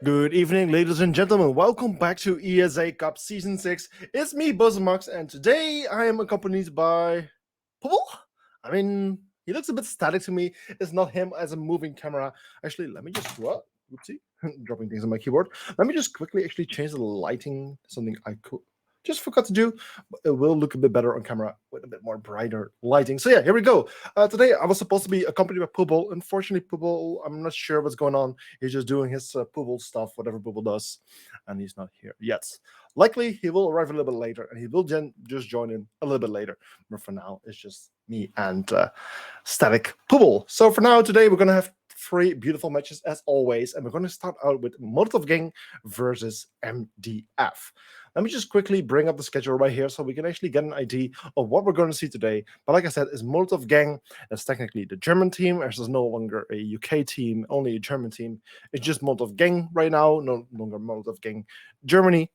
Good evening, ladies and gentlemen. Welcome back to ESA Cup Season 6. It's me, Buzzmax, and today I am accompanied by Paul. He looks a bit static to me. It's not him as a moving camera. Actually, let me just, what? Oopsie, dropping things on my keyboard. Let me just quickly actually change the lighting, something I could just forgot to do. But it will look a bit better on camera with a bit more brighter lighting. So yeah, here we go. Today I was supposed to be accompanied by Pubble. Unfortunately, Pubble, I'm not sure what's going on. He's just doing his Pubble stuff, whatever Pubble does, and he's not here yet. Likely he will arrive a little bit later, and he will just join in a little bit later. But for now, it's just me and Static Pubble. So for now, today we're gonna have three beautiful matches as always, and we're gonna start out with Molotov Gang versus MDF. Let me just quickly bring up the schedule right here so we can actually get an idea of what we're going to see today. But like I said, it's Molotov Gang. That's technically the German team, as there's no longer a UK team, only a German team. It's just Molotov Gang right now, no longer Molotov Gang Germany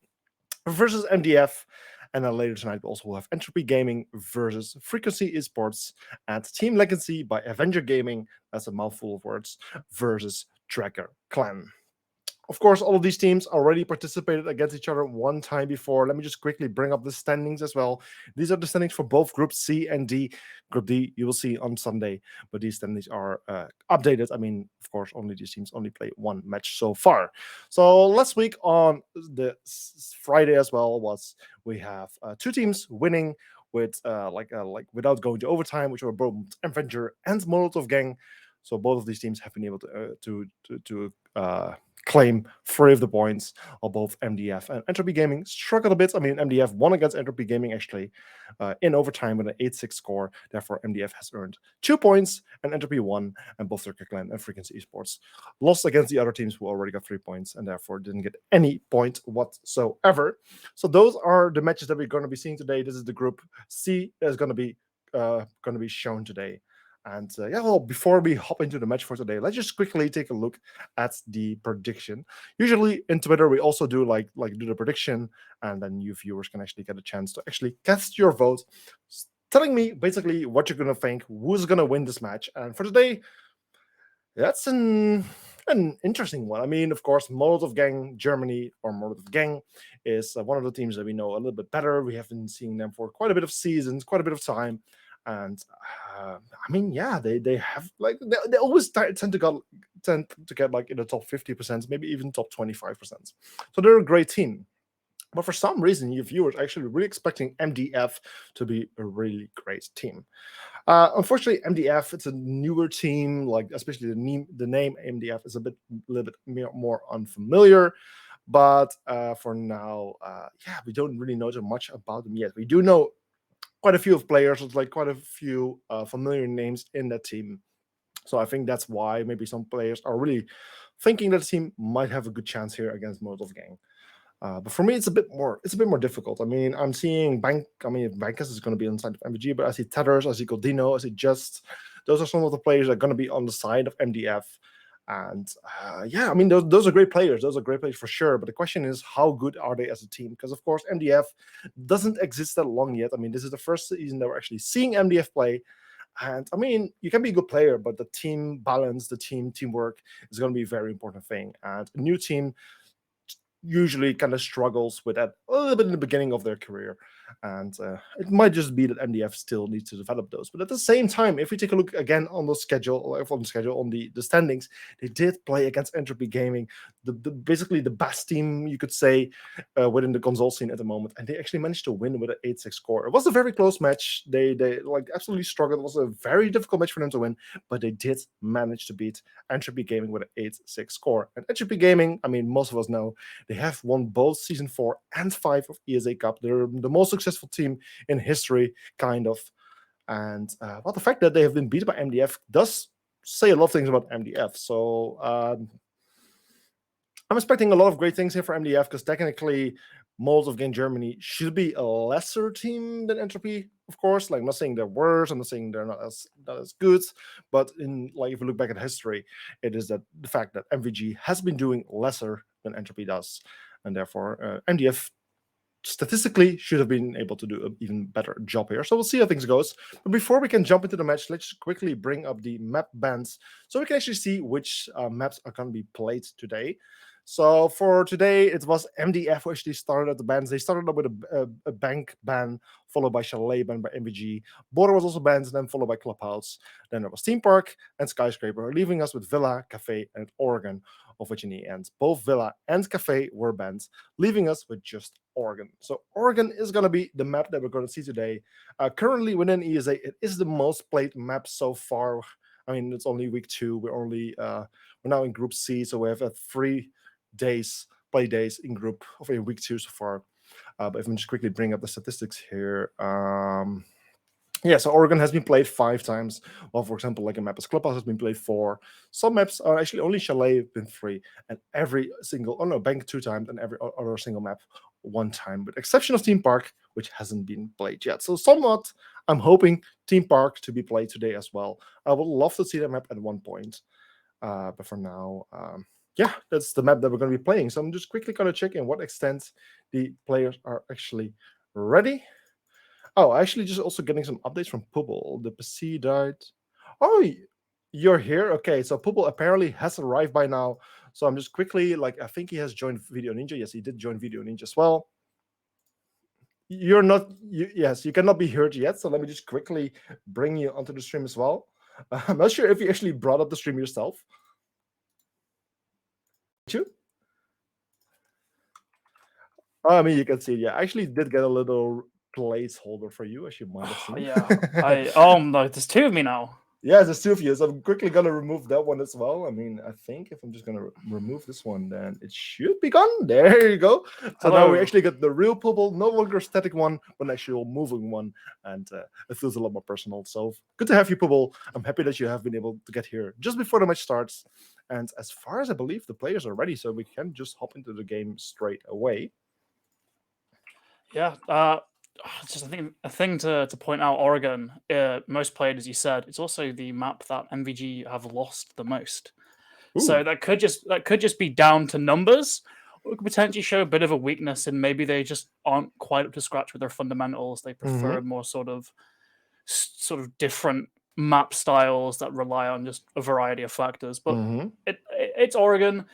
versus MDF. And then later tonight, we also will have Entropy Gaming versus Frequency Esports and Team Legacy by Avenger Gaming. That's a mouthful of words. Versus Tracker Clan. Of course, all of these teams already participated against each other one time before. Let me just quickly bring up the standings as well. These are the standings for both Group C and D. Group D, you will see on Sunday, but these standings are updated. Of course, only these teams only play one match so far. So last week on the Friday as well was we have two teams winning with without going to overtime, which were both Avenger and Molotov Gang. So both of these teams have been able to claim three of the points of both MDF and Entropy Gaming. Struggled a bit. MDF won against Entropy Gaming actually in overtime with an 8-6 score. Therefore, MDF has earned 2 points and Entropy won, and both Circuit Clan and Frequency Esports lost against the other teams who already got 3 points and therefore didn't get any point whatsoever. So those are the matches that we're going to be seeing today. This is the Group C that is going to be shown today. And before we hop into the match for today, let's just quickly take a look at the prediction. Usually in Twitter, we also do do the prediction, and then you viewers can actually get a chance to actually cast your vote, telling me basically what you're gonna think, who's gonna win this match. And for today, that's an interesting one. Of course, Molotov Gang Germany or Molotov Gang is one of the teams that we know a little bit better. We have been seeing them for quite a bit of seasons, quite a bit of time, and they have they always tend to get like in the top 50%, maybe even top 25%. So they're a great team. But for some reason, you viewers are actually really expecting MDF to be a really great team. Unfortunately, MDF, it's a newer team, like especially the name MDF is a little bit more unfamiliar. But for now, we don't really know too much about them yet. We do know quite a few of players, like quite a few familiar names in that team. So I think that's why maybe some players are really thinking that the team might have a good chance here against Molotov Gang. But for me, it's a bit more difficult. I'm seeing Bankus is going to be on the side of MVG, but I see Tethers, I see Godino, I see Just. Those are some of the players that are going to be on the side of MDF. And those are great players. Those are great players for sure. But the question is, how good are they as a team? Because of course, MDF doesn't exist that long yet. This is the first season that we're actually seeing MDF play. And you can be a good player, but the team balance, the teamwork is going to be a very important thing. And a new team usually kind of struggles with that a little bit in the beginning of their career. And it might just be that MDF still needs to develop those. But at the same time, if we take a look again on the schedule, on the standings, they did play against Entropy Gaming, basically the best team you could say within the console scene at the moment. And they actually managed to win with an 8-6 score. It was a very close match. They absolutely struggled. It was a very difficult match for them to win, but they did manage to beat Entropy Gaming with an 8-6 score. And Entropy Gaming, most of us know, they have won both Season 4 and 5 of ESA Cup. They're the most successful team in history, kind of. And the fact that they have been beat by MDF does say a lot of things about MDF. So I'm expecting a lot of great things here for MDF, because technically Molotov Gang Germany should be a lesser team than Entropy, of course. Like, I'm not saying they're worse, I'm not saying they're not as good, but if you look back at history, it is that the fact that MVG has been doing lesser than Entropy does, and therefore MDF statistically should have been able to do an even better job here. So we'll see how things goes. But before we can jump into the match, let's quickly bring up the map bands so we can actually see which maps are going to be played today. So for today, it was MDF who actually started at the bans. They started up with a bank ban, followed by Chalet ban by MVG. Border was also banned, and then followed by Clubhouse. Then there was Theme Park and Skyscraper, leaving us with Villa, Cafe, and Oregon, of which in the end, both Villa and Cafe were banned, leaving us with just Oregon. So Oregon is going to be the map that we're going to see today. Currently within ESA, it is the most played map so far. I mean, it's only week 2. We're now in Group C, so we have 3 days, play days in week 2 so far. But if I just quickly bring up the statistics here. So Oregon has been played 5 times. Well, for example, like a map as Clubhouse has been played 4. Some maps are actually only Chalet have been 3, and Bank 2 times, and every other single map 1 time, with exception of Theme Park, which hasn't been played yet. So somewhat, I'm hoping Theme Park to be played today as well. I would love to see that map at one point. But for now, that's the map that we're going to be playing. So I'm just quickly going to check in what extent the players are actually ready. Oh, actually, just also getting some updates from Pubble. The PC died. Oh, you're here? Okay, so Pubble apparently has arrived by now. So I'm just quickly, I think he has joined Video Ninja. Yes, he did join Video Ninja as well. You're not, yes, you cannot be heard yet. So let me just quickly bring you onto the stream as well. I'm not sure if you actually brought up the stream yourself. You? Oh, I mean, you can see, yeah, I actually did get a little placeholder for you, as you might have seen. Oh no, there's 2 of me now. Yeah, there's 2 of you, so I'm quickly gonna remove that one as well. I mean, I think if I'm just gonna remove this one, then it should be gone. There you go. So now we actually get the real Pubble, no longer static one, but an actual moving one, and it feels a lot more personal. So good to have you, Pubble. I'm happy that you have been able to get here just before the match starts. And as far as I believe, the players are ready, so we can just hop into the game straight away. Yeah, just a thing to point out, Oregon, most played, as you said. It's also the map that MVG have lost the most. Ooh. So that could just be down to numbers, or it could potentially show a bit of a weakness, and maybe they just aren't quite up to scratch with their fundamentals. They prefer more sort of different map styles that rely on just a variety of factors. But it's Oregon.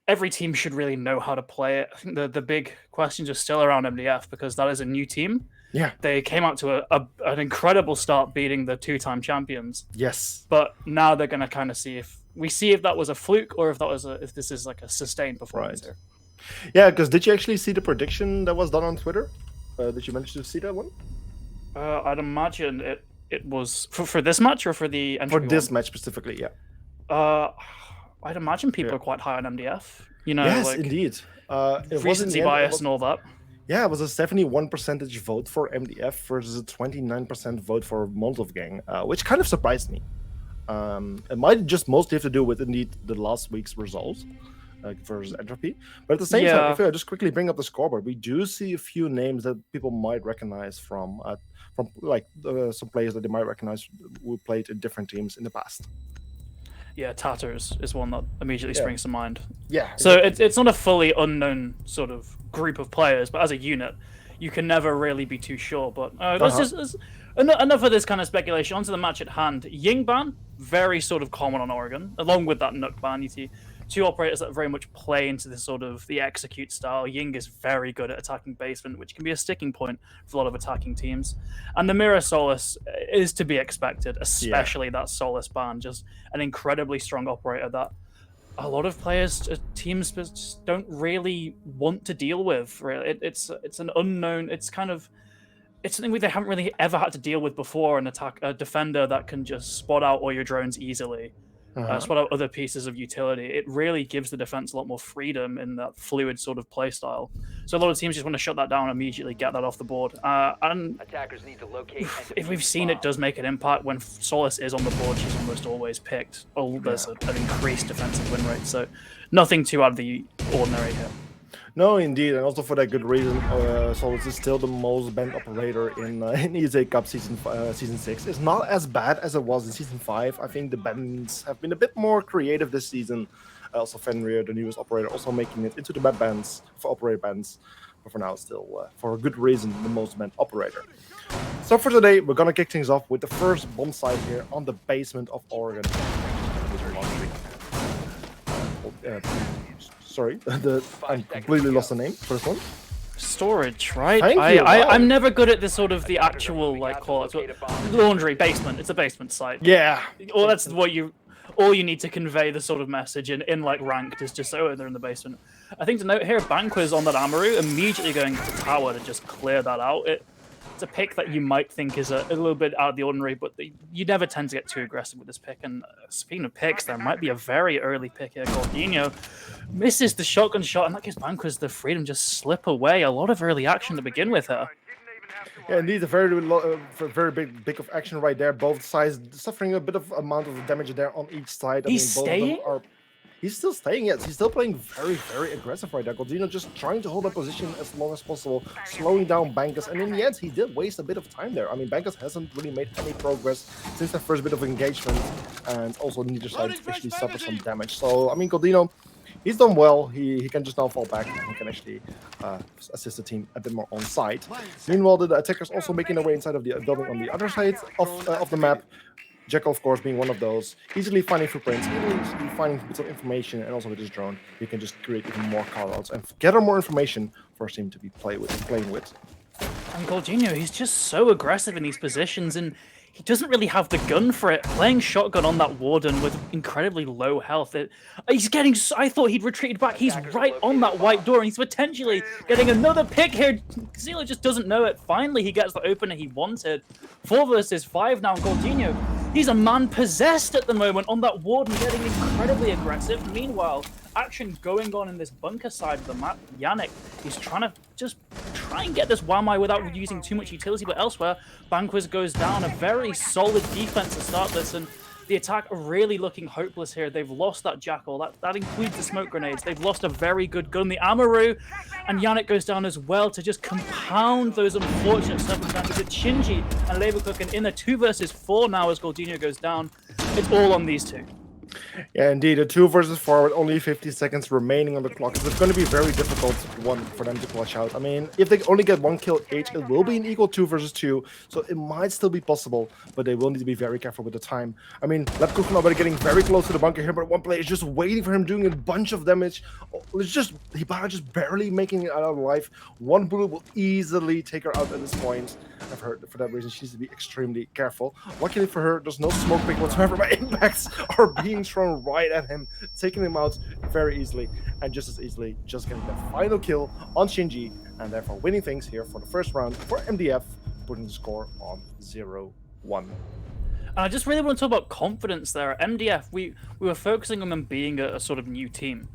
Every team should really know how to play it. I think the big questions are still around MDF, because that is a new team. Yeah, they came out to an incredible start, beating the 2-time champions. Yes, but now they're going to kind of see if that was a fluke, or if this is like a sustained performance here. Yeah, because did you actually see the prediction that was done on Twitter? Did you manage to see that one? I'd imagine it was for this match, or for the entry for this match specifically. Yeah. I'd imagine people are quite high on MDF. Yes, indeed. It recency bias and all that. Yeah, it was a 71% vote for MDF versus a 29% vote for Molotov-Gang, which kind of surprised me. It might just mostly have to do with indeed the last week's results versus Entropy. But at the same time, if I just quickly bring up the scoreboard, we do see a few names that people might recognize from some players that they might recognize who played in different teams in the past. Yeah, Tatters is one that immediately springs to mind. Yeah. So it's not a fully unknown sort of group of players, but as a unit, you can never really be too sure. But enough of this kind of speculation. Onto the match at hand. Ying ban, very sort of common on Oregon, along with that Nook ban. You see 2 operators that very much play into this sort of the execute style. Ying is very good at attacking basement, which can be a sticking point for a lot of attacking teams. And the Mirror Solus is to be expected, especially that Solus ban. Just an incredibly strong operator that a lot of teams just don't really want to deal with. Really, it's an unknown. It's something they haven't really ever had to deal with before. A defender that can just spot out all your drones easily. Spot out other pieces of utility. It really gives the defense a lot more freedom in that fluid sort of play style. So a lot of teams just want to shut that down immediately, get that off the board. And attackers need to locate. If we've seen, it does make an impact when Solus is on the board. She's almost always picked. There's an increased defensive win rate. So nothing too out of the ordinary here. No, indeed, and also for that good reason, Solus is still the most banned operator in ESA Cup season 6. It's not as bad as it was in season 5. I think the bans have been a bit more creative this season. Also, Fenrir, the newest operator, also making it into the map bans for operator bans. But for now, still, for a good reason, the most banned operator. So for today, we're gonna kick things off with the first bomb site here on the basement of Oregon. Sorry, I completely lost the name for this one. Storage, right? Thank you. Wow. I'm never good at this sort of the actual like call it laundry basement. It's a basement site. Yeah. Well, that's what all you need to convey the sort of message in like ranked is just so they're in the basement. I think to note here, Banqua's on that Amaru, immediately going to tower to just clear that out. It's a pick that you might think is a little bit out of the ordinary, but you never tend to get too aggressive with this pick. And speaking of picks, there might be a very early pick here. Gordinho misses the shotgun shot, and that gives Banquas the freedom to just slip away. A lot of early action to begin with here. Yeah, indeed, a very big of action right there. Both sides suffering a bit of amount of damage there on each side. He's staying? He's still staying, yes. He's still playing very aggressive right there. Gordinho just trying to hold that position as long as possible, slowing down Bankus, and in the end, he did waste a bit of time there. I mean, Bankus hasn't really made any progress since that first bit of engagement, and also neither side actually suffered some damage. So, I mean, Gordinho, he's done well. He can just now fall back, and he can actually assist the team a bit more on site. Meanwhile, the attackers also making their way inside of the building on the other side of the map. Jekyll, of course, being one of those, easily finding footprints, easily finding bits of information, and also with his drone, you can just create even more callouts and gather more information for his team to be playing with. And Gordinho, he's just so aggressive in these positions, and he doesn't really have the gun for it. Playing shotgun on that Warden with incredibly low health, he's getting. I thought he'd retreated back. He's right on that white door, and he's potentially getting another pick here. Zelo just doesn't know it. Finally, he gets the opener he wanted. 4 versus 5 now. Gordinho, he's a man possessed at the moment on that Warden, getting incredibly aggressive. Meanwhile, action going on in this bunker side of the map. Yannick, he's trying to just try and get this Wamai without using too much utility, but elsewhere, Banquas goes down. A very solid defense to start this, and the attack are really looking hopeless here. They've lost that Jackal. That includes the smoke grenades. They've lost a very good gun, the Amaru, and Yannick goes down as well to just compound those unfortunate circumstances. It's Shinji and Leverkusen in a 2 versus 4 now as Gordinho goes down. It's all on these two. Yeah, indeed, a 2 versus 4 with only 50 seconds remaining on the clock. So it's going to be a very difficult one for them to clutch out. I mean, if they only get 1 kill each, it will be an equal 2 versus 2. So it might still be possible, but they will need to be very careful with the time. I mean, Leverkusen already getting very close to the bunker here, but one player is just waiting for him, doing a bunch of damage. It's just Hibara just barely making it out of life. 1 bullet will easily take her out at this point. I've heard for that reason she needs to be extremely careful. Luckily for her, there's no smoke pick whatsoever, but impacts are being thrown right at him, taking him out very easily, and just as easily just getting the final kill on Shinji, and therefore winning things here for the first round for MDF, putting the score on 0-1. And I just really want to talk about confidence there. MDF, we were focusing on them being a sort of new team.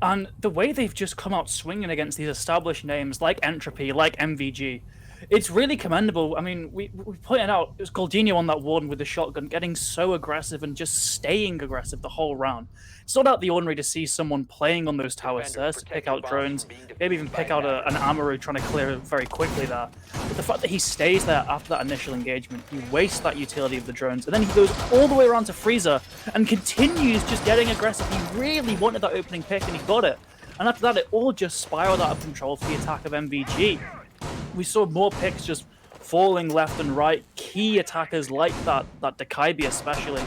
And the way they've just come out swinging against these established names like Entropy, like MVG, it's really commendable. I mean, we pointed out it was Gordinho on that Warden with the shotgun, getting so aggressive and just staying aggressive the whole round. It's not out of the ordinary to see someone playing on those tower stairs to pick out drones, maybe even pick out an Amaru trying to clear very quickly there. But the fact that he stays there after that initial engagement, he wastes that utility of the drones, and then he goes all the way around to Freezer and continues just getting aggressive. He really wanted that opening pick and he got it. And after that, it all just spiraled out of control for the attack of MVG. We saw more picks just falling left and right. Key attackers like that Dekaibi especially,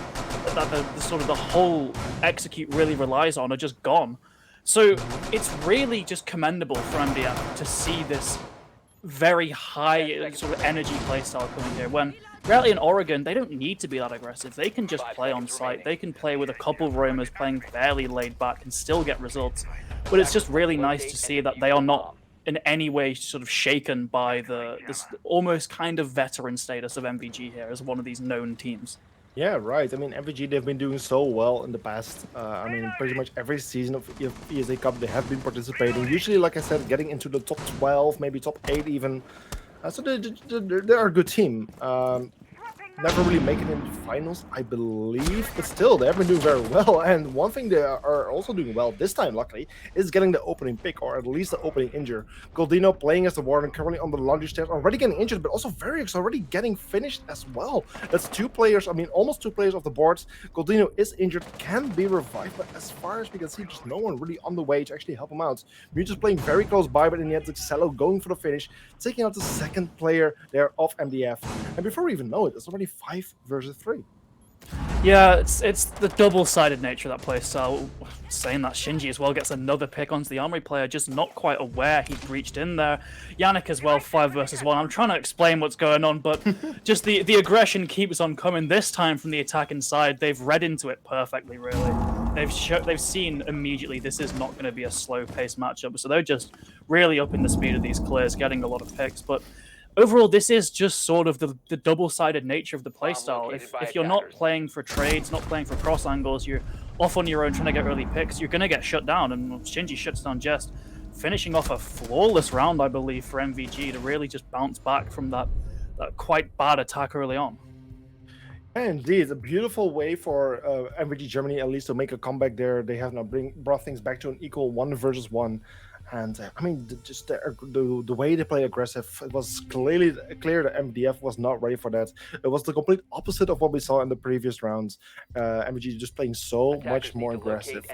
that the sort of the whole execute really relies on, are just gone. So it's really just commendable for MDF to see this very high sort of energy playstyle coming here. When reality in Oregon, they don't need to be that aggressive. They can just play on site. They can play with a couple of roamers playing fairly laid back and still get results. But it's just really nice to see that they are not in any way sort of shaken by this almost kind of veteran status of MVG here as one of these known teams. Yeah, right. I mean, MVG, they've been doing so well in the past. I mean, pretty much every season of ESA Cup, they have been participating. Usually, like I said, getting into the top 12, maybe top 8 even. So they're a good team. Never really make it in the finals, I believe, but still, they have been doing very well. And one thing they are also doing well this time, luckily, is getting the opening pick, or at least the opening injure. Gordinho playing as the Warden, currently on the laundry stairs, already getting injured, but also Varix already getting finished as well. That's 2 players, I mean, almost 2 players off the boards. Gordinho is injured, can be revived, but as far as we can see, just no one really on the way to actually help him out. We're just playing very close by, but in the end, it's Cello going for the finish, taking out the second player there of MDF. And before we even know it, it's already 5 versus 3. Yeah, it's the double-sided nature of that playstyle. Saying that, Shinji as well gets another pick onto the Armory player, just not quite aware he breached in there. Yannick as well, 5 versus 1. I'm trying to explain what's going on, but just the aggression keeps on coming. This time from the attack inside, they've read into it perfectly, really. They've seen immediately this is not going to be a slow-paced matchup, so they're just really upping the speed of these clears, getting a lot of picks, but overall, this is just sort of the double-sided nature of the playstyle. If you're not playing for trades, not playing for cross angles, you're off on your own trying to get early picks, you're going to get shut down. And Shinji shuts down Jest, finishing off a flawless round, I believe, for MVG to really just bounce back from that quite bad attack early on. Indeed, it's a beautiful way for MVG Germany at least to make a comeback there. They have now brought things back to an equal 1 versus 1. And I mean, just the way they play aggressive, it was clear that MDF was not ready for that. It was the complete opposite of what we saw in the previous rounds. MVG just playing so much more aggressive.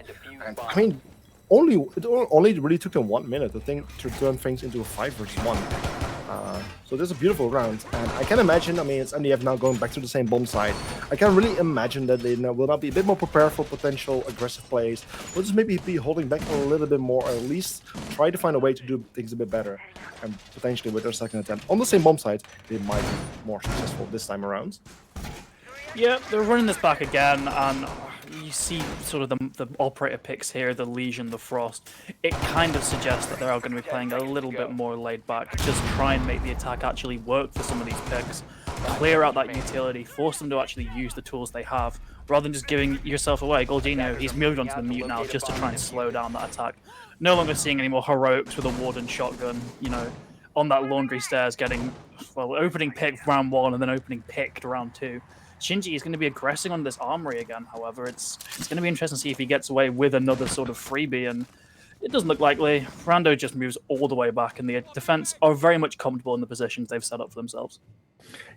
And I mean, it only really took them 1 minute to turn things into a 5 versus 1. So this is a beautiful round, and I can imagine, I mean, it's MDF now going back to the same bomb side. I can really imagine that they will now be a bit more prepared for potential aggressive plays. We'll just maybe be holding back a little bit more, or at least try to find a way to do things a bit better. And potentially with their second attempt on the same bomb side, they might be more successful this time around. Yeah, they're running this back again, and you see sort of the operator picks here, the Legion, the Frost. It kind of suggests that they're all going to be playing a little bit more laid back, just try and make the attack actually work for some of these picks, clear out that utility, force them to actually use the tools they have, rather than just giving yourself away. Goldino, he's moved onto the mute now just to try and slow down that attack. No longer seeing any more heroics with a Warden shotgun, you know, on that laundry stairs getting, well, opening pick round 1 and then opening picked round 2. Shinji is going to be aggressing on this Armory again, however. It's going to be interesting to see if he gets away with another sort of freebie, and it doesn't look likely. Rando just moves all the way back, and the defense are very much comfortable in the positions they've set up for themselves.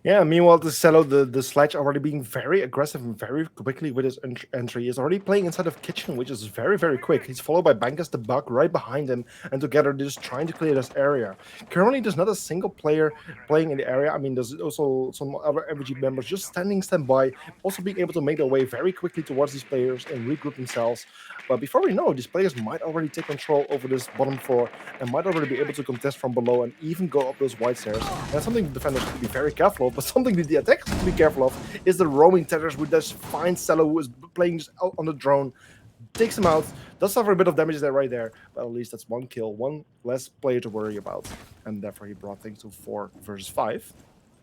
Yeah, meanwhile, the Cello, the Sledge, already being very aggressive and very quickly with his entry. Is already playing inside of Kitchen, which is very, very quick. He's followed by Bankus the Bug right behind him, and together they're just trying to clear this area. Currently, there's not a single player playing in the area. I mean, there's also some other MVG members just standby, also being able to make their way very quickly towards these players and regroup themselves. But before we know, these players might already take control over this bottom floor and might already be able to contest from below and even go up those wide stairs. And that's something the defenders should be very careful of, but something that the attackers should be careful of is the roaming tethers with this fine Cello who is playing just out on the drone. Takes him out, does suffer a bit of damage there right there, but at least that's 1 kill, 1 less player to worry about. And therefore he brought things to 4 versus 5.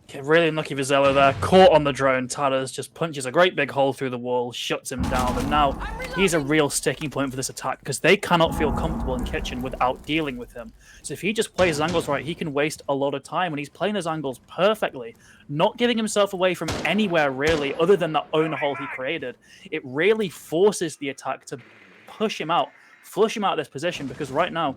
Okay, really unlucky for Zello there. Caught on the drone. Tatters just punches a great big hole through the wall, shuts him down, and now he's a real sticking point for this attack because they cannot feel comfortable in Kitchen without dealing with him. So if he just plays his angles right, he can waste a lot of time, and he's playing his angles perfectly, not giving himself away from anywhere really other than that own hole he created. It really forces the attack to push him out, flush him out of this position, because right now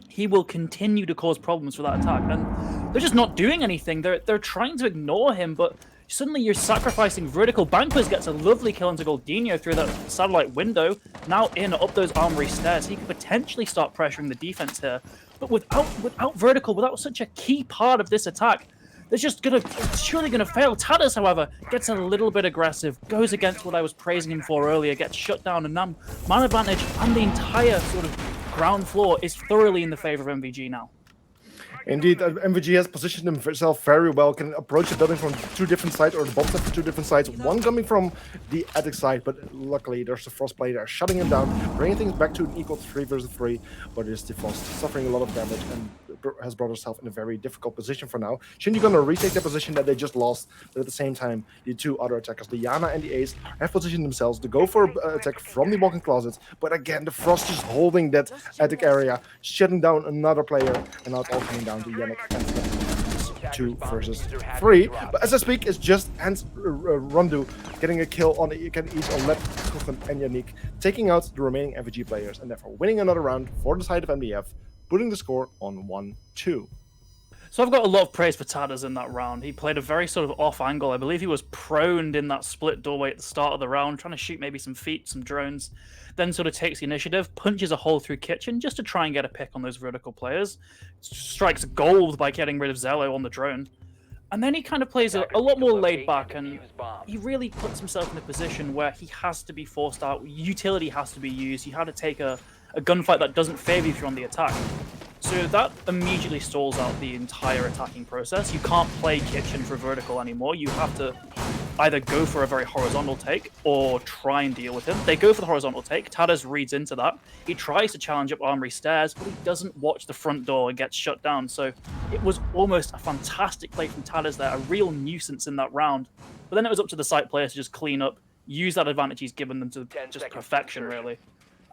he will continue to cause problems for that attack. And they're just not doing anything. They're trying to ignore him, but suddenly you're sacrificing vertical. Banquez gets a lovely kill onto Goldino through that satellite window. Now in up those armory stairs. He could potentially start pressuring the defense here. But without vertical, without such a key part of this attack, it's surely gonna fail. Tatters, however, gets a little bit aggressive, goes against what I was praising him for earlier, gets shut down, and now man advantage and the entire sort of ground floor is thoroughly in the favor of MVG now. Indeed, MVG has positioned himself very well, can approach the building from 2 different sides, or the bomb set from 2 different sides, one coming from the attic side, but luckily there's the Frost player there shutting him down, bringing things back to an equal 3 versus 3, but it's the Frost suffering a lot of damage and has brought herself in a very difficult position for now. Shinji gonna retake the position that they just lost, but at the same time, the 2 other attackers, the Yana and the Ace, have positioned themselves to go for an attack from the walk-in closets, but again, the Frost is holding that attic area, shutting down another player, and now it's all coming down to Yannick and 2 versus 3. But as I speak, it's just Hans Rondu getting a kill on the east on left, Kuchen and Yannick, taking out the remaining MVG players, and therefore winning another round for the side of MDF, putting the score on 1-2. So I've got a lot of praise for Tatters in that round. He played a very sort of off angle. I believe he was proned in that split doorway at the start of the round, trying to shoot maybe some feet, some drones. Then sort of takes the initiative, punches a hole through Kitchen just to try and get a pick on those vertical players. Strikes gold by getting rid of Zello on the drone. And then he kind of plays a lot more laid back, and he really puts himself in a position where he has to be forced out. Utility has to be used. You have to take a gunfight that doesn't favor you if you're on the attack. So that immediately stalls out the entire attacking process. You can't play kitchen for vertical anymore. You have to either go for a very horizontal take or try and deal with him. They go for the horizontal take. Tadas reads into that. He tries to challenge up armory stairs, but he doesn't watch the front door and gets shut down. So it was almost a fantastic play from Tadas there, a real nuisance in that round. But then it was up to the site players to just clean up, use that advantage he's given them to just perfection, really.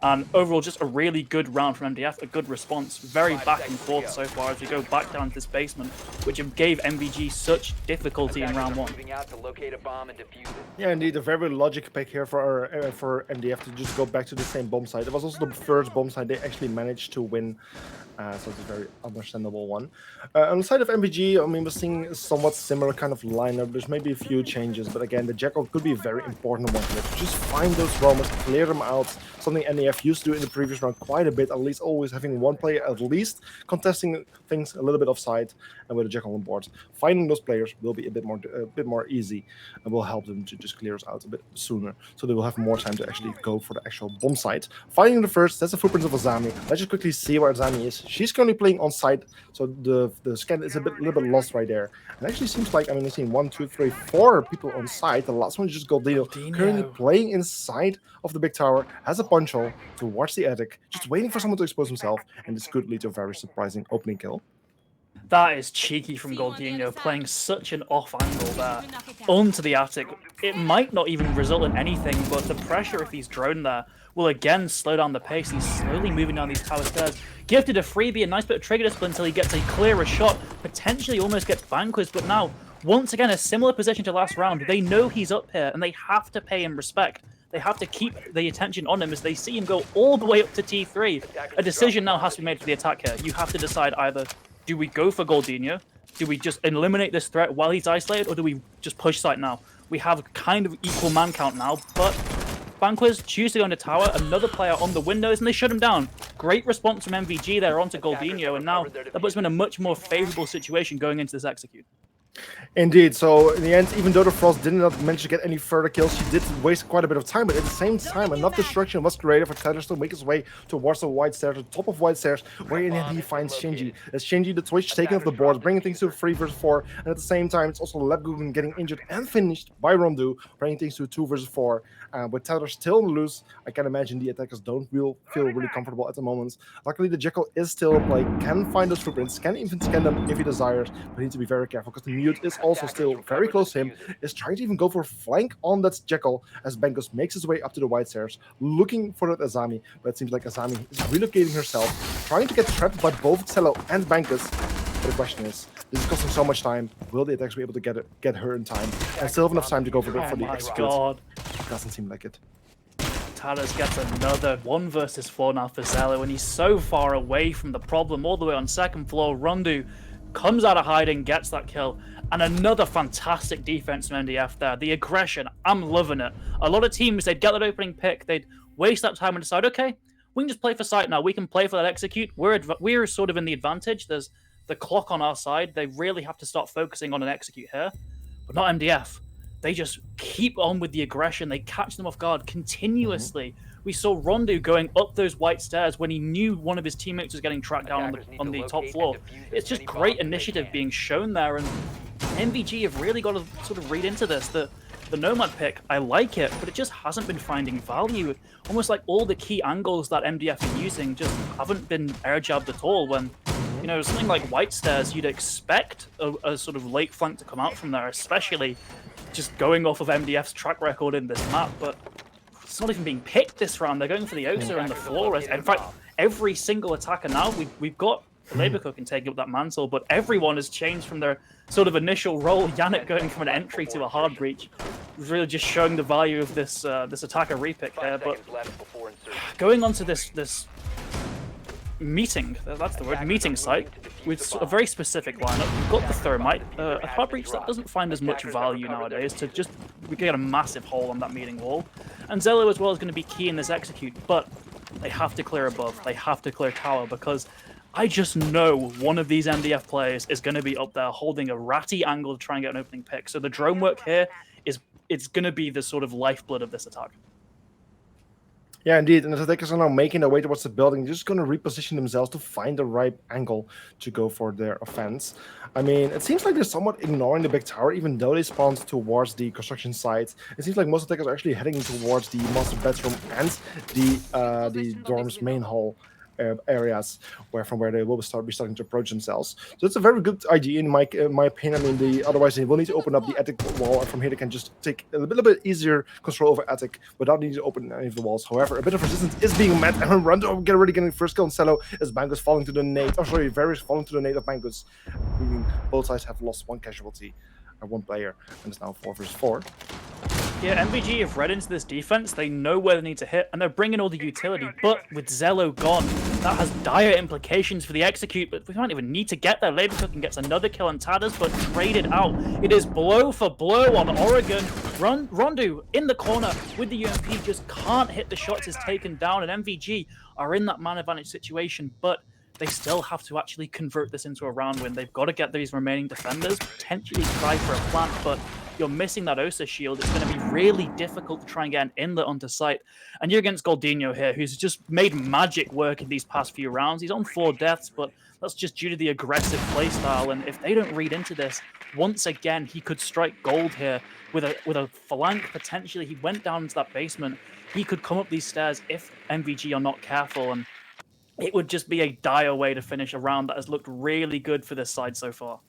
And overall, just a really good round from MDF, a good response. Very back and forth so far as we go back down to this basement, which gave MVG such difficulty in round 1. Yeah, indeed, a very logic pick here for MDF to just go back to the same bomb site. It was also the first bomb site they actually managed to win, so it's a very understandable one. On the side of MVG, I mean, we're seeing a somewhat similar kind of lineup. There's maybe a few changes, but again, the Jackal could be a very important one here. Just find those roamers, clear them out, something MDF used to do in the previous round quite a bit, at least always having one player at least contesting things a little bit offside, and with a Jackal on board. Finding those players will be a bit more easy and will help them to just clear us out a bit sooner, so they will have more time to actually go for the actual bomb site. Finding the first, that's the footprints of Azami. Let's just quickly see where Azami is. She's currently playing on site, so the scan is a little bit lost right there. And actually seems like, I mean, I've seen 1, 2, 3, 4 people on site. The last one is just Goldino, currently playing inside of the big tower, has a punch hole towards the attic, just waiting for someone to expose himself, and this could lead to a very surprising opening kill. That is cheeky from Goldino, playing such an off angle there onto the attic. It might not even result in anything, but the pressure if he's drone there will again slow down the pace. He's slowly moving down these tower stairs. Gifted a freebie, a nice bit of trigger discipline until he gets a clearer shot, potentially almost gets vanquished, but now, once again, a similar position to last round. They know he's up here, and they have to pay him respect. They have to keep the attention on him as they see him go all the way up to T3. A decision now has to be made for the attack here. You have to decide either, do we go for Goldino? Do we just eliminate this threat while he's isolated, or do we just push site now? We have kind of equal man count now, but Banquez chooses to go into tower, another player on the windows, and they shut him down. Great response from MVG there onto Goldino, and now that puts him in a much more favorable situation going into this execute. Indeed, so in the end, even though the Frost did not manage to get any further kills, she did waste quite a bit of time, but at the same time, enough destruction was created for Tadas to make his way towards the white stairs, the top of white stairs, where in the end he finds Shinji. As Shinji, the Twitch, taking off the board, bringing things to a 3 versus 4, and at the same time, it's also Lebgugan getting injured and finished by Rondu, bringing things to a 2 versus 4. With Tadas still loose, I can imagine the attackers don't feel really comfortable at the moment. Luckily, the Jackal is still in play, can find those footprints, can even scan them if he desires, but he needs to be very careful, because the mute is also still very close to him, is trying to even go for a flank on that Jackal as Bankus makes his way up to the white stairs, looking for that Azami, but it seems like Azami is relocating herself, trying to get trapped by both Cello and Bankus. But the question is, this is costing so much time, will the attacks be able to get her in time, and still have enough time to go for the execute? God. Doesn't seem like it. Tadas gets another 1 versus 4 now for Zello, and he's so far away from the problem, all the way on second floor. Rondu comes out of hiding, gets that kill, and another fantastic defense from MDF there. The aggression, I'm loving it. A lot of teams, they'd get that opening pick, they'd waste that time and decide, okay, we can just play for site now, we can play for that execute, we're sort of in the advantage, there's the clock on our side, they really have to start focusing on an execute here, but not MDF. They just keep on with the aggression, they catch them off guard continuously. We saw Rondu going up those white stairs when he knew one of his teammates was getting tracked down on the top floor. It's just great initiative being shown there, and MVG have really got to sort of read into this. The Nomad pick, I like it, but it just hasn't been finding value. Almost like all the key angles that MDF are using just haven't been air-jabbed at all, when, you know, something like white stairs, you'd expect a sort of late flank to come out from there, especially just going off of MDF's track record in this map, but it's not even being picked this round. They're going for the Osa and the Flores. In fact, every single attacker now, we've got Labour can take up that mantle, but everyone has changed from their sort of initial role. Yannick going from an entry to a hard breach, really just showing the value of this this attacker repick here. But going on to this meeting, that's the word, meeting site, with a very specific lineup. We've got the Thermite, a hard breach that doesn't find as much value nowadays, to just, we get a massive hole on that meeting wall. And Zello as well is going to be key in this execute, but they have to clear above, they have to clear tower, because I just know one of these MDF players is going to be up there holding a ratty angle to try and get an opening pick. So the drone work here it's going to be the sort of lifeblood of this attack. Yeah, indeed. And the attackers are now making their way towards the building. They're just going to reposition themselves to find the right angle to go for their offense. I mean, it seems like they're somewhat ignoring the big tower, even though they spawned towards the construction site. It seems like most attackers are actually heading towards the master bedroom and the dorm's main hall areas, from where they will be starting to approach themselves. So it's a very good idea in my opinion. I mean, otherwise they will need to open up the attic wall, and from here they can just take a little bit easier control over attic without needing to open any of the walls. However, a bit of resistance is being met, and Rondo already getting the first kill on Cello as Bangus falling to the nade. Oh, sorry, Varys falling to the nade of Bangus, meaning both sides have lost one casualty, one player, and it's now 4 versus 4. Yeah, MVG have read into this defense. They know where they need to hit, and they're bringing all the utility. But with Zello gone, that has dire implications for the execute. But we don't even need to get there. Labor Cooking gets another kill on Tadders, but traded out. It is blow for blow on Oregon. Rondu in the corner with the UMP just can't hit the shots. Is taken down, and MVG are in that man advantage situation, but they still have to actually convert this into a round win. They've got to get these remaining defenders, potentially try for a plant, but you're missing that OSA shield. It's going to be really difficult to try and get an inlet onto site. And you're against Goldinho here, who's just made magic work in these past few rounds. He's on 4 deaths, but that's just due to the aggressive playstyle. And if they don't read into this, once again, he could strike gold here with a flank, potentially. He went down into that basement. He could come up these stairs if MVG are not careful, and it would just be a dire way to finish a round that has looked really good for this side so far.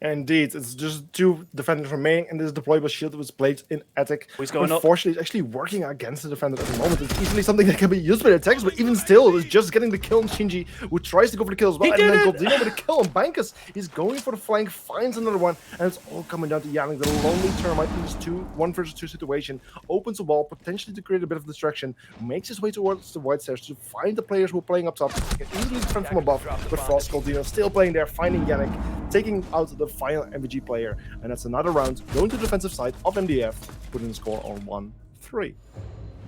Indeed, it's just 2 defenders remaining, and this deployable shield was placed in attic. Unfortunately, it's actually working against the defender at the moment. It's easily something that can be used by the attacks, but even still, it's just getting the kill on Shinji, who tries to go for the kill as well. And then Goldino with a kill on Bankus. He's going for the flank, finds another one, and it's all coming down to Yannick. The lonely termite in this 1 versus 2 situation opens a wall, potentially to create a bit of distraction, makes his way towards the white stairs to find the players who are playing up top. He can easily defend from above, but Frost Goldino still playing there, finding Yannick, taking out the final MVG player, and that's another round going to the defensive side of MDF, putting the score on 1-3.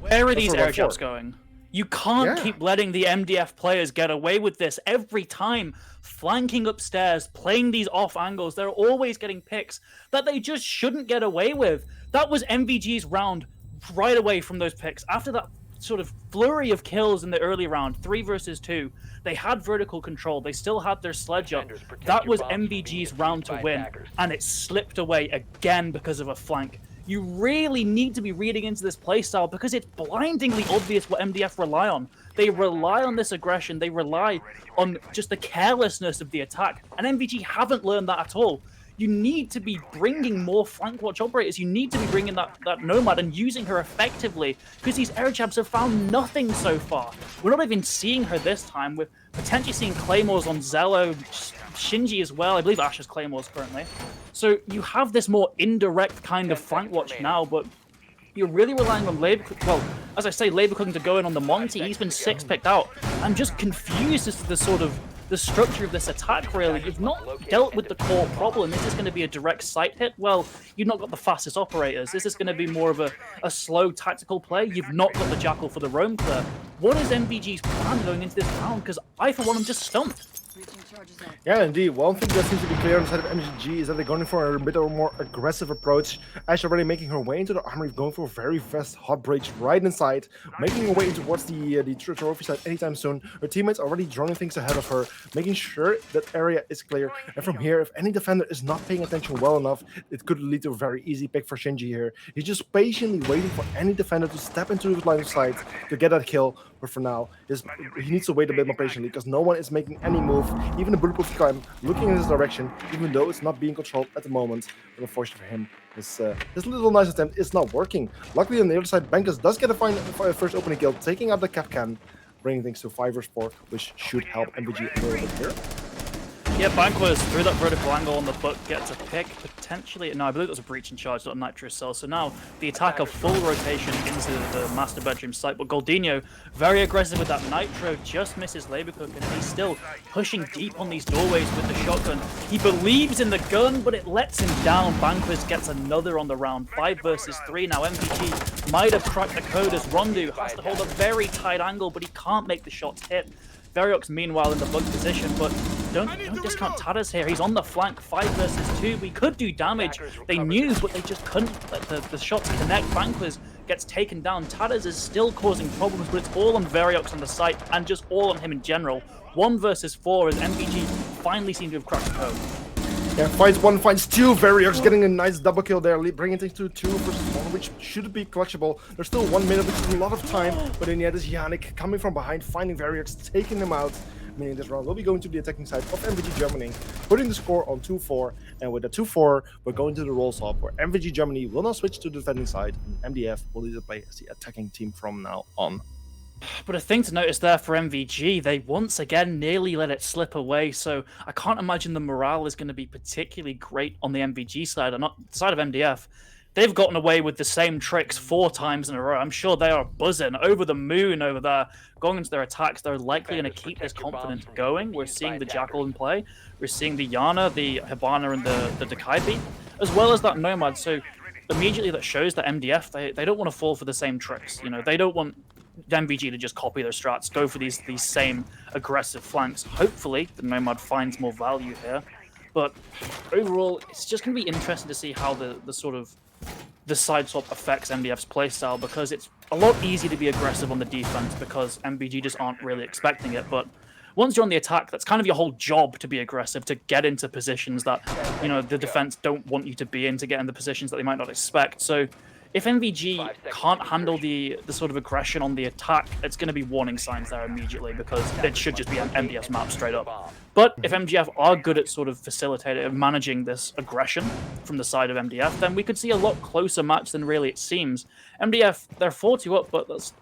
Where are these air jabs going? You can't keep letting the MDF players get away with this every time. Flanking upstairs, playing these off angles, they're always getting picks that they just shouldn't get away with. That was MVG's round right away from those picks. After that sort of flurry of kills in the early round, 3 versus 2, they had vertical control. They still had their sledge up. That was MVG's round to win, and it slipped away again because of a flank. You really need to be reading into this playstyle because it's blindingly obvious what MDF rely on. They rely on this aggression. They rely on just the carelessness of the attack, and MVG haven't learned that at all. You need to be bringing more flank watch operators. You need to be bringing that Nomad and using her effectively, because these air jabs have found nothing so far. We're not even seeing her this time. We're potentially seeing claymores on Zello, Shinji as well. I believe Ash has claymores currently. So you have this more indirect kind of flank watch now, but you're really relying on Labor Cooking. Well, as I say, Labor Cooking to go in on the Monty. He's been 6 picked out. I'm just confused as to the structure of this attack, really. You've not dealt with the core problem. Is this going to be a direct site hit? Well, you've not got the fastest operators. Is this going to be more of a slow tactical play? You've not got the Jackal for the roam clear. What is MVG's plan going into this round? Because I, for one, am just stumped. Yeah, indeed. One thing that seems to be clear on the side of MGG is that they're going for a bit of a more aggressive approach. Ash already making her way into the armory, going for a very fast hot breach right inside, making her way towards the trophy side anytime soon. Her teammates already drawing things ahead of her, making sure that area is clear. And from here, if any defender is not paying attention well enough, it could lead to a very easy pick for Shinji here. He's just patiently waiting for any defender to step into his line of sight to get that kill. But for now, he needs to wait a bit more patiently because no one is making any move. Even the bulletproof climb looking in his direction, even though it's not being controlled at the moment. But unfortunately for him, this little nice attempt is not working. Luckily on the other side, Bankus does get a first opening kill, taking out the Capcan, bringing things to 5 versus 4, which should help MVG a little bit here. Yeah, Banquas through that vertical angle on the butt gets a pick, potentially. No, I believe it was a breach in charge, not a nitro cell. So now the attack of full rotation into the master bedroom site. But Goldinho, very aggressive with that nitro, just misses Labor Cook, and he's still pushing deep on these doorways with the shotgun. He believes in the gun, but it lets him down. Banquas gets another on the round, 5 versus 3. Now MVG might have cracked the code as Rondu has to hold a very tight angle, but he can't make the shots hit. Variox, meanwhile, in the bug position, but don't discount Tadas here. He's on the flank, 5 versus 2. We could do damage. They knew, but they just couldn't let the shots connect. Vanquish gets taken down. Tadas is still causing problems, but it's all on Variox on the site, and just all on him in general. 1 versus 4 as MVG finally seem to have cracked the code. Yeah, finds 1, finds 2. Variox getting a nice double kill there, bringing things to 2 versus 1, which should be clutchable. There's still 1 minute, which is a lot of time, but in the end is Yannick coming from behind, finding Variox, taking him out. Meaning this round will be going to the attacking side of MVG Germany, putting the score on 2-4, and with the 2-4, we're going to the roll swap, where MVG Germany will now switch to the defending side, and MDF will either play as the attacking team from now on. But a thing to notice there for MVG, they once again nearly let it slip away, so I can't imagine the morale is going to be particularly great on the MVG side, or not the side of MDF. They've gotten away with the same tricks 4 times in a row. I'm sure they are buzzing over the moon over there, going into their attacks. They're likely going to keep this confidence going. We're seeing the Jackal in play. We're seeing the Yana, the Hibana, and the Dekaibi, as well as that Nomad. So immediately that shows that MDF, they don't want to fall for the same tricks. You know, they don't want MVG to just copy their strats, go for these same aggressive flanks. Hopefully, the Nomad finds more value here. But overall, it's just going to be interesting to see how the side swap affects MDF's playstyle, because it's a lot easier to be aggressive on the defense because MVG just aren't really expecting it. But once you're on the attack, that's kind of your whole job, to be aggressive, to get into positions that, you know, the defense don't want you to be in, to get into positions that they might not expect. So if MVG can't handle the sort of aggression on the attack, it's going to be warning signs there immediately, because it should just be an MDF's map straight up. But if MGF are good at sort of facilitating and managing this aggression from the side of MDF, then we could see a lot closer match than really it seems. MDF, they're 4-2 up, but that's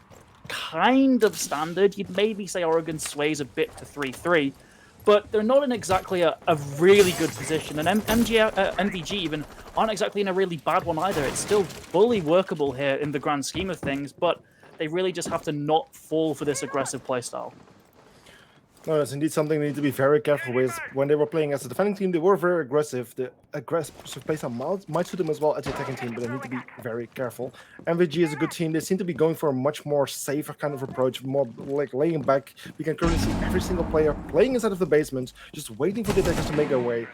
kind of standard. You'd maybe say Oregon sways a bit to 3-3. But they're not in exactly a really good position, and MVG even aren't exactly in a really bad one either. It's still fully workable here in the grand scheme of things, but they really just have to not fall for this aggressive playstyle. No, that's indeed something they need to be very careful with. When they were playing as a defending team, they were very aggressive. The aggressive playstyle might suit them as well as the attacking team, but they need to be very careful. MVG is a good team. They seem to be going for a much more safer kind of approach, more like laying back. We can currently see every single player playing inside of the basement, just waiting for the attackers to make their way.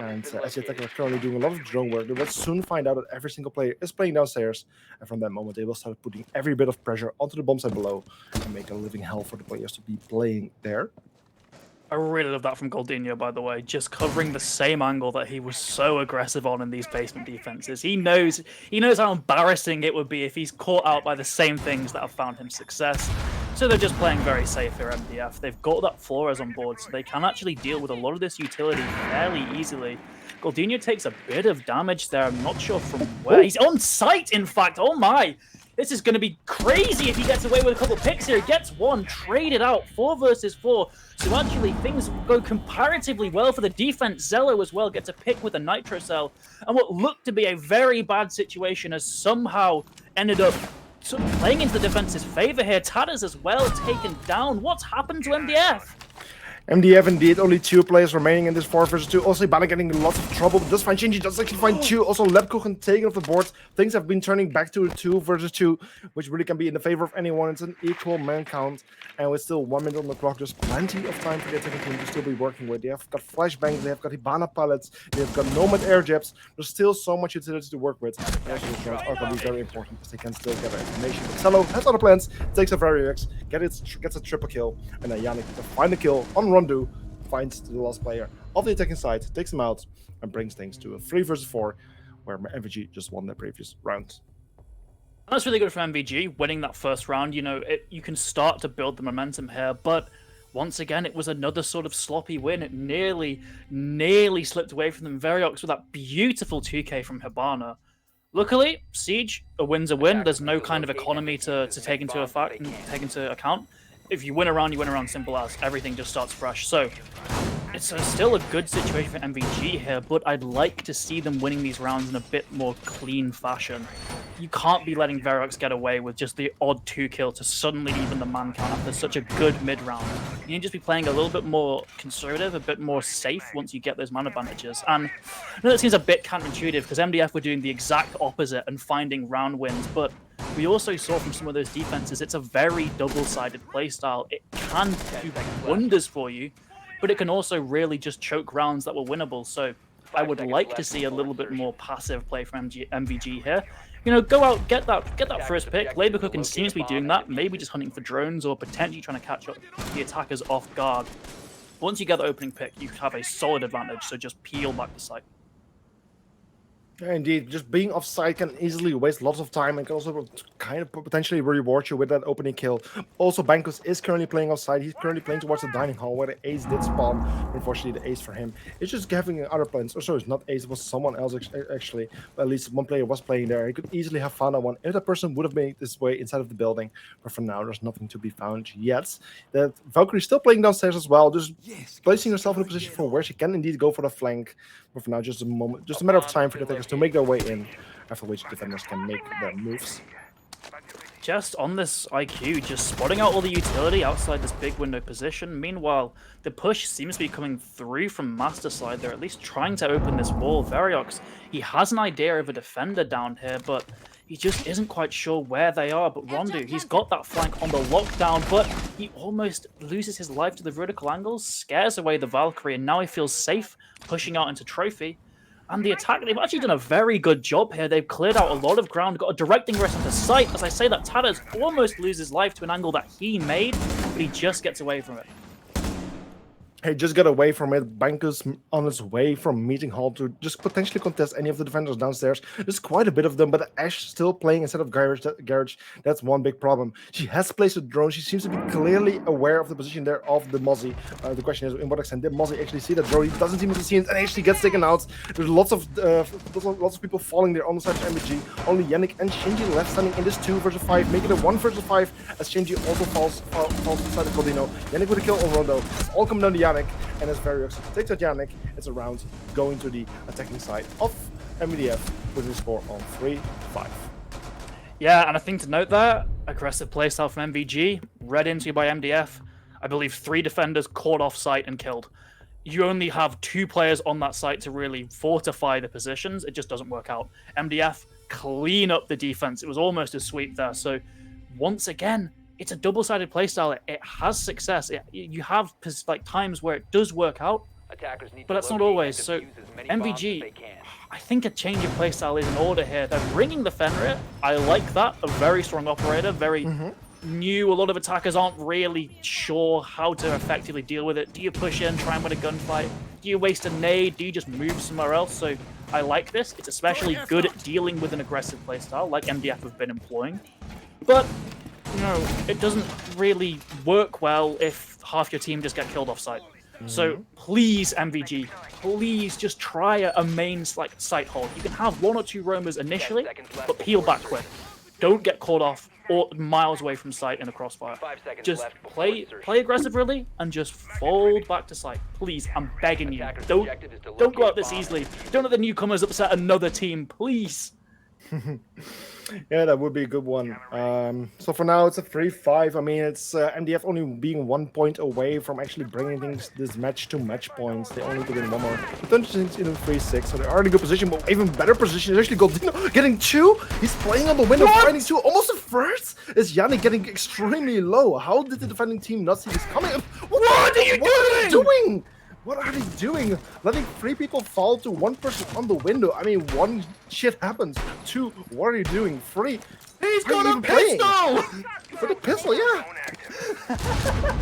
And as the attackers are currently doing a lot of drone work, they will soon find out that every single player is playing downstairs. And from that moment, they will start putting every bit of pressure onto the bomb site below and make a living hell for the players to be playing there. I really love that from Goldinho, by the way, just covering the same angle that he was so aggressive on in these basement defenses. He knows how embarrassing it would be if he's caught out by the same things that have found him success. So they're just playing very safe here, MDF. They've got that Flores on board, so they can actually deal with a lot of this utility fairly easily. Goldinho takes a bit of damage there. I'm not sure from where. He's on site, in fact. Oh my! This is going to be crazy if he gets away with a couple of picks here. He gets one, traded out, 4 versus 4. So actually, things go comparatively well for the defense. Zello as well gets a pick with a Nitro Cell. And what looked to be a very bad situation has somehow ended up sort of playing into the defense's favor here. Tadas as well taken down. What's happened to MDF? MDF indeed, only 2 players remaining in this 4 versus 2. Also, Ibana getting in lots of trouble, but does find Shinji, does actually find 2. Also, Lepkochen taken off the board. Things have been turning back to a 2 versus 2, which really can be in the favor of anyone. It's an equal man count, and with still 1 minute on the clock, there's plenty of time for the attacking team to still be working with. They have got flashbangs, they have got Ibana pallets, they have got Nomad air jabs. There's still so much utility to work with. And actually, the drones are going to be very important because they can still gather information. But Cello has other plans, takes a Variox, gets a triple kill, and then Yannick to find the kill on Rondu. Finds the last player of the attacking side, takes him out, and brings things to a 3 versus 4, where MVG just won their previous round. That's really good for MVG, winning that first round. You know, you can start to build the momentum here, but once again, it was another sort of sloppy win. It nearly slipped away from them. Variox with that beautiful 2K from Hibana. Luckily, Siege, a win's a win. There's no kind of economy to take into account. If you win a round, you win a round, simple as. Everything just starts fresh. So it's still a good situation for MVG here, but I'd like to see them winning these rounds in a bit more clean fashion. You can't be letting Variox get away with just the odd 2 kill to suddenly even the man count after such a good mid-round. You need to just be playing a little bit more conservative, a bit more safe once you get those man advantages. And I know that seems a bit counterintuitive because MDF were doing the exact opposite and finding round wins, but we also saw from some of those defenses, it's a very double-sided playstyle. It can do wonders for you, but it can also really just choke rounds that were winnable. So I would like to see a little bit more passive play from MVG here. You know, go out, get that first pick. Labor Cooking seems to be doing that, maybe just hunting for drones or potentially trying to catch up the attackers off guard. Once you get the opening pick, you have a solid advantage, so just peel back the site. Yeah, indeed, just being offside can easily waste lots of time and can also kind of potentially reward you with that opening kill. Also, Bankus is currently playing offside. He's currently playing towards the dining hall where the ace did spawn. Unfortunately, the ace for him is just having other plans. Or sorry, it's not ace, it was someone else actually. But at least one player was playing there. He could easily have found that one if that person would have made this way inside of the building. But for now, there's nothing to be found yet. That Valkyrie's still playing downstairs as well, just placing herself in a position for where she can indeed go for the flank. But for now, just a moment, just a matter of time for the attackers to make their way in, after which defenders can make their moves. Just on this IQ, just spotting out all the utility outside this big window position. Meanwhile, the push seems to be coming through from Master side. They're at least trying to open this wall. Variox, he has an idea of a defender down here, but he just isn't quite sure where they are. But Rondu, he's got that flank on the lockdown, but he almost loses his life to the vertical angles, scares away the Valkyrie, and now he feels safe pushing out into Trophy. And the attack, they've actually done a very good job here. They've cleared out a lot of ground, got a directing rest onto sight. As I say that, Tatters almost loses life to an angle that he made, but he just gets away from it. He just got away from it. Bankus on his way from meeting hall to just potentially contest any of the defenders downstairs. There's quite a bit of them, but Ash still playing instead of Garage. That's one big problem. She has placed a drone. She seems to be clearly aware of the position there of the Mozzie. The question is, in what extent did Mozzie actually see that drone? He doesn't seem to see it, and actually gets taken out. There's lots of people falling there on the side of MVG. Only Yannick and Shinji left standing in this 2 versus 5, making it 1 versus 5, as Shinji also falls inside of Godino. Yannick with a kill on Rondo. It's all coming down to Yannick. And as Variox takes out Yannick, it's a round going to the attacking side of MDF with a score on 3-5. Yeah, and a thing to note there, aggressive playstyle from MVG, read into by MDF. I believe 3 defenders caught off site and killed. You only have 2 players on that site to really fortify the positions. It just doesn't work out. MDF clean up the defense. It was almost a sweep there. So once again, it's a double-sided playstyle. It has success. You have like times where it does work out, but that's not always. So MVG, I think a change of playstyle is in order here. They're bringing the Fenrir. I like that. A very strong operator, very new. A lot of attackers aren't really sure how to effectively deal with it. Do you push in, try and win a gunfight? Do you waste a nade? Do you just move somewhere else? So I like this. It's especially good at dealing with an aggressive playstyle like MDF have been employing. But you know, it doesn't really work well if half your team just get killed off-site. So please, MVG, please just try a main site hold. You can have 1 or 2 roamers initially, but peel back quick. Don't get caught off or miles away from site in a crossfire. Just play aggressive really and just fold back to site. Please, I'm begging you. Don't go out this easily. Don't let the newcomers upset another team, please. Yeah, that would be a good one. So for now, it's a 3-5. I mean, it's MDF only being 1 point away from actually bringing this match to match points. They only need to win 1 more. The Dungeons in a 3-6, so they are in a good position, but even better position is actually Goldino getting 2. He's playing on the window, finding 2, almost a first. Is Yannick getting extremely low? How did the defending team not see this coming? What are you doing? What are they doing? Letting 3 people fall to 1 person on the window. I mean, 1, shit happens. 2, what are you doing? 3, he's got a pistol! With a pistol, yeah.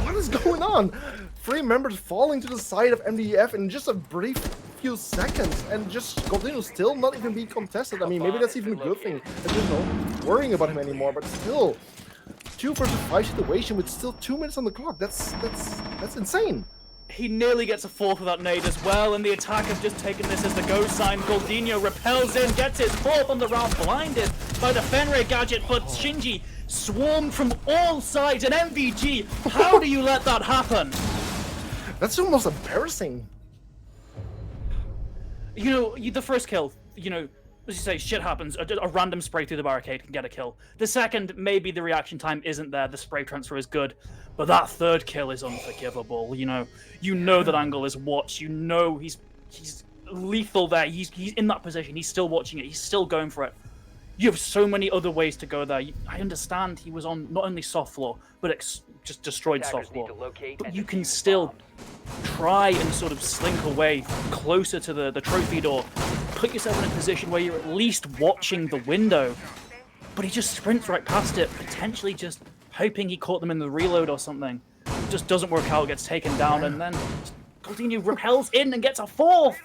What is going on? 3 members falling to the side of MDF in just a brief few seconds, and just Goldino still not even being contested. I mean, maybe that's even a good thing. There's just no worrying about him anymore, but still, 2 versus 5 situation with still 2 minutes on the clock. That's insane. He nearly gets a 4th without nade as well, and the attack has just taken this as the go sign. Goldino repels in, gets his 4th on the round, blinded by the Fenrir gadget, but Shinji swarmed from all sides, and MVG, how do you let that happen? That's almost embarrassing. You know, the first kill, you know, as you say, shit happens. A random spray through the barricade can get a kill. The second, maybe the reaction time isn't there. The spray transfer is good. But that 3rd kill is unforgivable. You know that angle is watched. You know he's lethal there. He's in that position. He's still watching it. He's still going for it. You have so many other ways to go there. I understand he was on not only soft floor, but just destroyed soft floor. But you can still try and sort of slink away closer to the trophy door. Put yourself in a position where you're at least watching the window. But he just sprints right past it, potentially just hoping he caught them in the reload or something. Just doesn't work out, gets taken down, and then Goldinho repels in and gets a 4th.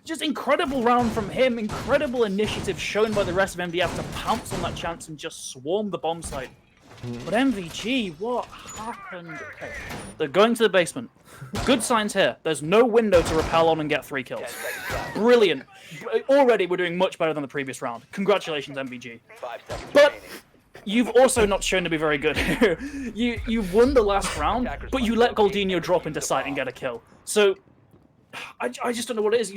Just incredible round from him, incredible initiative shown by the rest of MDF to pounce on that chance and just swarm the bomb site. But MVG, what happened? Okay. They're going to the basement. Good signs here. There's no window to repel on and get 3 kills. Brilliant. Already we're doing much better than the previous round. Congratulations, MVG. But you've also not shown to be very good. you won the last round, but you let Goldinho drop into sight and get a kill. So I just don't know what it is.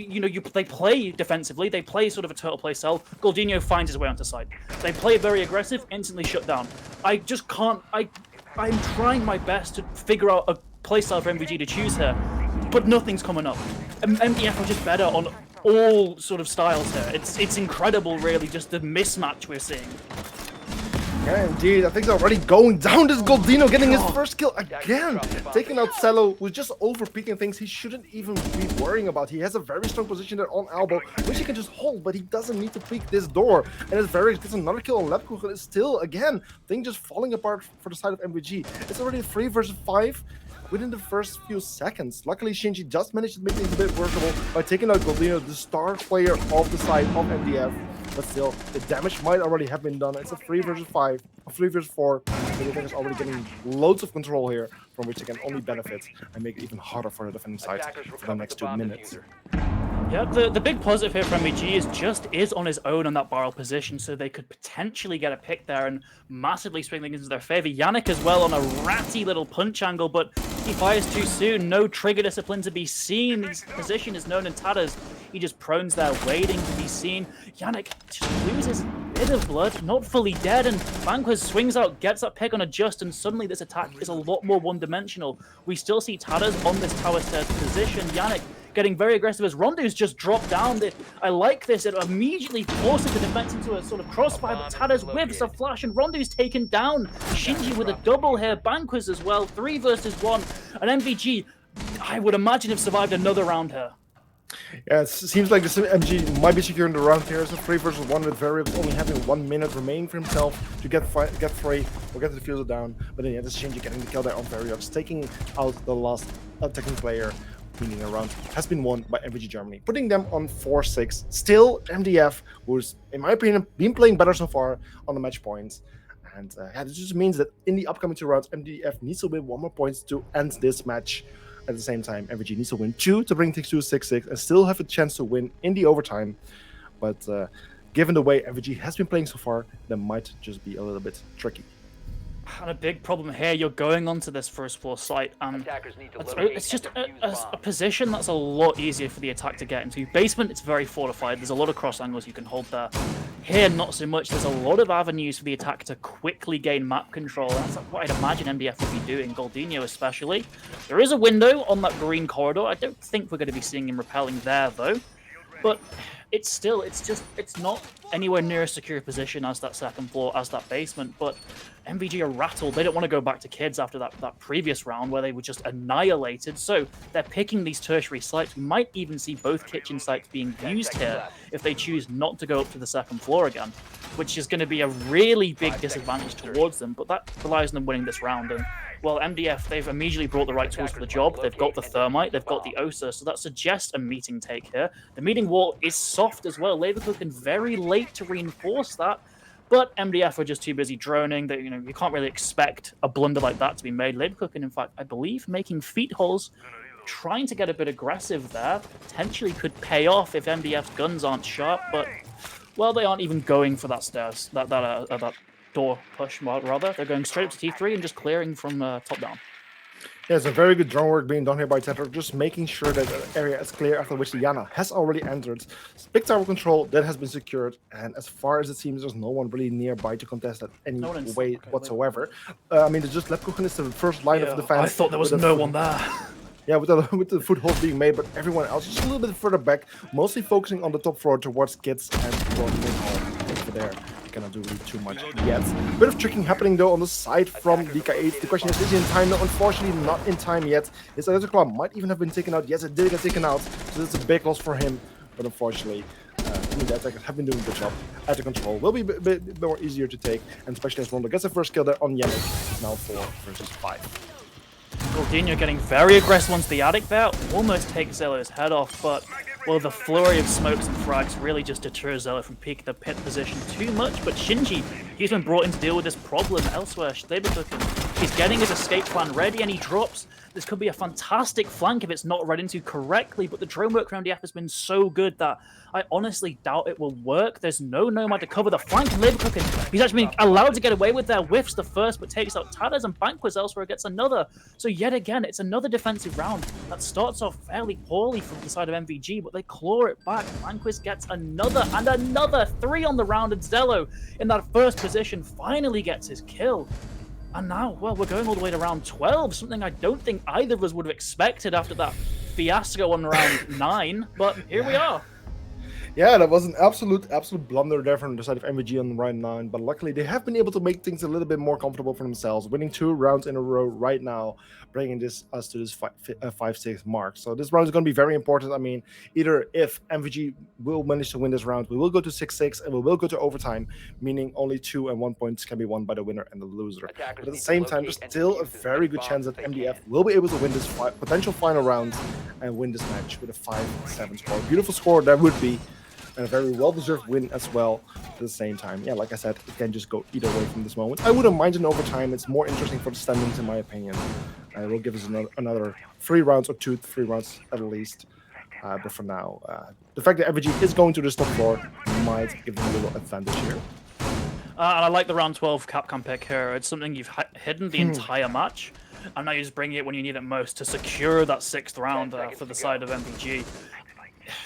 They play defensively. They play sort of a turtle play style. Goldinho finds his way onto site. They play very aggressive, instantly shut down. I just can't. I'm trying my best to figure out a playstyle for MVG to choose here, but nothing's coming up. MDF are just better on all sort of styles here. It's incredible, really, just the mismatch we're seeing. Yeah, indeed. I think they're already going down. This Goldinho getting his first kill again. Taking out Cello, who's just over-peeking things he shouldn't even be worrying about. He has a very strong position there on elbow, which he can just hold, but he doesn't need to peek this door. And it's another kill on Lebkuchen. It's still, again, thing just falling apart for the side of MVG. It's already 3 versus 5 within the first few seconds. Luckily, Shinji just managed to make things a bit workable by taking out Goldinho, the star player of the side of MDF. But still, the damage might already have been done. It's a 3 versus 5, a 3 versus 4. MDF is already getting loads of control here, from which they can only benefit and make it even harder for the defending side for the next 2 minutes. Yeah, the big positive here for MVG is on his own on that barrel position, so they could potentially get a pick there and massively swing things into their favor. Yannick as well on a ratty little punch angle, but he fires too soon. No trigger discipline to be seen. His position is known in tatters. He just prones there, waiting to be seen. Yannick just loses a bit of blood, not fully dead, and Banquez swings out, gets that pick on a just, and suddenly this attack is a lot more one-dimensional. We still see tatters on this tower stairs position. Yannick getting very aggressive as Rondu's just dropped down. I like this. It immediately forces the defense into a sort of crossfire, but Tadas whips a flash and Rondu's taken down. Shinji with a double here. Banquez as well. 3 versus 1. And MVG, I would imagine, have survived another round here. Yeah, it seems like this MG might be securing the round here. It's a 3 versus 1 with Variables only having 1 minute remaining for himself to get free or get the diffuser down. But then, yeah, this is Shinji getting the kill there on Variables, taking out the last attacking player. Meaning a round has been won by MVG Germany, putting them on 4-6. Still, MDF, who's, in my opinion, been playing better so far on the match points. And yeah, this just means that in the upcoming 2 rounds, MDF needs to win 1 more points to end this match. At the same time, MVG needs to win 2 to bring things to 6-6 and still have a chance to win in the overtime. But given the way MVG has been playing so far, that might just be a little bit tricky. And a big problem here, you're going onto this first floor site, and it's just a position that's a lot easier for the attack to get into. Basement, it's very fortified. There's a lot of cross angles you can hold there. Here, not so much. There's a lot of avenues for the attack to quickly gain map control. That's what I'd imagine MDF would be doing, Goldinho especially. There is a window on that green corridor. I don't think we're going to be seeing him repelling there, though. But it's not anywhere near a secure position as that second floor, as that basement. But MVG are rattled. They don't want to go back to kids after that previous round where they were just annihilated. So they're picking these tertiary sites. We might even see both kitchen sites being used here if they choose not to go up to the second floor again, which is going to be a really big disadvantage towards them. But that relies on them winning this round. And well, MDF, they've immediately brought the right tools for the job. They've got the Thermite, they've got the OSA, so that suggests a meeting take here. The meeting wall is soft as well. Leverkusen very late to reinforce that, but MDF are just too busy droning. That you can't really expect a blunder like that to be made. Leverkusen, in fact, I believe, making feet holes, trying to get a bit aggressive there. Potentially could pay off if MDF's guns aren't sharp, but well, they aren't even going for that stairs, that door push, rather. They're going straight up to T3 and just clearing from top down. Yeah, it's a very good drone work being done here by Tetra, just making sure that the area is clear, after which Diana has already entered. Big tower control, that has been secured, and as far as it seems, there's no one really nearby to contest that any way whatsoever. I mean, just Lebkuchen is the first line of defense. I thought there was no one there. Yeah, with the foothold being made, but everyone else is just a little bit further back, mostly focusing on the top floor towards kids and over there. cannot do really too much yet. Bit of tricking happening though on the side from DK8. The question is he in time? No, unfortunately not in time yet. His electric claw might even have been taken out. Yes, it did get taken out, so that's a big loss for him. But unfortunately, the attackers have been doing a good job. At the control will be a bit more easier to take, and especially as Rondo gets the first kill there on Yannick. It's now 4 versus 5. Goldinho getting very aggressive onto the attic there, almost takes Zelo's head off, but well, the flurry of smokes and frags really just deters Zelo from peeking the pit position too much. But Shinji, he's been brought in to deal with this problem elsewhere. Stable-cooking, he's getting his escape plan ready, and he drops. This could be a fantastic flank if it's not read into correctly, but the drone work from MDF has been so good that I honestly doubt it will work. There's no Nomad to cover the flank, and Labor Cooking, he's actually been allowed to get away with their whiffs the first, but takes out Tadez, and Banquist elsewhere gets another. So yet again, it's another defensive round that starts off fairly poorly from the side of MVG, but they claw it back. Banquist gets another and another 3 on the round, and Zelo in that first position finally gets his kill. And now, well, we're going all the way to round 12, something I don't think either of us would have expected after that fiasco on round 9, but here we are. Yeah, that was an absolute blunder there from the side of MVG on round 9, but luckily they have been able to make things a little bit more comfortable for themselves, winning 2 rounds in a row right now, bringing us to this 5-6 mark. So this round is going to be very important. I mean, either if MVG will manage to win this round, we will go to 6-6 and we will go to overtime, meaning only 2 and 1 points can be won by the winner and the loser. But at the same time, there's still a very good chance that MDF will be able to win this potential final round and win this match with a 5-7 score. Beautiful score that would be. And a very well-deserved win as well at the same time. Yeah, like I said, it can just go either way from this moment. I wouldn't mind an overtime. It's more interesting for the standings, in my opinion. It will give us another 3 rounds or 2-3 rounds at least. But for now, the fact that MVG is going to the top 4 might give them a little advantage here. And I like the round 12 Capcom pick here. It's something you've hidden the entire match, and now you just bring it when you need it most to secure that 6th round for the side of MVG.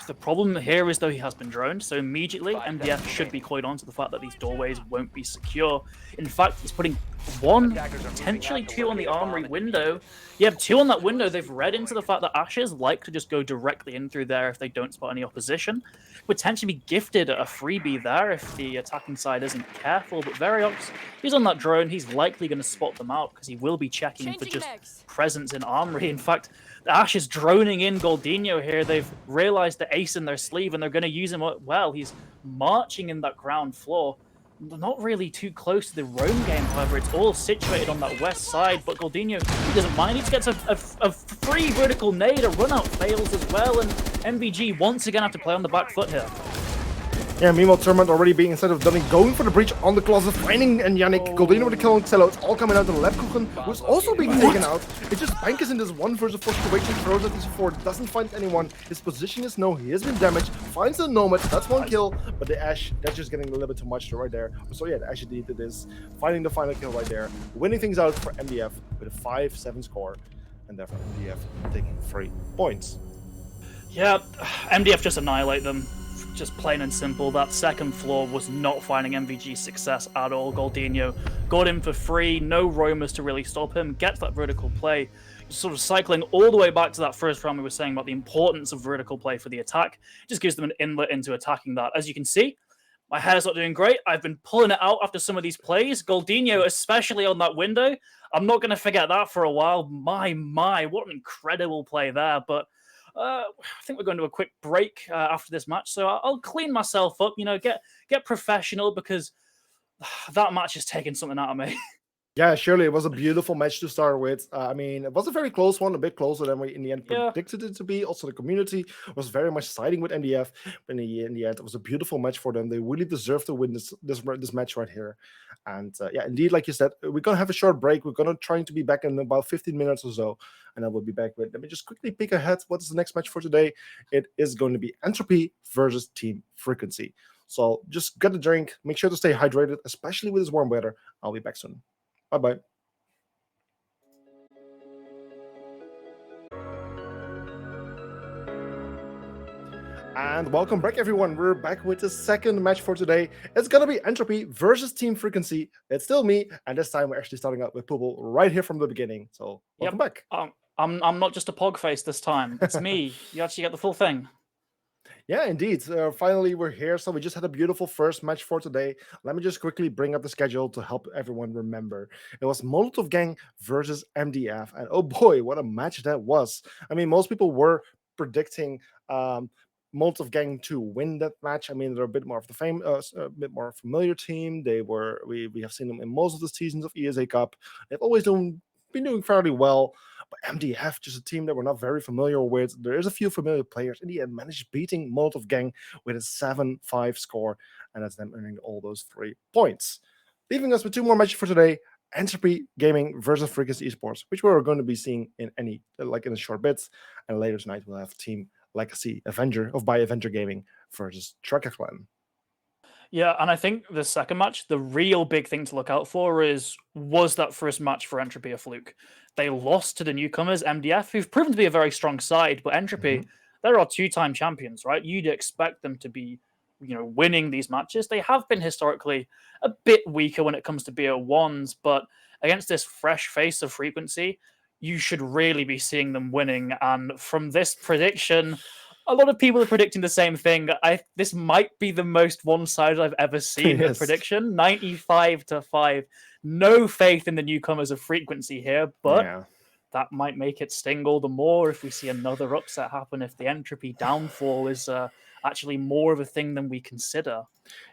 The problem here is, though, he has been droned, so immediately MDF should be coyed on to the fact that these doorways won't be secure. In fact, he's putting 1, potentially 2 on the armory window. You have 2 on that window. They've read into the fact that Ashes like to just go directly in through there if they don't spot any opposition. Potentially be gifted a freebie there if the attacking side isn't careful, but Variox, he's on that drone. He's likely going to spot them out because he will be checking for just presence in armory. In fact, the Ash is droning in Goldinho here. They've realized the ace in their sleeve and they're going to use him well. He's marching in that ground floor. Not really too close to the roam game, however. It's all situated on that west side, but Goldinho, he doesn't mind. He just gets a free vertical nade. A run out fails as well, and MVG once again have to play on the back foot here. Yeah, meanwhile, Tournament already being instead of Dunning going for the breach on the closet, finding and Yannick, Goldinho with the kill on Cello. It's all coming out. The Lebkuchen who's also being taken out. It's just Bank is in this 1 versus 4 situation, throws at this 4, doesn't find anyone. His position is no, he has been damaged, finds the Nomad, that's 1 kill, but the Ash, that's just getting a little bit too much right there. So yeah, the Ash indeed did this, finding the final kill right there, winning things out for MDF with a 5-7 score, and therefore MDF taking 3 points. Yeah, MDF just annihilate them. Just plain and simple. That second floor was not finding MVG's success at all. Goldinho got him for free, no roamers to really stop him, gets that vertical play, sort of cycling all the way back to that first round we were saying about the importance of vertical play for the attack. Just gives them an inlet into attacking that. As you can see, my hair's not doing great. I've been pulling it out after some of these plays. Goldinho, especially on that window. I'm not going to forget that for a while. My, what an incredible play there. But I think we're going to a quick break after this match, so I'll clean myself up, get professional, because that match has taken something out of me. Yeah, surely it was a beautiful match to start with. I mean, it was a very close one, a bit closer than we in the end predicted it to be. Also, the community was very much siding with MDF, but in the end, it was a beautiful match for them. They really deserve to win this match right here. And yeah, indeed, like you said, we're gonna have a short break. We're gonna try to be back in about 15 minutes or so, and then we'll be back with. Let me just quickly pick ahead. What is the next match for today? It is going to be Entropy versus Team Frequency. So just get a drink. Make sure to stay hydrated, especially with this warm weather. I'll be back soon. Bye-bye. And welcome back, everyone. We're back with the second match for today. It's going to be Entropy versus Team Frequency. It's still me, and this time we're actually starting out with Pubble right here from the beginning. So welcome back. I'm not just a pog face this time. It's me. You actually get the full thing. Yeah, indeed. Finally, we're here. So we just had a beautiful first match for today. Let me just quickly bring up the schedule to help everyone remember. It was Molotov Gang versus MDF, and oh boy, what a match that was! I mean, most people were predicting Molotov Gang to win that match. I mean, they're a bit more of the a bit more familiar team. We have seen them in most of the seasons of ESA Cup. They've always been doing fairly well. But MDF, just a team that we're not very familiar with. There is a few familiar players. In the end, managed beating Molotov Gang with a 7-5 score, and that's them earning all those 3 points. Leaving us with two more matches for today. Entropy Gaming versus Freakers Esports, which we're going to be seeing in a short bit. And later tonight we'll have Team Legacy Avenger by Avenger Gaming versus Tracker Clan. Yeah, and I think the second match, the real big thing to look out for was that first match for Entropy a fluke? They lost to the newcomers, MDF, who've proven to be a very strong side, but Entropy, they're our two-time champions, right? You'd expect them to be, winning these matches. They have been historically a bit weaker when it comes to BO1s, but against this fresh face of Frequency, you should really be seeing them winning. And from this prediction, a lot of people are predicting the same thing. This might be the most one-sided I've ever seen a prediction. 95-5. No faith in the newcomers of Frequency here, but that might make it sting all the more if we see another upset happen, if the Entropy downfall is actually more of a thing than we consider.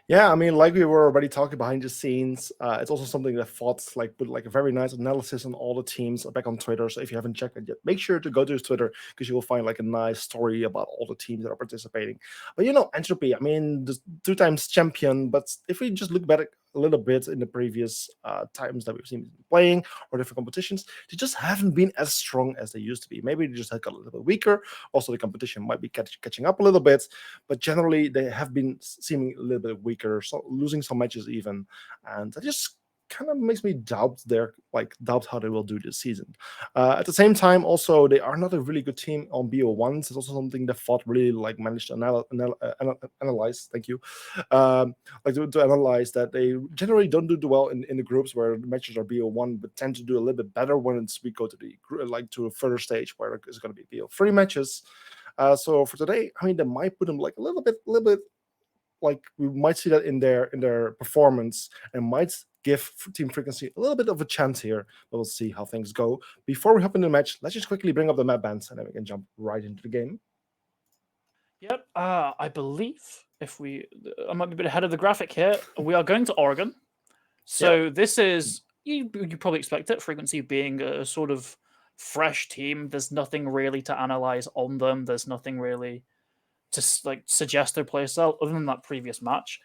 Yeah, I mean, like we were already talking behind the scenes, it's also something that Vods put a very nice analysis on all the teams back on Twitter. So if you haven't checked it yet, make sure to go to his Twitter because you will find a nice story about all the teams that are participating. But Entropy, I mean, the 2 times champion. But if we just look back a little bit in the previous times that we've seen them playing or different competitions, they just haven't been as strong as they used to be. Maybe they just have got a little bit weaker. Also, the competition might be catching up a little bit, but generally they have been seeming a little bit weaker, so losing some matches even, and that just kind of makes me doubt how they will do this season. At the same time, also they are not a really good team on BO1s. It's also something that Fought really managed to analyze. Thank you. To analyze that they generally don't do well in the groups where the matches are BO1, but tend to do a little bit better when we go to the to a further stage where it's going to be BO3 matches. So for today, I mean, they might put them a little bit we might see that in their performance and might give Team Frequency a little bit of a chance here, but we'll see how things go. Before we hop into the match, let's just quickly bring up the map bands and then we can jump right into the game. Yep, I believe I might be a bit ahead of the graphic here. We are going to Oregon. So This is, you probably expect it, Frequency being a sort of fresh team. There's nothing really to analyze on them. There's nothing really to suggest their playstyle other than that previous match.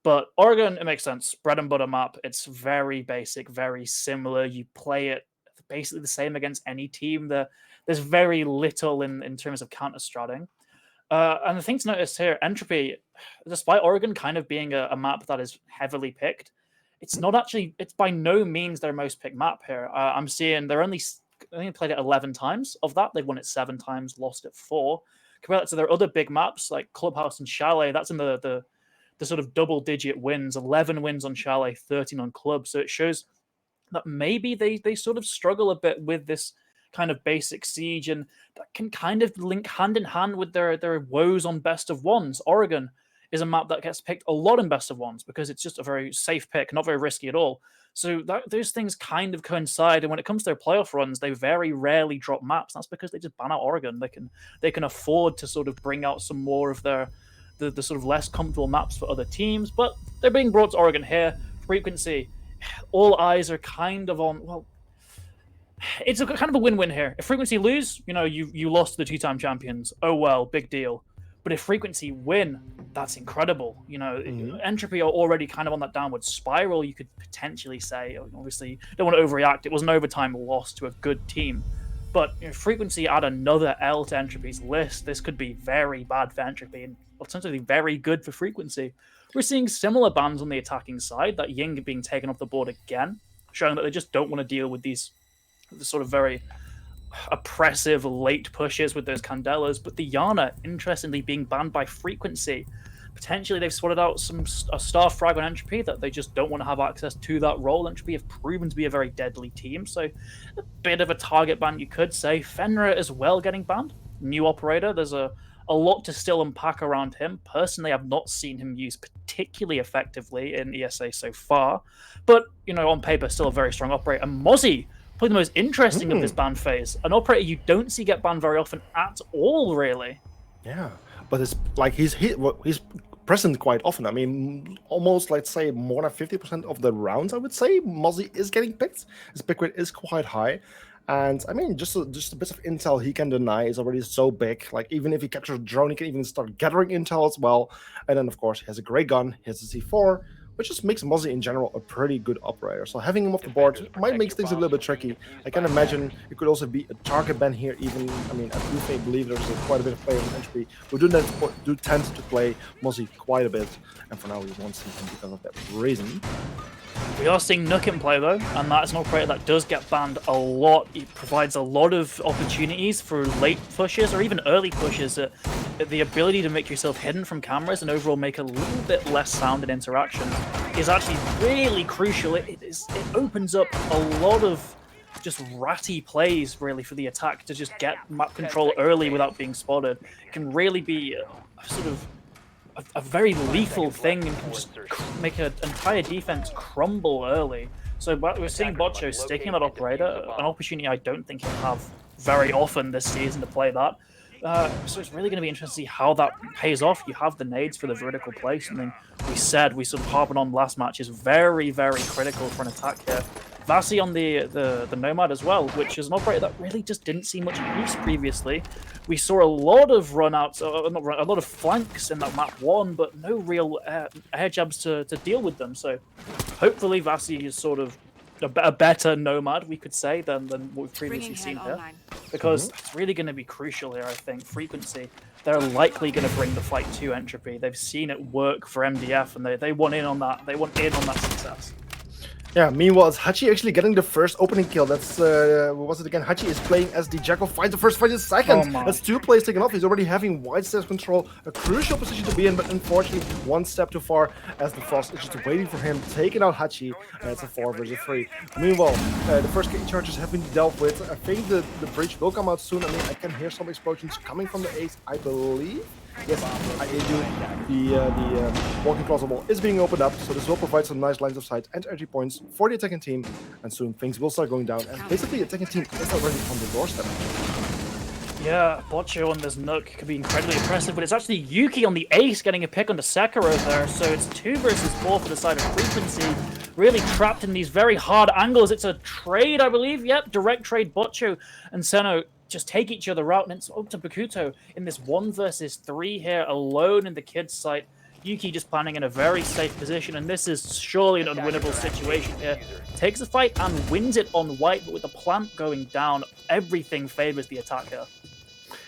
But Oregon, it makes sense. Bread and butter map. It's very basic, very similar. You play it basically the same against any team. There's very little in terms of counter-stratting. And the thing to notice here, Entropy, despite Oregon kind of being a map that is heavily picked, it's by no means their most picked map here. I'm seeing I think played it 11 times. Of that, they've won it 7 times, lost it 4. Compare that to their other big maps like Clubhouse and Chalet. That's in the sort of double-digit wins, 11 wins on Chalet, 13 on Club. So it shows that maybe they sort of struggle a bit with this kind of basic siege, and that can kind of link hand in hand with their woes on best of ones. Oregon is a map that gets picked a lot in best of ones because it's just a very safe pick, not very risky at all. So those things kind of coincide, and when it comes to their playoff runs, they very rarely drop maps. That's because they just ban out Oregon. They can afford to sort of bring out some more of the sort of less comfortable maps for other teams, but they're being brought to Oregon here. Frequency, all eyes are kind of on, well, it's kind of a win-win here. If Frequency lose, you lost to the 2-time champions. Oh well, big deal. But if Frequency win, that's incredible. Entropy are already kind of on that downward spiral. You could potentially say, obviously, don't want to overreact. It was an overtime loss to a good team. But Frequency add another L to Entropy's list. This could be very bad for Entropy and alternatively very good for Frequency. We're seeing similar bans on the attacking side, that Ying being taken off the board again, showing that they just don't want to deal with the sort of very oppressive late pushes with those Candelas, but the Yana, interestingly, being banned by Frequency. Potentially they've sorted out a star frag on Entropy that they just don't want to have access to that role. Entropy have proven to be a very deadly team, so a bit of a target ban, you could say. Fenrir as well getting banned. New operator, there's a a lot to still unpack around him. Personally, I've not seen him used particularly effectively in ESA so far, but on paper, still a very strong operator. And Mozzie, probably the most interesting of this ban phase, an operator you don't see get banned very often at all, really. Yeah, but it's like he's present quite often. I mean, almost, let's say, more than 50% of the rounds, I would say, Mozzie is getting picked. His pick rate is quite high. And I mean, just a bit of intel he can deny is already so big. Like, even if he captures a drone, he can even start gathering intel as well. And then, of course, he has a great gun. He has a C4, which just makes Mozzie in general a pretty good operator. So having him off the board might make things a little bit tricky. I can imagine it could also be a target ban here. Even, I mean, I do believe there's quite a bit of players in Entropy who do tend to play Mozzie quite a bit. And for now, we won't see him because of that reason. We are seeing Nook in play though, and that's an operator that does get banned a lot. It provides a lot of opportunities for late pushes or even early pushes. The ability to make yourself hidden from cameras and overall make a little bit less sound in interaction is actually really crucial. It opens up a lot of just ratty plays really for the attack to just get map control early without being spotted. It can really be a sort of a very lethal thing and can just make an entire defense crumble early. So we're seeing Botcho sticking that operator, an opportunity I don't think he'll have very often this season to play that. So it's really going to be interesting to see how that pays off. You have the nades for the vertical play, something we sort of harping on last match is very, very critical for an attack here. Vasi on the Nomad as well, which is an operator that really just didn't see much use previously. We saw a lot of runouts, a lot of flanks in that map 1, but no real air jabs to deal with them. So hopefully Vasi is sort of a better Nomad, we could say, than what we've previously seen here. Because it's really going to be crucial here, I think. Frequency, they're likely going to bring the fight to Entropy. They've seen it work for MDF, and they want in on that. They want in on that success. Yeah, meanwhile, it's Hachi actually getting the first opening kill. That's, what was it again? Hachi is playing as the Jackal, finds the first fight in seconds. That's 2 plays taken off. He's already having wide stairs control, a crucial position to be in, but unfortunately, 1 step too far as the Frost is just waiting for him, taking out Hachi, and it's a 4 versus 3. Meanwhile, the first KE charges have been dealt with. I think the breach will come out soon. I mean, I can hear some explosions coming from the Ace, I believe. Yes, I do. The walking closet wall is being opened up, so this will provide some nice lines of sight and energy points for the attacking team, and soon things will start going down, and basically the attacking team is already on the doorstep. Yeah, Botcho on this Nook could be incredibly impressive, but it's actually Yuki on the Ace getting a pick on the Sekiro there, so it's 2 versus 4 for the side of Frequency, really trapped in these very hard angles. It's a trade, I believe, yep, direct trade. Botcho and Seno just take each other out, and it's up to Bakuto in this 1 versus 3 here, alone in the kids' site. Yuki just planning in a very safe position, and this is surely an unwinnable situation here. Takes the fight and wins it on white, but with the plant going down, everything favors the attack here.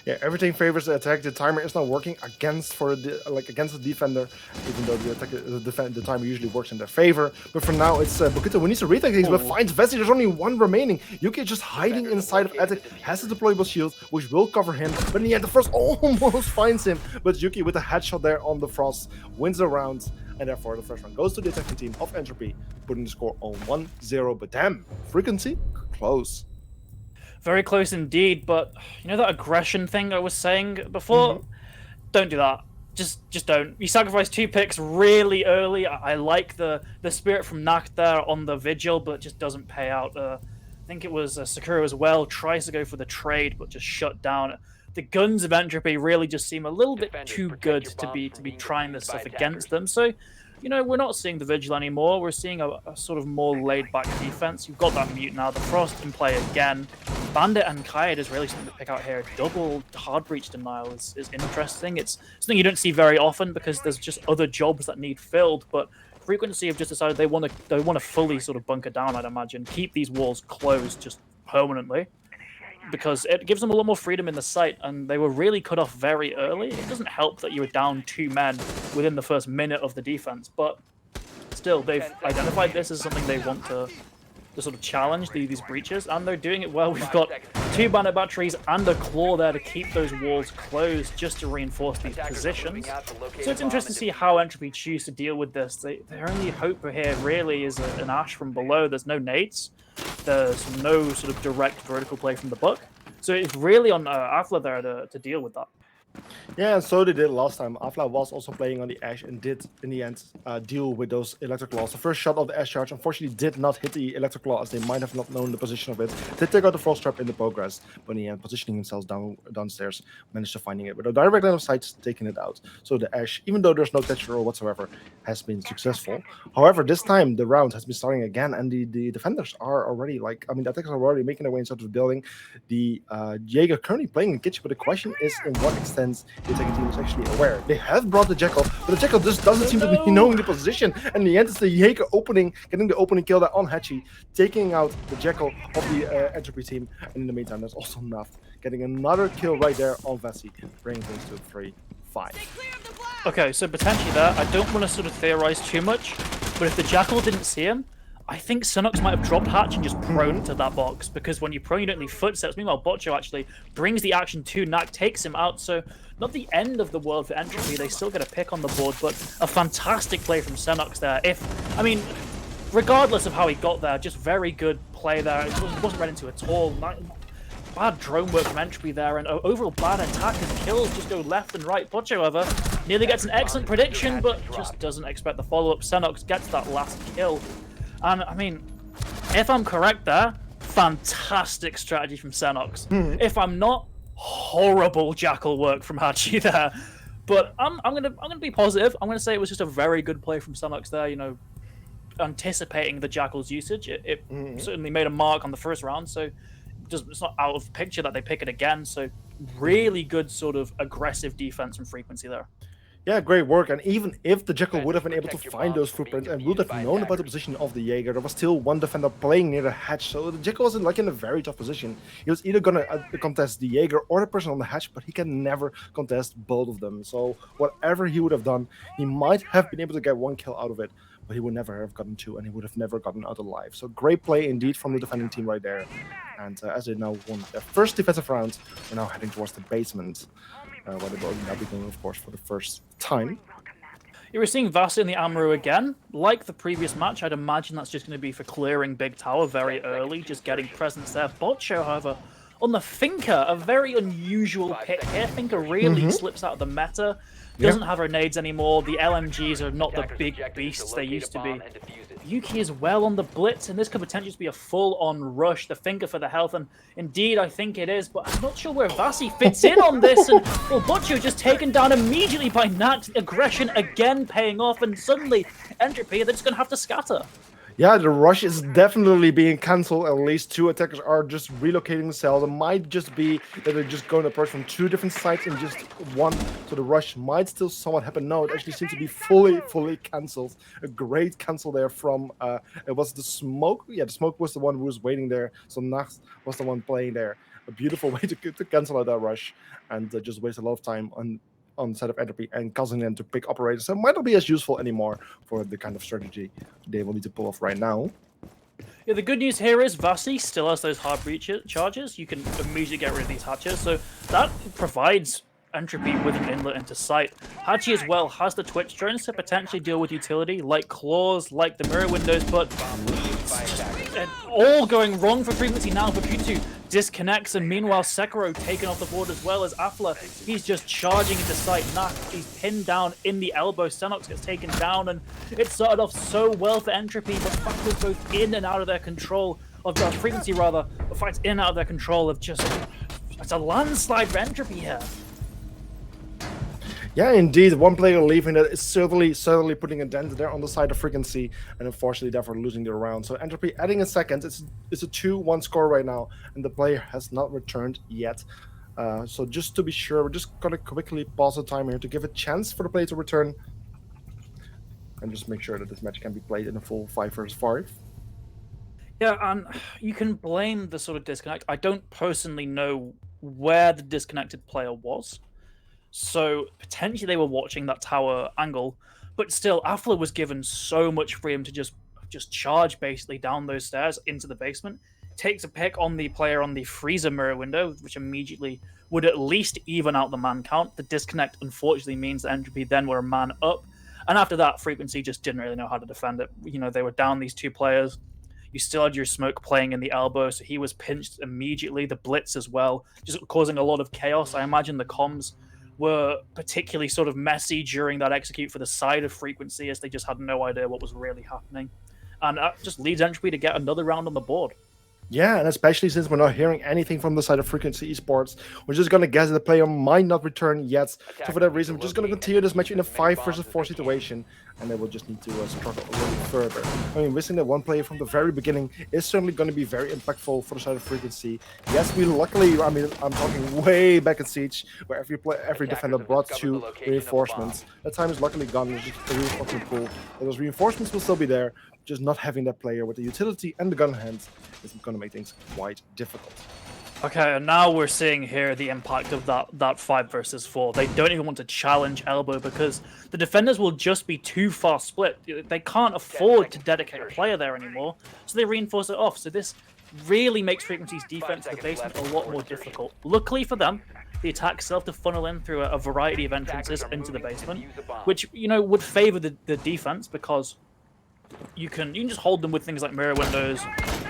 Yeah, everything favors the attack. The timer is not working against the defender, even though the timer usually works in their favor. But for now, it's Bakuto who needs to retake things, but finds Vessi. There's only 1 remaining. Yuki is just hiding inside of Attic, has a deployable shield, which will cover him. But in the end, the Frost almost finds him. But Yuki, with a headshot there on the Frost, wins the round. And therefore, the first round goes to the attacking team of Entropy, putting the score on 1-0. But damn, Frequency, close. Very close indeed, but you know that aggression thing I was saying before? Don't do that. Just don't. You sacrifice 2 picks really early. I like the spirit from Nacht there on the Vigil, but it just doesn't pay out. I think it was Sakura as well, tries to go for the trade, but just shut down. The guns of Entropy really just seem a little bit too good to be trying this stuff against them. So, we're not seeing the Vigil anymore. We're seeing a sort of more laid-back defense. You've got that Mute now. The Frost in play again. Bandit and Kaid is really something to pick out here. Double hard breach denial is interesting. It's something you don't see very often because there's just other jobs that need filled. But Frequency have just decided they want to fully sort of bunker down, I'd imagine. Keep these walls closed just permanently, because it gives them a lot more freedom in the site, and they were really cut off very early. It doesn't help that you were down 2 men within the first minute of the defense, but still, they've identified this as something they want to sort of challenge these breaches, and they're doing it well. We've got 2 bandit batteries and a claw there to keep those walls closed just to reinforce these positions. So it's interesting to see how Entropy choose to deal with this. Their only hope here really is an Ash from below. There's no nades. There's no sort of direct vertical play from the Buck. So it's really on Afla there to deal with that. Yeah, and so they did last time. Afla was also playing on the Ash and did, in the end, deal with those electric claws. The first shot of the Ash charge, unfortunately, did not hit the electric claw, as they might have not known the position of it. They took out the frost trap in the progress, but in the end, positioning themselves downstairs, managed to finding it with a direct line of sight, taking it out. So the Ash, even though there's no texture or whatsoever, has been successful. However, this time the round has been starting again, and the defenders are already the attackers are already making their way inside the building. The Jaeger currently playing in kitchen, but the question is in what extent the attacking team is actually aware. They have brought the Jackal, but the Jackal just doesn't seem to be knowing the position. And in the end, it's the Jaeger getting the opening kill there on Hachi, taking out the Jackal of the Entropy team. And in the meantime, there's also Naft getting another kill right there on Vessi, bringing things to 3-5. Okay, so potentially there, I don't want to sort of theorize too much, but if the Jackal didn't see him, I think Sunox might have dropped Hatch and just prone to that box, because when you prone, you don't leave footsteps. Meanwhile, Botcho actually brings the action to Nak, takes him out, so not the end of the world for Entropy. They still get a pick on the board, but a fantastic play from Sunox there. Regardless of how he got there, just very good play there. It wasn't read into at all. Bad drone work from Entropy there, and overall bad attack and kills just go left and right. Botcho, however, nearly gets an excellent prediction, but just doesn't expect the follow-up. Sunox gets that last kill. And, if I'm correct there, fantastic strategy from Xenox. If I'm not, horrible Jackal work from Hachi there. But I'm gonna be positive. I'm gonna say it was just a very good play from Xenox there, anticipating the Jackal's usage. It certainly made a mark on the first round, so it's not out of picture that they pick it again. So really good sort of aggressive defense and frequency there. Yeah, great work. And even if the Jackal would have been able to find those footprints and would have known about the position of the Jaeger, there was still one defender playing near the hatch. So the Jackal wasn't in a very tough position. He was either going to contest the Jaeger or the person on the hatch, but he can never contest both of them. So whatever he would have done, he might have been able to get one kill out of it, but he would never have gotten two, and he would have never gotten out alive. So great play indeed from the defending team right there. And as they now won their first defensive round, we're now heading towards the basement. Where they will now be going, of course, for the first time. You were seeing Vasa in the Amaru again. Like the previous match, I'd imagine that's just going to be for clearing Big Tower very early, just getting presence there. Botcho, however, on the Finker, a very unusual pick here. Finker really slips out of the meta. Doesn't have her nades anymore. The LMGs are not the big beasts they used to be. Yuki is well on the blitz, and this could potentially just be a full-on rush. The Finker for the health, and indeed I think it is, but I'm not sure where Vasi fits in on this. And Botcho just taken down immediately by Nat. Aggression again paying off, and suddenly Entropy, they're just going to have to scatter. Yeah, the rush is definitely being cancelled. At least two attackers are just relocating the cells. It might just be that they're just going to approach from two different sides in just one. So the rush might still somewhat happen. No, it actually seems to be fully cancelled. A great cancel there from, it was the Smoke. Yeah, the Smoke was the one who was waiting there. So Nacht was the one playing there. A beautiful way to cancel out that rush and just waste a lot of time on the side of Entropy and causing them to pick operators. So it might not be as useful anymore for the kind of strategy they will need to pull off right now. Yeah, the good news here is Vasi still has those hard breach charges. You can immediately get rid of these hatches, so that provides Entropy with an inlet into sight. Hachi as well has the Twitch drones to potentially deal with utility, like claws, like the mirror windows, but all going wrong for frequency now for Q2. Disconnects, and meanwhile Sekiro taken off the board as well as Afla. He's just charging into sight. Nak, he's pinned down in the elbow. Xenox gets taken down, and it started off so well for Entropy, but fight was both in and out of their control, of frequency rather, but fights in and out of their control of just, it's a landslide for Entropy here. Yeah, indeed. One player leaving that is certainly putting a dent there on the side of frequency, and unfortunately, therefore losing the round. So Entropy adding a second. It's a 2-1 score right now, and the player has not returned yet. So just to be sure, we're just gonna quickly pause the timer here to give a chance for the player to return, and just make sure that this match can be played in a full 5 versus 5. Yeah, and you can blame the sort of disconnect. I don't personally know where the disconnected player was. So potentially they were watching that tower angle, but still, Afla was given so much freedom to just charge basically down those stairs into the basement. Takes a pick on the player on the freezer mirror window, which immediately would at least even out the man count. The disconnect unfortunately means that Entropy then were a man up, and after that, Frequency just didn't really know how to defend it. They were down these two players. You still had your Smoke playing in the elbow, so he was pinched immediately. The Blitz as well, just causing a lot of chaos. I imagine the comms were particularly sort of messy during that execute for the side of Frequency, as they just had no idea what was really happening. And that just leads Entropy to get another round on the board. Yeah, and especially since we're not hearing anything from the side of Frequency Esports, we're just going to guess that the player might not return yet. So for that reason, we're just going to continue this match in a 5 versus 4 situation, and they will just need to struggle a little further. I mean, missing that one player from the very beginning is certainly going to be very impactful for the side of Frequency. Yes, we luckily, I mean, I'm talking way back in Siege, where every defender brought 2 reinforcements. That time is luckily gone. It's just a reinforcement pool. Those reinforcements will still be there. Just not having that player with the utility and the gun hand is going to make things quite difficult. Okay, and now we're seeing here the impact of that 5 versus 4. They don't even want to challenge Elbow because the defenders will just be too far split. They can't afford to dedicate a player there anymore, so they reinforce it off. So this really makes Frequency's defense in the basement a lot more difficult. Luckily for them, the attacks still have to funnel in through a variety of entrances into the basement, which, you know, would favor the defense because you can just hold them with things like mirror windows,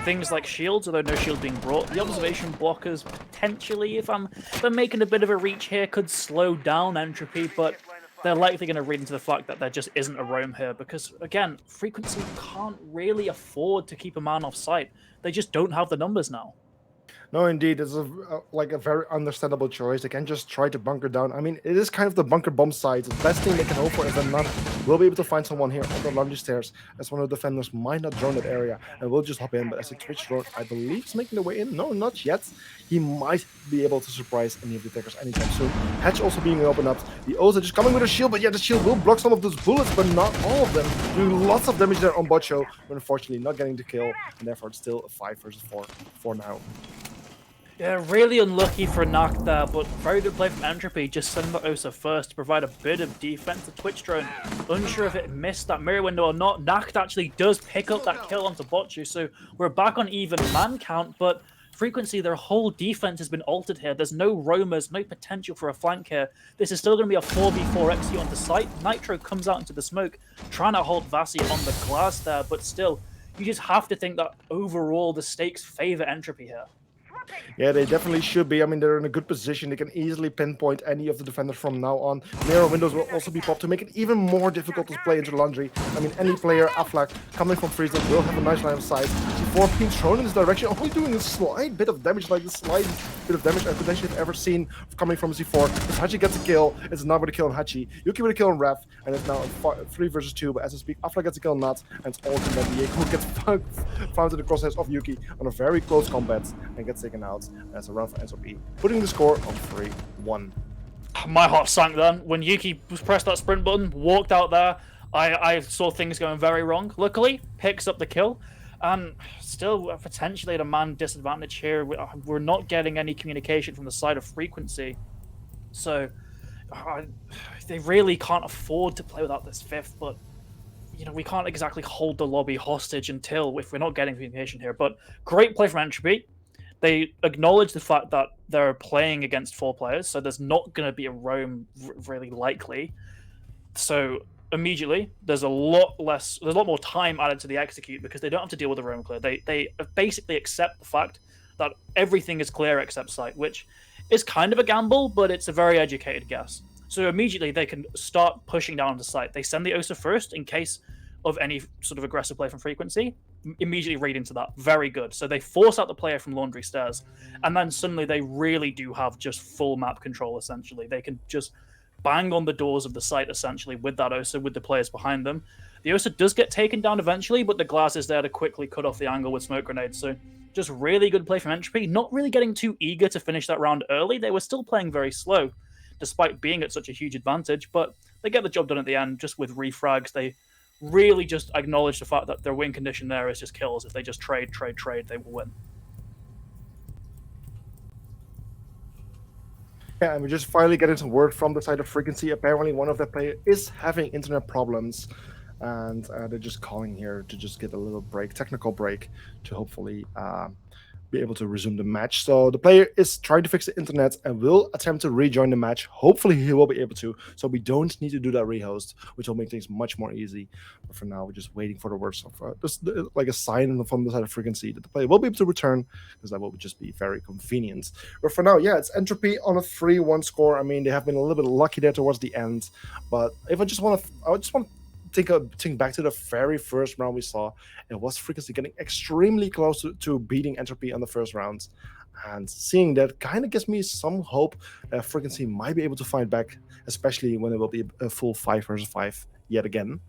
things like shields, although no shield being brought. The observation blockers, potentially, if I'm making a bit of a reach here, could slow down Entropy, but they're likely going to read into the fact that there just isn't a roam here, because, again, Frequency can't really afford to keep a man off site. They just don't have the numbers now. No, indeed, it's like a very understandable choice. They can just try to bunker down. I mean, it is kind of the bunker bomb side. The best thing they can hope for is that none will be able to find someone here on the laundry stairs, as one of the defenders might not drone that area and will just hop in. But as a Twitch drone, I believe, is making the way in. No, not yet. He might be able to surprise any of the attackers anytime soon. Hatch also being opened up. The O's are just coming with a shield, but yeah, the shield will block some of those bullets, but not all of them. Doing lots of damage there on Botcho, but unfortunately not getting the kill, and therefore it's still a 5 versus 4 for now. Yeah, really unlucky for Nacht there, but very good play from Entropy. Just sending the Osa first to provide a bit of defense to Twitch drone. Unsure if it missed that mirror window or not. Nacht actually does pick up that kill onto Botchu, so we're back on even man count, but Frequency, their whole defense has been altered here. There's no roamers, no potential for a flank here. This is still going to be a 4v4 XU onto site. Nitro comes out into the smoke, trying to hold Vasi on the glass there, but still, you just have to think that overall the stakes favor Entropy here. Yeah, they definitely should be. I mean, they're in a good position. They can easily pinpoint any of the defenders from now on. Mirror windows will also be popped to make it even more difficult to play into the laundry. I mean, any player, Aflak, coming from Friesland will have a nice line of sight. C4 being thrown in this direction, only doing a slight bit of damage, like the slightest bit of damage I potentially have ever seen coming from C4. If Hachi gets a kill, it's not with a kill on Hachi. Yuki with a kill on Ref, and it's now a 3 versus 2. But as I speak, Aflak gets a kill on Nat, and it's all that Diego gets found in the crosshairs of Yuki on a very close combat and gets taken out as a run for Entropy, putting the score on 3-1. My heart sank then when Yuki pressed that sprint button, walked out there. I saw things going very wrong. Luckily, picks up the kill, and still potentially at a man disadvantage here. We're not getting any communication from the side of Frequency, so they really can't afford to play without this 5th. But you know, we can't exactly hold the lobby hostage until if we're not getting communication here. But great play from Entropy. They acknowledge the fact that they're playing against 4 players, so there's not going to be a roam really likely. So immediately, there's a lot more time added to the execute because they don't have to deal with the roam clear. They basically accept the fact that everything is clear except site, which is kind of a gamble, but it's a very educated guess. So immediately they can start pushing down the site. They send the Osa first in case of any sort of aggressive play from Frequency. Immediately read into that. Very good. So they force out the player from Laundry Stairs, and then suddenly they really do have just full map control, essentially. They can just bang on the doors of the site, essentially, with that Osa, with the players behind them. The Osa does get taken down eventually, but the glass is there to quickly cut off the angle with smoke grenades. So just really good play from Entropy. Not really getting too eager to finish that round early. They were still playing very slow, despite being at such a huge advantage, but they get the job done at the end, just with refrags. They really just acknowledge the fact that their win condition there is just kills. If they just trade, they will win. Yeah, and we just finally getting some word from the side of Frequency. Apparently one of their players is having internet problems, and they're just calling here to just get a little break, technical break, to hopefully be able to resume the match. So the player is trying to fix the internet and will attempt to rejoin the match. Hopefully he will be able to, so we don't need to do that rehost, which will make things much more easy. But for now, we're just waiting for the words of just like a sign from the side of frequency that the player will be able to return, because that will just be very convenient. But for now, yeah, it's Entropy on a 3-1 score. I mean, they have been a little bit lucky there towards the end, but if I just want to think back to the very first round we saw. It was Frequency getting extremely close to beating Entropy on the first round. And seeing that kind of gives me some hope that Frequency might be able to fight back, especially when it will be a full 5 versus 5 yet again.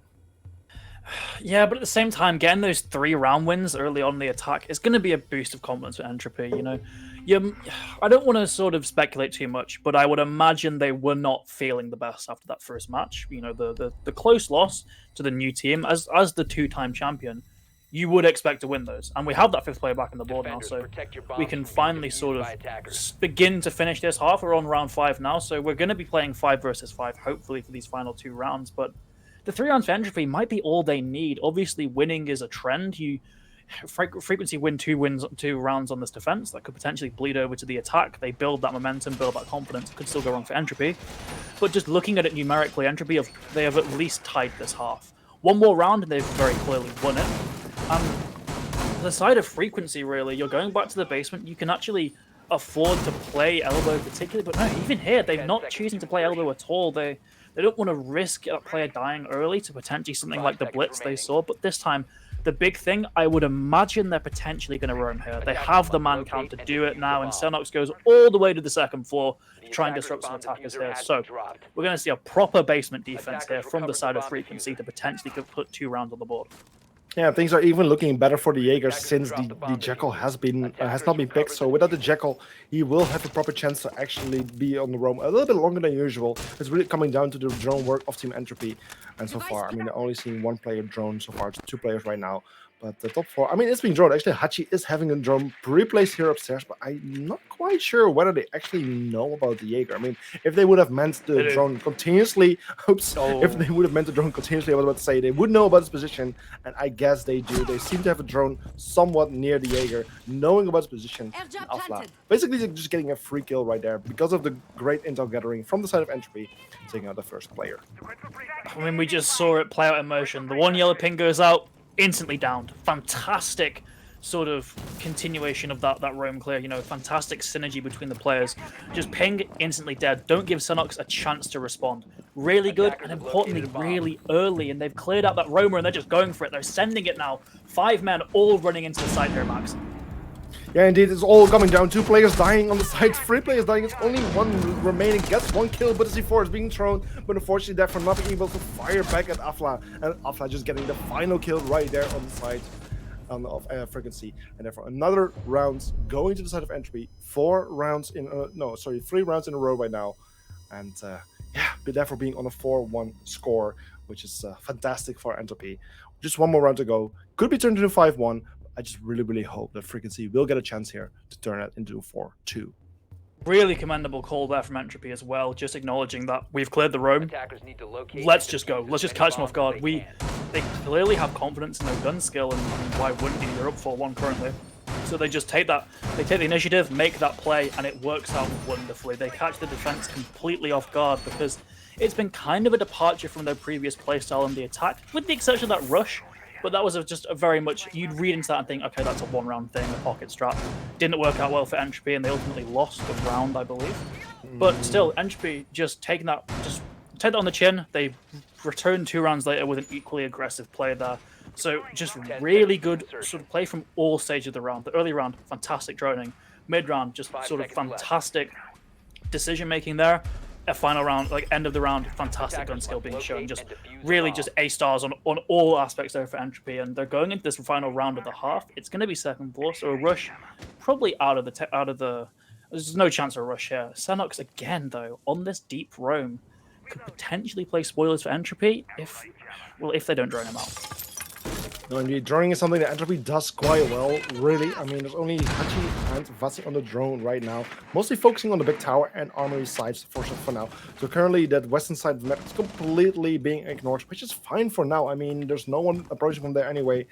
Yeah, but at the same time, getting those 3-round wins early on in the attack is going to be a boost of confidence for Entropy. I don't want to sort of speculate too much, but I would imagine they were not feeling the best after that first match. The close loss to the new team as the 2-time champion, you would expect to win those. And we have that 5th player back on the board now, so we can finally sort of begin to finish this half. We're on round 5 now, so we're going to be playing 5 versus 5, hopefully, for these final 2 rounds. But the 3 rounds for Entropy might be all they need. Obviously, winning is a trend. Frequency win 2 rounds on this defense. That could potentially bleed over to the attack. They build that momentum, build that confidence. It could still go wrong for Entropy. But just looking at it numerically, Entropy, they have at least tied this half. One more round, and they've very clearly won it. The side of Frequency, really, you're going back to the basement. You can actually afford to play elbow particularly, but no, even here, they're not choosing to play elbow at all. They don't want to risk that player dying early to potentially something like the blitz they saw, but this time, the big thing, I would imagine they're potentially going to roam here. They have the man count to do it now, and Xenox goes all the way to the 2nd floor to try and disrupt some attackers here. So we're going to see a proper basement defense here from the side of Frequency to potentially put 2 rounds on the board. Yeah, things are even looking better for the Jaeger since the Jackal has not been picked. So without the Jackal, he will have a proper chance to actually be on the roam a little bit longer than usual. It's really coming down to the drone work of Team Entropy. And so far, I mean, they're only seeing 1 player drone so far. It's 2 players right now. But the top 4, I mean, it's being drawn. Actually, Hachi is having a drone pre-placed here upstairs, but I'm not quite sure whether they actually know about the Jaeger. I mean, if they would have meant the drone continuously, if they would have meant the drone continuously, I was about to say they would know about its position, and I guess they do. They seem to have a drone somewhat near the Jaeger, knowing about its position in Afla. Basically, they're just getting a free kill right there because of the great intel gathering from the side of Entropy, taking out the first player. I mean, we just saw it play out in motion. The 1 yellow ping goes out, instantly downed. Fantastic sort of continuation of that roam clear. Fantastic synergy between the players. Just ping, instantly dead. Don't give Xenox a chance to respond. Really good, and importantly, really early. And they've cleared out that roamer, and they're just going for it. They're sending it now. 5 men all running into the side here, Max. Yeah, indeed, it's all coming down. 2 players dying on the side, 3 players dying. It's only 1 remaining. Gets 1 kill, but the C4 is being thrown. But unfortunately, therefore not being able to fire back at Afla. And Afla just getting the final kill right there on the side of Frequency. And therefore another round going to the side of Entropy. 3 rounds in a row right now. And yeah, but therefore being on a 4-1 score, which is fantastic for Entropy. Just 1 more round to go. Could be turned into 5-1. I just really hope that Frequency will get a chance here to turn it into 4-2. Really commendable call there from Entropy as well, just acknowledging that we've cleared the roam. Let's just go. Let's just catch them off guard. They clearly have confidence in their gun skill, and why wouldn't they? They're up 4-1 currently. So they just take the initiative, make that play, and it works out wonderfully. They catch the defense completely off guard because it's been kind of a departure from their previous playstyle in the attack, with the exception of that rush. But that was just a very much, you'd read into that and think, okay, that's a 1-round thing, a pocket strat. Didn't work out well for Entropy, and they ultimately lost the round, I believe. But still, Entropy just take that on the chin. They returned 2 rounds later with an equally aggressive play there. So just really good sort of play from all stages of the round. The early round, fantastic droning. Mid-round, just sort of fantastic decision-making there. A final round, like end of the round, fantastic gun skill being shown. Just really just A stars on all aspects there for Entropy, and they're going into this final round of the half. It's going to be 2nd floor, so a rush probably out of the. There's no chance of a rush here. Xenox again though on this deep roam could potentially play spoilers for Entropy if they don't drone him out. No, indeed, droning is something that Entropy does quite well, really. I mean, there's only Hachi and Vasi on the drone right now, mostly focusing on the big tower and armory sides for now. So currently, that western side of the map is completely being ignored, which is fine for now. I mean, there's no one approaching from there anyway,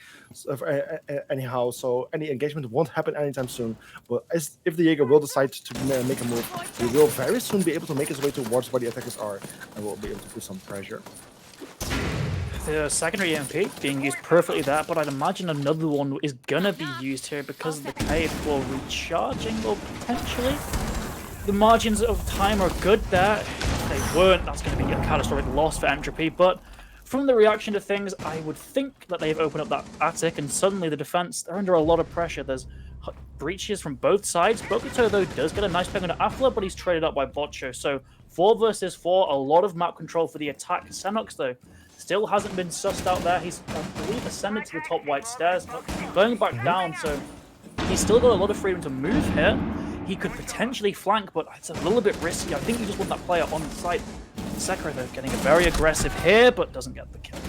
anyhow, so any engagement won't happen anytime soon. But if the Jaeger will decide to make a move, he will very soon be able to make his way towards where the attackers are, and will be able to put some pressure. The secondary EMP being used perfectly there, but I'd imagine another one is gonna be used here because of the cave for recharging, or potentially. The margins of time are good there. If they weren't, that's going to be a catastrophic loss for Entropy, but from the reaction to things, I would think that they've opened up that attic, and suddenly the defense, they're under a lot of pressure. There's breaches from both sides. Bokuto, though, does get a nice ping on Afla, but he's traded up by Botcho. So 4 versus 4, a lot of map control for the attack. Senox, though, still hasn't been sussed out there. He's, I believe, ascended to the top white stairs, but going back down, so he's still got a lot of freedom to move here. He could potentially flank, but it's a little bit risky. I think you just want that player on the site. Sekiro, though, getting very aggressive here, but doesn't get the kill.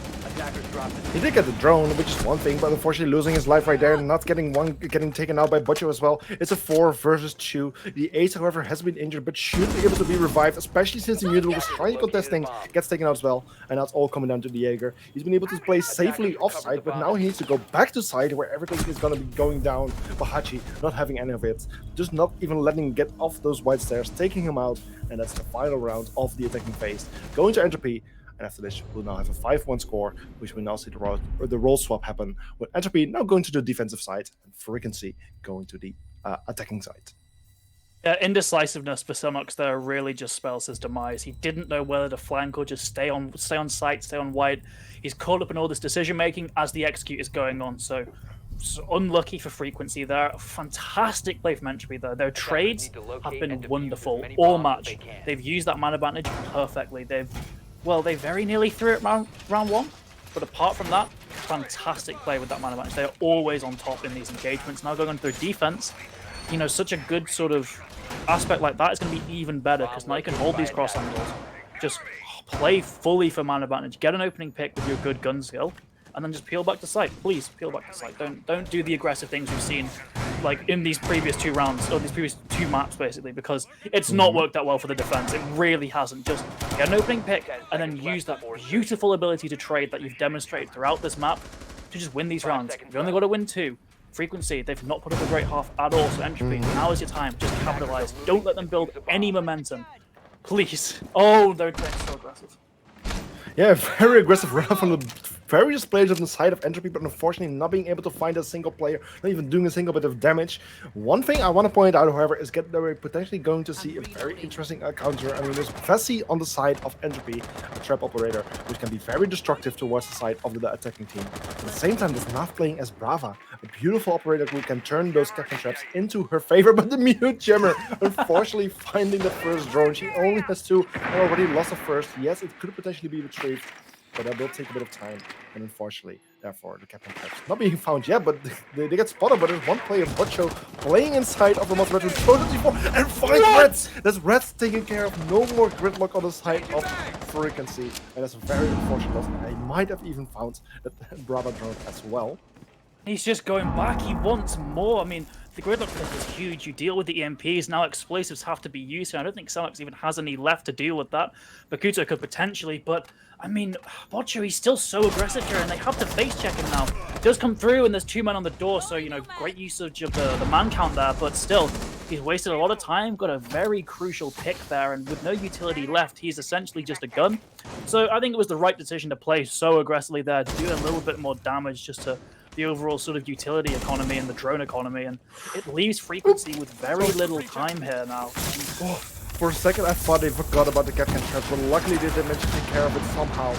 He did get the drone, which is one thing, but unfortunately losing his life right there and not getting taken out by Butcho as well. It's a 4 versus 2. The ace, however, has been injured, but should be able to be revived, especially since the Mutable was highly contesting, gets taken out as well, and that's all coming down to the Jaeger. He's been able to play safely offside, but now he needs to go back to side where everything is going to be going down. Bahachi not having any of it, just not even letting him get off those white stairs, taking him out, and that's the final round of the attacking phase. Going to Entropy. And after this, we'll now have a 5-1 score, which we now see the role swap happen, with Entropy now going to the defensive side and Frequency going to the attacking side. Indecisiveness for Senox there really just spells his demise. He didn't know whether to flank or just stay on site, stay on white. He's caught up in all this decision making as the execute is going on. So unlucky for Frequency there. Fantastic play from Entropy there. Their trades have been wonderful all match. They've used that man advantage perfectly. They very nearly threw it round 1, but apart from that, fantastic play with that man advantage. They are always on top in these engagements. Now going on their defense, such a good sort of aspect like that is going to be even better because now you can hold these cross angles. Just play fully for man advantage. Get an opening pick with your good gun skill, and then just peel back to site. Please peel back to site. Don't do the aggressive things we've seen like in these previous 2 rounds or these previous 2 maps basically, because it's not worked that well for the defense. It really hasn't. Just get an opening pick and then use that beautiful ability to trade that you've demonstrated throughout this map to just win these rounds. You've only got to win 2. Frequency, they've not put up a great half at all, so Entropy, now is your time. Just capitalize. Don't let them build any momentum. Please. Oh, they're so aggressive. Yeah, very aggressive run from the various players on the side of Entropy, but unfortunately not being able to find a single player, not even doing a single bit of damage. One thing I want to point out, however, is that we're potentially going to see a very interesting counter. I mean, there's Vessi on the side of Entropy, a trap operator, which can be very destructive towards the side of the attacking team. At the same time, there's Nav playing as Brava, a beautiful operator who can turn those captain traps into her favor, but the Mute Jammer, unfortunately finding the first drone. She only has 2 and already lost the first. Yes, it could potentially be retrieved, but that will take a bit of time, and unfortunately, therefore, the captain traps not being found yet, but they get spotted, but there's one player, Botcho, playing inside of the most red and 5 reds! That's reds taken care of, no more gridlock on the side of Frequency, and that's a very unfortunate loss. I might have even found that Brava drone as well. He's just going back. He wants more. I mean, the gridlock clip is huge. You deal with the EMPs. Now explosives have to be used. And I don't think Senox even has any left to deal with that. Bakuto could potentially, but I mean, Botcho, he's still so aggressive here, and they have to face check him now. He does come through, and there's 2 men on the door, so, great usage of the man count there, but still, he's wasted a lot of time, got a very crucial pick there, and with no utility left, he's essentially just a gun. So I think it was the right decision to play so aggressively there, to do a little bit more damage just to the overall sort of utility economy and the drone economy, and it leaves Frequency with very little time here now. For a second, I thought they forgot about the captain traps, but luckily they did manage to take care of it somehow,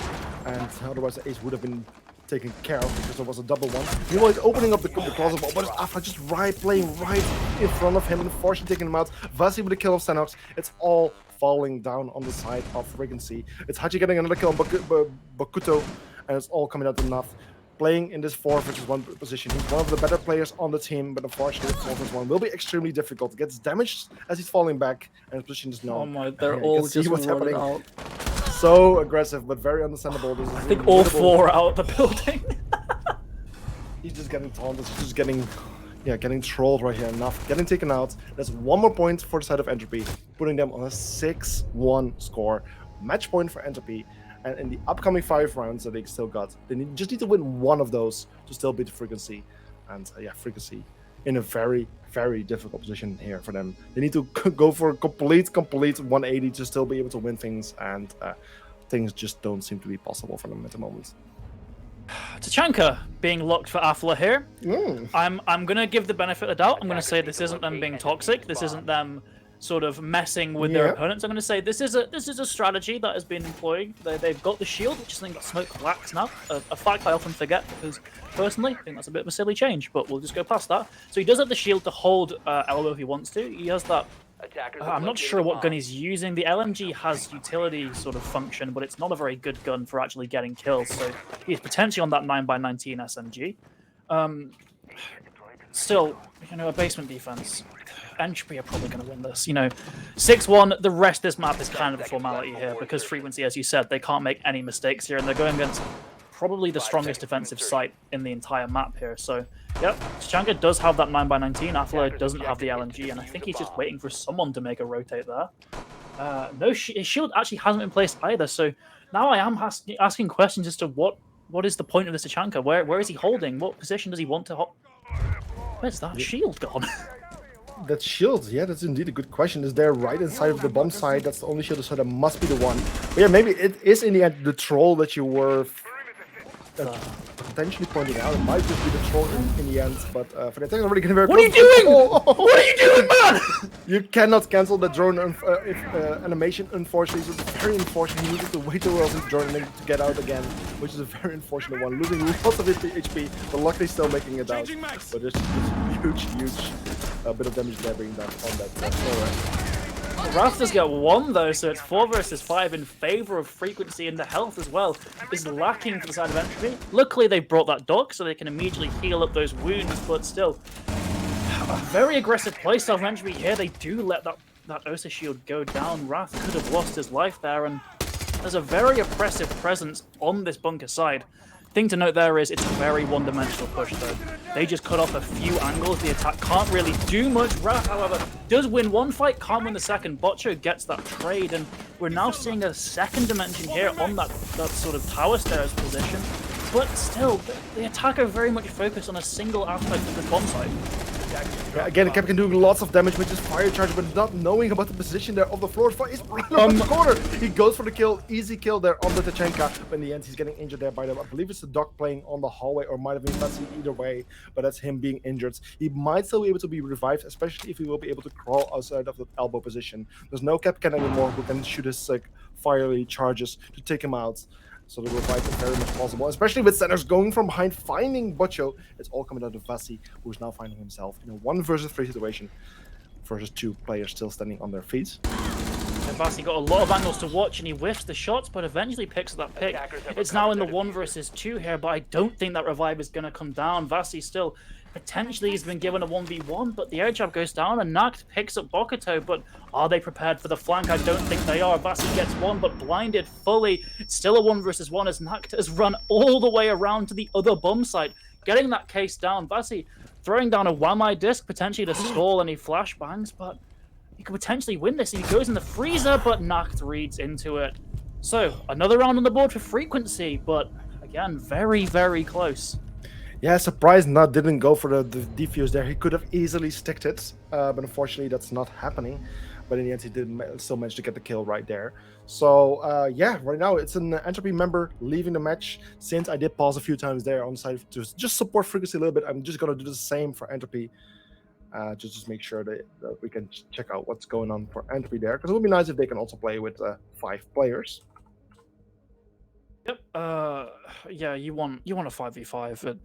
and otherwise the ace would have been taken care of because there was a double one. Meanwhile, he's opening up the closet, but it's Afra just playing right in front of him, and unfortunately taking him out. Vasi with the kill of Senox. It's all falling down on the side of Frequency. It's Hachi getting another kill on Bakuto, and it's all coming out enough. Playing in this 4 versus 1 position. He's one of the better players on the team, but unfortunately 4 versus 1 will be extremely difficult. Gets damaged as he's falling back, and his position is known. Oh my, they're all just what's happening. Out. So aggressive, but very understandable. I think all 4 are out of the building. just getting taunted. He's just getting, getting trolled right here. Enough getting taken out. That's 1 more point for the side of Entropy, putting them on a 6-1 score. Match point for Entropy. And in the upcoming 5 rounds that they still got, they just need to win 1 of those to still beat the Frequency. And Frequency in a very, very difficult position here for them. They need to go for a complete 180 to still be able to win things, and things just don't seem to be possible for them at the moment. Tachanka being locked for Athla here. I'm gonna give the benefit of the doubt. I'm gonna say this isn't them being toxic. This isn't them sort of messing with their opponents. I'm gonna say this is a strategy that has been employed. They've got the shield, which is something that Smoke lacks now. A fact I often forget because personally I think that's a bit of a silly change, but we'll just go past that. So he does have the shield to hold elbow if he wants to. He has that. I'm not sure what gun he's using. The LMG has utility sort of function, but it's not a very good gun for actually getting kills. So he's potentially on that 9x19 SMG. Still, a basement defense. Entropy are probably going to win this. 6-1. The rest of this map is kind of a formality here because Frequency, as you said, they can't make any mistakes here, and they're going against probably the strongest defensive site in the entire map here. So, yep, Tachanka does have that 9x19. Athla doesn't have the LMG, and I think he's just waiting for someone to make a rotate there. No, his shield actually hasn't been placed either. So now I am asking questions as to what is the point of this Tachanka? Where is he holding? What position does he want to hold? Where's that shield gone? That shield, that's indeed a good question. Is there right inside of the bomb side? That's the only shield, so that must be the one. But maybe it is in the end the troll that you were potentially pointing out. It might just be the troll in the end, but for the attack, already getting very close. What are you doing? What are you doing, man? You cannot cancel the drone animation, unfortunately. So it's very unfortunate. He needed to wait till the drone to get out again, which is a very unfortunate one. Losing lots of HP, but luckily still making it out. But there's huge bit of damage there bringing down on that. Wrath does get 1 though, so it's 4 versus 5 in favor of Frequency, and the health as well is lacking for the side of Entropy. Luckily they brought that dog so they can immediately heal up those wounds, but still, a very aggressive playstyle from Entropy here. They do let that ESA shield go down. Wrath could have lost his life there, and there's a very oppressive presence on this bunker side. Thing to note there is it's a very one-dimensional push though. They just cut off a few angles. The attack can't really do much. Wrath, however, does win 1 fight, can't win the second. Botcho gets that trade, and we're now seeing a second dimension here on that sort of tower stairs position. But still, the attack are very much focused on a single aspect of the bomb site. Again, Cap can do lots of damage with his fire charge, but not knowing about the position there of the floor. Is right on the corner. He goes for the kill, easy kill there on the Tachanka. But in the end, he's getting injured there by them. I believe it's the dog playing on the hallway, or might have been Messi, either way. But that's him being injured. He might still be able to be revived, especially if he will be able to crawl outside of the elbow position. There's no Capcan anymore who can shoot his fiery charges to take him out. So the revive is very much possible, especially with Centers going from behind, finding Botcho. It's all coming out of Vasi, who is now finding himself in a 1 versus 3 situation versus 2 players still standing on their feet. And Vasi got a lot of angles to watch, and he whiffs the shots, but eventually picks up that pick. It's now in the 1 versus 2 here, but I don't think that revive is going to come down. Vasi still potentially has been given a 1v1, but the air jab goes down, and Nacht picks up Bokuto, but are they prepared for the flank? I don't think they are. Vasi gets 1, but blinded fully. It's still a 1 versus 1 as Nacht has run all the way around to the other bomb site, getting that case down. Vasi throwing down a Wamai disc, potentially to stall any flashbangs, but he could potentially win this. He goes in the freezer, but Nacht reads into it. So, another round on the board for Frequency, but again, very, very close. Yeah, surprised Nut didn't go for the defuse there. He could have easily sticked it, but unfortunately that's not happening. But in the end, he did still manage to get the kill right there. So, right now it's an Entropy member leaving the match. Since I did pause a few times there on the side to just support Frequency a little bit, I'm just going to do the same for Entropy. Just make sure that we can check out what's going on for Entropy there. Because it would be nice if they can also play with 5 players. Yep. Yeah, you want a 5v5.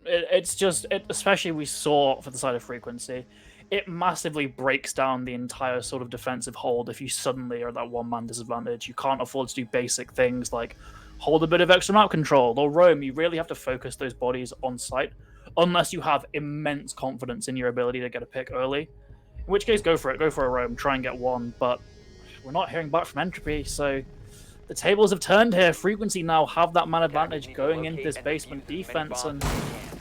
It's just, especially we saw for the side of Frequency, it massively breaks down the entire sort of defensive hold if you suddenly are at that 1-man disadvantage. You can't afford to do basic things like hold a bit of extra map control or roam. You really have to focus those bodies on site unless you have immense confidence in your ability to get a pick early. In which case, go for it. Go for a roam. Try and get 1. But we're not hearing back from Entropy, so the tables have turned here. Frequency now have that man advantage going into this basement defense, and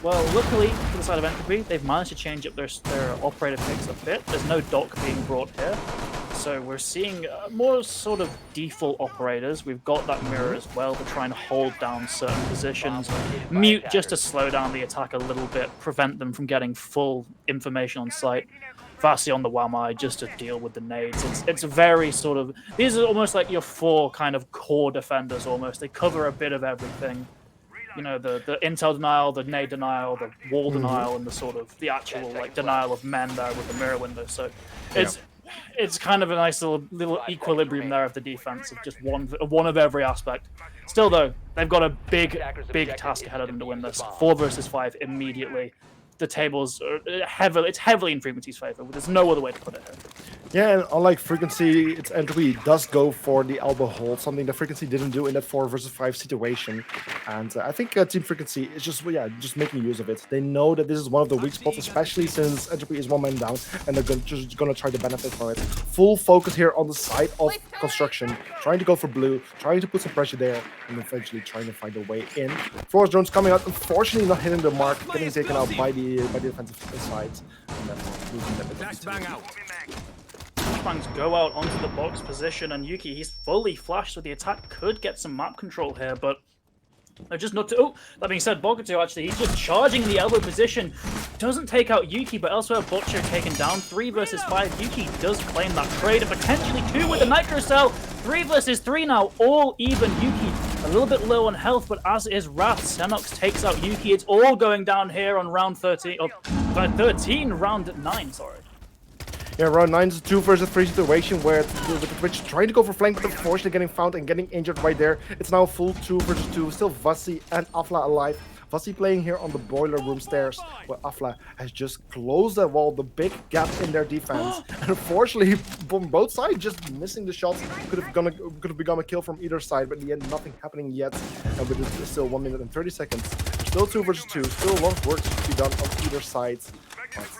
well, luckily for the side of Entropy, they've managed to change up their operator picks a bit. There's no dock being brought here, so we're seeing more sort of default operators. We've got that mirror as well to try and hold down certain positions. Mute just to slow down the attack a little bit, prevent them from getting full information on site. Vasi on the Wamai just to deal with the nades. It's very sort of, these are almost like your 4 kind of core defenders almost. They cover a bit of everything. You know, the intel denial, the nade denial, the wall denial, and the sort of the actual like denial of men there with the mirror window. So it's kind of a nice little equilibrium there of the defense of just one of every aspect. Still though, they've got a big task ahead of them to win this. 4 versus 5 immediately. The tables are heavily in Frequency's favor. There's no other way to put it here. Yeah, and unlike Frequency, its Entropy does go for the elbow hold, something that Frequency didn't do in that 4 versus 5 situation. And I think Team Frequency is just making use of it. They know that this is one of the weak spots, especially since Entropy is 1 man down, and they're just going to try to benefit from it. Full focus here on the side of construction, trying to go for blue, trying to put some pressure there, and eventually trying to find a way in. Force drones coming out, unfortunately not hitting the mark, getting taken out by the defensive side. And that's losing that bang out. Bangs go out onto the box position, and Yuki, he's fully flashed, so the attack could get some map control here, but they're just not to. Oh, that being said, Bokuto actually, he's just charging in the elbow position. Doesn't take out Yuki, but elsewhere, Butcher taken down. 3 versus 5. Yuki does claim that trade, and potentially 2 with the Nitro Cell. 3 versus 3 now, all even. Yuki a little bit low on health, but as is Wrath, Xenox takes out Yuki. It's all going down here on round 13, round 9, sorry. Yeah, round 9 is a 2 versus 3 situation where the Twitch trying to go for flank, but unfortunately getting found and getting injured right there. It's now full 2 versus 2. Still Vasi and Afla alive. Vasi playing here on the boiler room stairs, where Afla has just closed that wall, the big gap in their defense. And unfortunately, from both sides, just missing the shots. Could have become a kill from either side, but in the end, nothing happening yet. And with it still 1 minute and 30 seconds. Still 2 versus 2. Still a lot of work to be done on either side.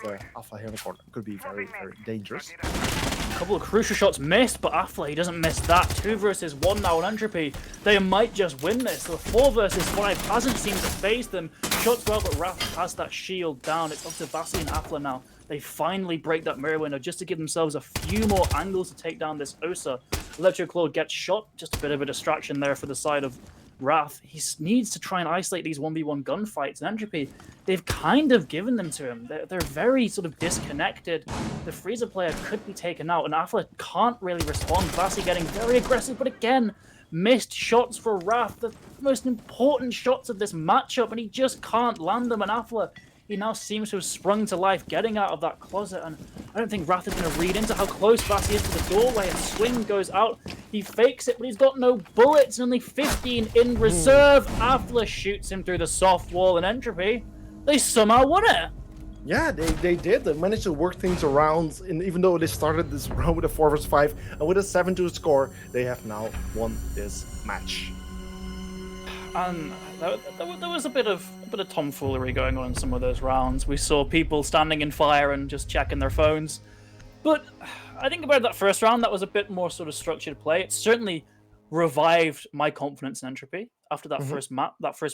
But Afla here in the corner could be very, very dangerous. A couple of crucial shots missed, but Afla, he doesn't miss that. 2 versus 1 now on Entropy. They might just win this. The 4 versus 5 hasn't seemed to phase them. Shots well, but Wrath has that shield down. It's up to Vasi and Afla now. They finally break that mirror window just to give themselves a few more angles to take down this Osa. Electroclaw gets shot. Just a bit of a distraction there for the side of Wrath. He needs to try and isolate these 1v1 gunfights. And Entropy, they've kind of given them to him. They're very sort of disconnected. The Freezer player could be taken out, and Afla can't really respond. Vasi getting very aggressive, but again, missed shots for Wrath. The most important shots of this matchup, and he just can't land them. And Afla, he now seems to have sprung to life, getting out of that closet, and I don't think Wrath is going to read into how close Vasi is to the doorway. A swing goes out, he fakes it, but he's got no bullets, and only 15 in reserve. Afla shoots him through the soft wall, and Entropy, they somehow won it. Yeah, they did. They managed to work things around, and even though they started this round with a 4 versus 5, and with a 7-2 score, they have now won this match. And there was a bit of tomfoolery going on in some of those rounds. We saw people standing in fire and just checking their phones. But I think about that first round, that was a bit more sort of structured play. It certainly revived my confidence in Entropy after that first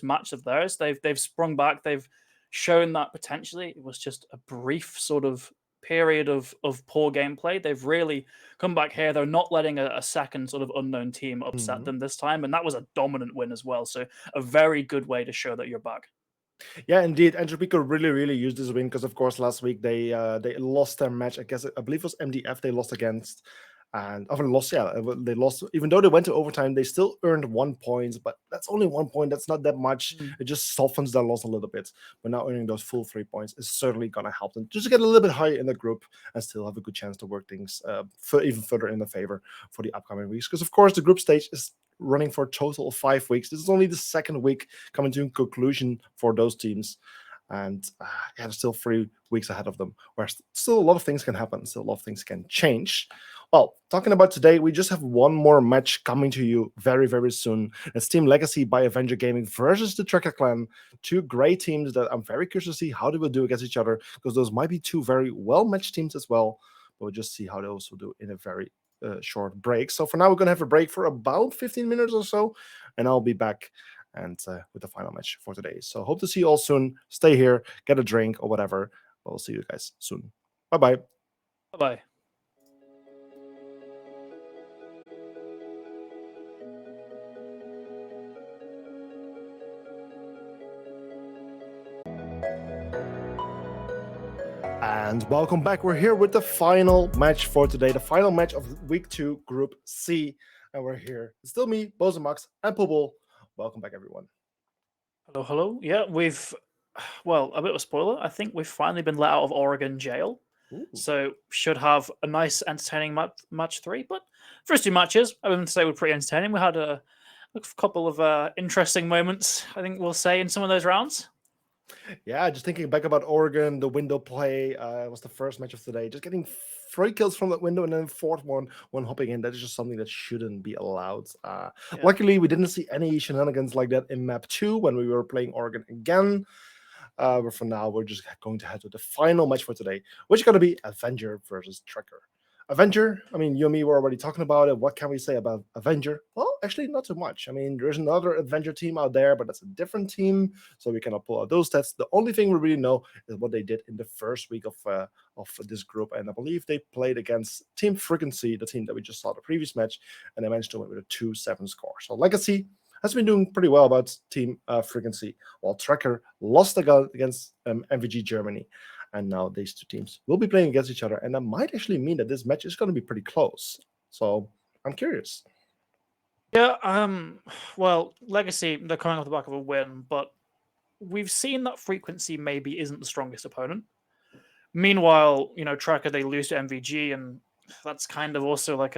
match of theirs. They've sprung back. They've shown that potentially it was just a brief sort of period of poor gameplay. They've really come back here. They're not letting a second sort of unknown team upset them this time, and that was a dominant win as well. So a very good way to show that you're back. Yeah, indeed. Entropy could really use this win because, of course, last week they lost their match. I believe it was MDF they lost against. And they lost. Even though they went to overtime, they still earned 1 point, but that's only 1 point. That's not that much. It just softens their loss a little bit. But now earning those full 3 points is certainly going to help them just to get a little bit higher in the group and still have a good chance to work things even further in the favor for the upcoming weeks. Because, of course, the group stage is running for a total of 5 weeks. This is only the second week coming to a conclusion for those teams. And there's still 3 weeks ahead of them, where still a lot of things can happen. Still a lot of things can change. Well, talking about today, we just have one more match coming to you very soon. It's Team Legacy by Avenger Gaming versus the Tracker Clan. 2 great teams that I'm very curious to see how they will do against each other, because those might be 2 very well-matched teams as well. But we'll just see how they also do in a very short break. So for now, we're going to have a break for about 15 minutes or so, and I'll be back and with the final match for today. So hope to see you all soon. Stay here, get a drink or whatever. We'll see you guys soon. Bye-bye. Bye-bye. And welcome back. We're here with the final match for today, the final match of Week 2, Group C. And we're here. It's still me, Bozemax, and Pobol. Welcome back, everyone. Hello, hello. Yeah, well, a bit of a spoiler. I think we've finally been let out of Oregon jail. Ooh. So should have a nice, entertaining match 3. But first 2 matches, I wouldn't say were pretty entertaining. We had a couple of interesting moments, I think we'll say, in some of those rounds. Yeah, just thinking back about Oregon, the window play was the first match of today. Just getting 3 kills from that window and then fourth one hopping in. That is just something that shouldn't be allowed. Luckily, we didn't see any shenanigans like that in map 2 when we were playing Oregon again. But for now, we're just going to head to the final match for today, which is going to be Avenger versus Tracker. Avenger, I mean, you and me were already talking about it. What can we say about Avenger? Well, actually, not too much. I mean, there's another Avenger team out there, but that's a different team, so we cannot pull out those stats. The only thing we really know is what they did in the first week of this group, and I believe they played against Team Frequency, the team that we just saw the previous match, and they managed to win with a 2-7 score. So Legacy has been doing pretty well about Team Frequency, while Tracker lost against MVG Germany. And now these two teams will be playing against each other, and that might actually mean that this match is going to be pretty close. So I'm curious. Yeah, well, Legacy, they're coming off the back of a win, but we've seen that Frequency maybe isn't the strongest opponent. Meanwhile, Tracker, they lose to MVG, and that's kind of also like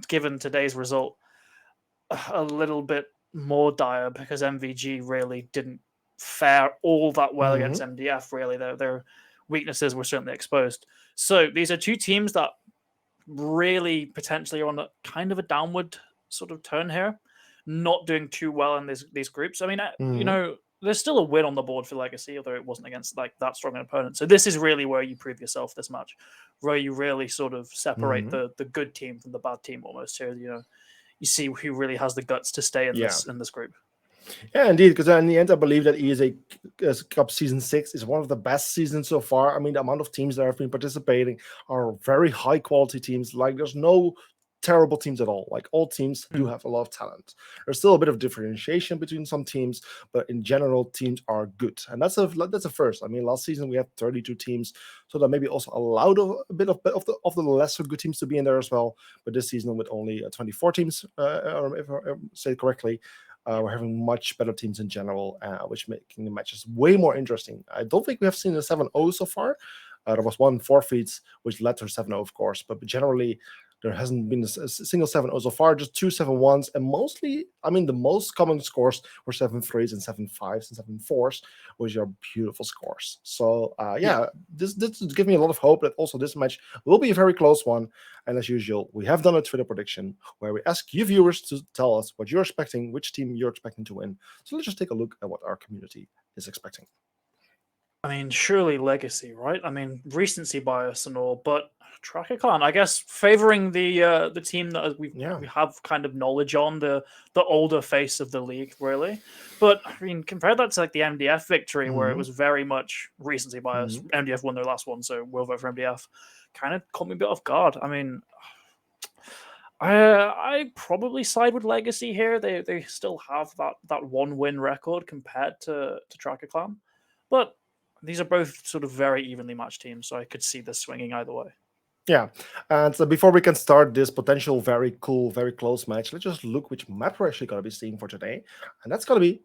given today's result, a little bit more dire because MVG really didn't fare all that well against MDF, really. Their weaknesses were certainly exposed. So these are 2 teams that really potentially are on a kind of a downward sort of turn here, not doing too well in these groups. I mean, there's still a win on the board for Legacy, although it wasn't against like that strong an opponent. So this is really where you prove yourself this match, where you really sort of separate the good team from the bad team almost here. You see who really has the guts to stay in this group. Yeah, indeed, because in the end, I believe that ESA Cup Season 6 is one of the best seasons so far. I mean, the amount of teams that have been participating are very high-quality teams. Like, there's no terrible teams at all. Like, all teams do have a lot of talent. There's still a bit of differentiation between some teams, but in general, teams are good. And that's a first. I mean, last season, we had 32 teams, so that maybe also allowed a bit of the lesser good teams to be in there as well. But this season, with only 24 teams, if I say it correctly, we're having much better teams in general, which making the matches way more interesting. I don't think we have seen a 7-0 so far. There was one forfeit, which led to a 7-0, of course, but generally there hasn't been a single 7-0 so far, just 2 7-1s, and mostly, I mean, the most common scores were 7-3s and 7-5s and 7-4s, which are beautiful scores. So, this gives me a lot of hope that also this match will be a very close one. And as usual, we have done a Twitter prediction where we ask you viewers to tell us what you're expecting, which team you're expecting to win. So let's just take a look at what our community is expecting. I mean, surely Legacy, right? I mean, recency bias and all, but Tracker Clan, I guess, favoring the team that we have kind of knowledge on, the older face of the league, really. But I mean, compare that to like the MDF victory, where it was very much recency bias. MDF won their last one, so we'll vote for MDF. Kind of caught me a bit off guard. I mean, I probably side with Legacy here. They still have that 1-win record compared to Tracker Clan, but these are both sort of very evenly matched teams, so I could see this swinging either way. Yeah, and so before we can start this potential very cool, very close match, let's just look which map we're actually going to be seeing for today, and that's going to be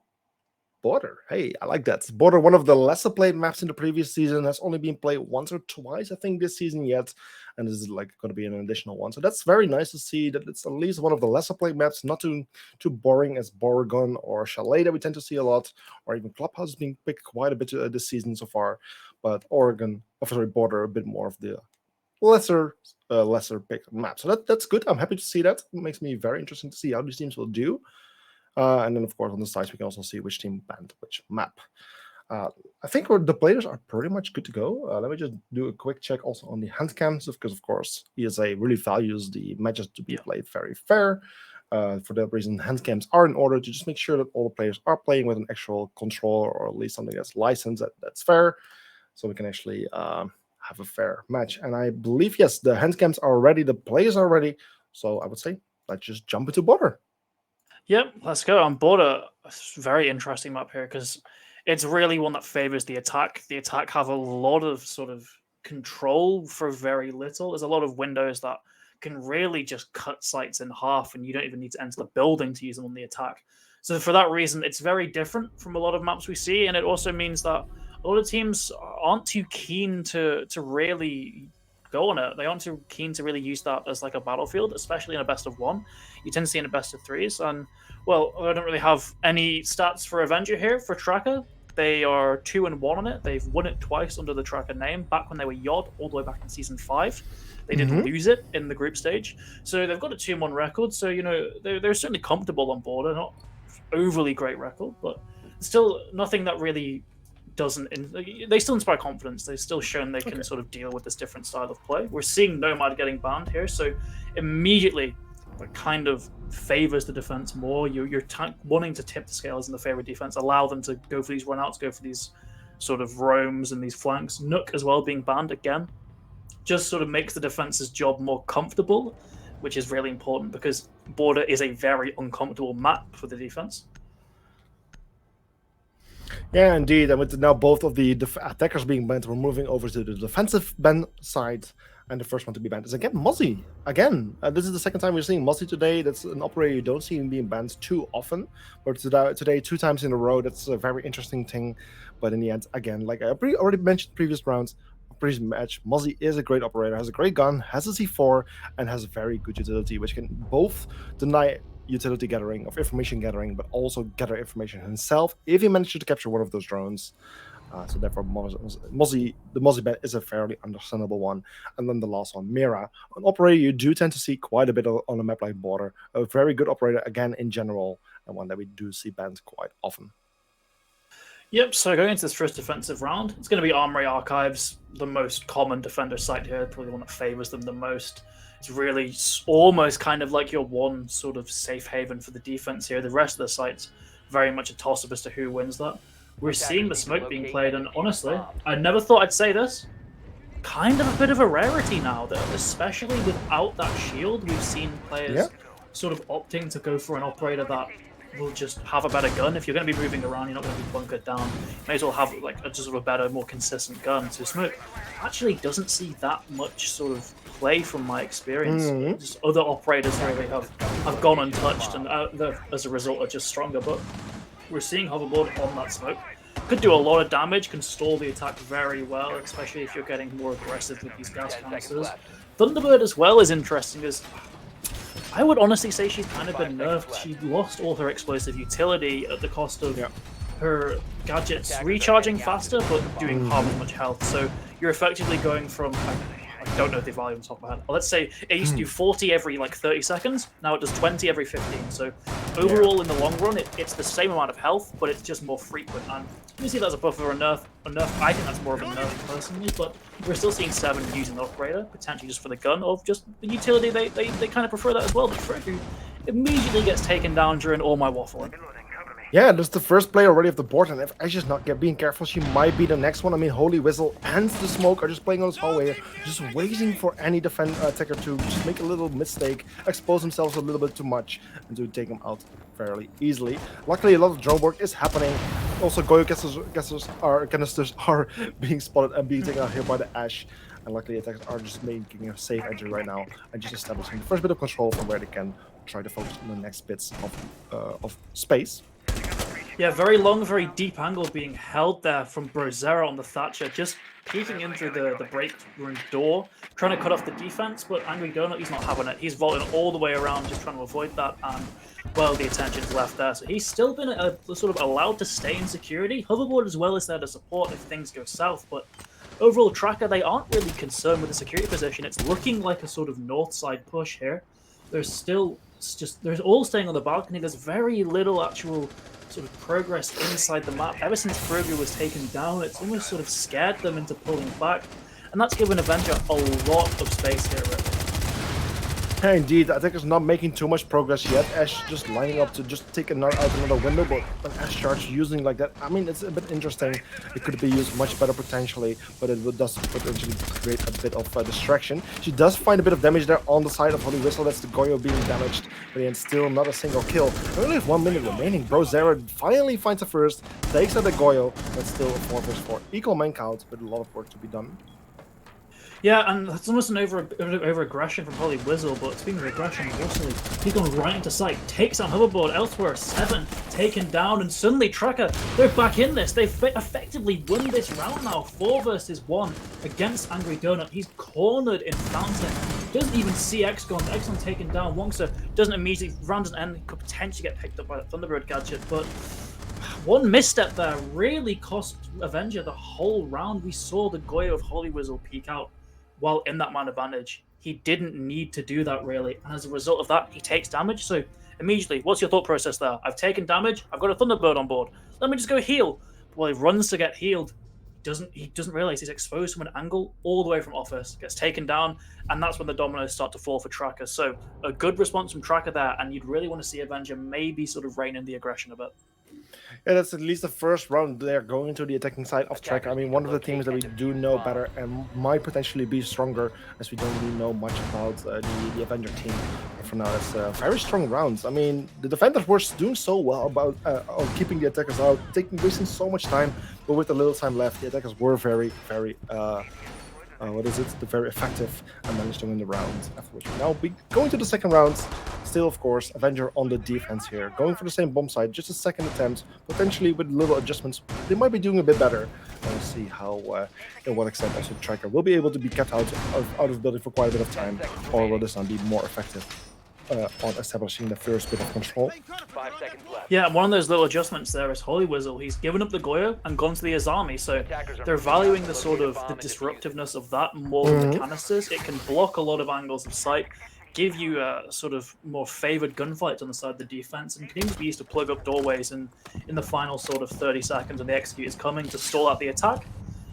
Border. Hey, I like that. Border, one of the lesser played maps in the previous season, has only been played once or twice, I think, this season yet, and this is like going to be an additional one. So that's very nice to see that it's at least one of the lesser played maps, not too boring as Boregon or Chalet that we tend to see a lot, or even Clubhouse has been picked quite a bit this season so far. But Border, a bit more of the lesser pick map. So that's good. I'm happy to see that. It makes me very interesting to see how these teams will do. And then, of course, on the sides, we can also see which team banned which map. I think the players are pretty much good to go. Let me just do a quick check also on the hand cams, because of course ESA really values the matches to be played very fair. For that reason, hand cams are in order to just make sure that all the players are playing with an actual controller, or at least something that's licensed, that's fair, so we can actually have a fair match. And I believe, yes, the hand cams are ready, the players are ready. So I would say let's just jump into border. Yep, let's go. On border, very interesting map here because it's really one that favors the attack. The attack have a lot of sort of control for very little. There's a lot of windows that can really just cut sites in half, and you don't even need to enter the building to use them on the attack. So for that reason, it's very different from a lot of maps we see, and it also means that a lot of teams aren't too keen to really go on it. They aren't too keen to really use that as like a battlefield, especially in a best of one. You tend to see in a best of threes, and well, I don't really have any stats for Avenger here for Tracker. They are 2-1 on it. They've won it twice under the Tracker name. Back when they were Yod, all the way back in season 5, they did lose it in the group stage. So they've got a 2-1 record. So they're certainly comfortable on board. They're not overly great record, but still nothing that really doesn't. They still inspire confidence. They've still shown they can sort of deal with this different style of play. We're seeing Nomad getting banned here, so immediately it kind of favors the defense more. You're wanting to tip the scales in the favor of defense, allow them to go for these runouts, go for these sort of roams and these flanks. Nook as well being banned again just sort of makes the defense's job more comfortable, which is really important because border is a very uncomfortable map for the defense. Yeah, indeed. And with now both of the attackers being banned, we're moving over to the defensive ban side. And the first one to be banned is again Mozzie. Again, this is the second time we're seeing Mozzie today. That's an operator you don't see him being banned too often. But today, 2 times in a row, that's a very interesting thing. But in the end, again, like I already mentioned previous rounds, previous match, Mozzie is a great operator, has a great gun, has a C4, and has very good utility, which can both deny utility gathering, of information gathering, but also gather information himself if he manages to capture one of those drones. So therefore, the Mozzie ban is a fairly understandable one. And then the last one, Mira, an operator you do tend to see quite a bit on a map like Border. A very good operator, again, in general, and one that we do see banned quite often. Yep, so going into this first defensive round, it's going to be Armory Archives, the most common defender site here, probably the one that favors them the most. It's really almost kind of like your one sort of safe haven for the defense here. The rest of the site's very much a toss-up as to who wins that. We're seeing the smoke being played, and honestly, I never thought I'd say this. Kind of a bit of a rarity now, that especially without that shield, we've seen players sort of opting to go for an operator that will just have a better gun. If you're going to be moving around, you're not going to be bunkered down. You may as well have like just sort of a better, more consistent gun. So smoke actually doesn't see that much sort of play from my experience. Just other operators really have gone untouched, and as a result are just stronger. But we're seeing hoverboard on that smoke. Could do a lot of damage, can stall the attack very well, especially if you're getting more aggressive with these gas canisters. Thunderbird as well is interesting, as I would honestly say she's kind of been nerfed. She lost all her explosive utility at the cost of her gadgets recharging faster, but doing half as much health. So you're effectively going from, I don't know the volume top of my head. Well, let's say it used to do 40 every like 30 seconds. Now it does 20 every 15. So overall, in the long run, it's the same amount of health, but it's just more frequent. And you see that's a buff or a nerf. I think that's more of a nerf personally, but we're still seeing 7 using the operator, potentially just for the gun, or just the utility. They kind of prefer that as well. But Frick, who immediately gets taken down during all my waffling. Yeah, that's the first player already of the board, and if Ashe's not being careful, she might be the next one. I mean, Holy Whistle and the Smoke are just playing on this hallway, just waiting for any attacker to just make a little mistake, expose themselves a little bit too much, and to take them out fairly easily. Luckily, a lot of drone work is happening. Also, Goyo canisters are being spotted and being taken out here by the Ashe. And luckily, attackers are just making a safe entry right now and just establishing the first bit of control from where they can try to focus on the next bits of space. Yeah, very long, very deep angle being held there from Brozera on the Thatcher, just peeking into the break room door, trying to cut off the defense, but Angry Donut, he's not having it. He's vaulting all the way around, just trying to avoid that, and, well, the attention's left there. So he's still been sort of allowed to stay in security. Hoverboard as well is there to support if things go south, but overall, Tracker, they aren't really concerned with the security position. It's looking like a sort of north side push here. There's still they're all staying on the balcony. There's very little actual sort of progress inside the map. Ever since Frogger was taken down, it's almost sort of scared them into pulling back, and that's given Avenger a lot of space here, really. Yeah, indeed, Attacker's not making too much progress yet. Ash just lining up to just take out another window, but an Ash charge using like that, I mean, it's a bit interesting. It could be used much better potentially, but does potentially create a bit of distraction. She does find a bit of damage there on the side of Holy Whistle. That's the Goyo being damaged, but then still not a single kill. We only have 1 minute remaining. Brozera finally finds a first, takes out the Goyo, but still a 4 vs 4. Equal man count, but a lot of work to be done. Yeah, and it's almost an over-aggression from Holy Whistle, but speaking of aggression, Russell, he's gone right into sight, takes on hoverboard elsewhere, 7 taken down, and suddenly Tracker, they're back in this. They've effectively won this round now, 4 vs 1 against Angry Donut. He's cornered in Fountain. Doesn't even see X-Gon. X-Gon taken down. Wongsa doesn't immediately, round doesn't end, could potentially get picked up by that Thunderbird gadget, but one misstep there really cost Avenger the whole round. We saw the Goyo of Holy Whistle peek out while in that man advantage. He didn't need to do that, really. And as a result of that, he takes damage. So immediately, what's your thought process there? I've taken damage. I've got a Thunderbird on board. Let me just go heal. Well, he runs to get healed. He doesn't realize he's exposed from an angle all the way from office. Gets taken down, and that's when the dominoes start to fall for Tracker. So a good response from Tracker there, and you'd really want to see Avenger maybe sort of rein in the aggression a bit. Yeah, that's at least the first round they're going to the attacking side of Tracker. I mean, one of the teams that we do know better and might potentially be stronger, as we don't really know much about the Avenger team. But for now, it's very strong rounds. I mean, the defenders were doing so well about on keeping the attackers out, wasting so much time, but with a little time left, the attackers were very very effective and managed to win the round. Afterwards, now we going to the second round. Still, of course, Avenger on the defense here, going for the same bomb site, just a second attempt, potentially with little adjustments. They might be doing a bit better. And we'll see how, in what extent also Tracker will be able to be kept out of building for quite a bit of time, or will this one be more effective on establishing the first bit of control. 5 seconds left. Yeah, and one of those little adjustments there is Holy Whistle. He's given up the Goyo and gone to the Azami, so they're valuing the sort of the disruptiveness of that more than the canisters. It can block a lot of angles of sight, give you a sort of more favored gunfights on the side of the defense, and can even be used to plug up doorways in the final sort of 30 seconds when the execute is coming to stall out the attack.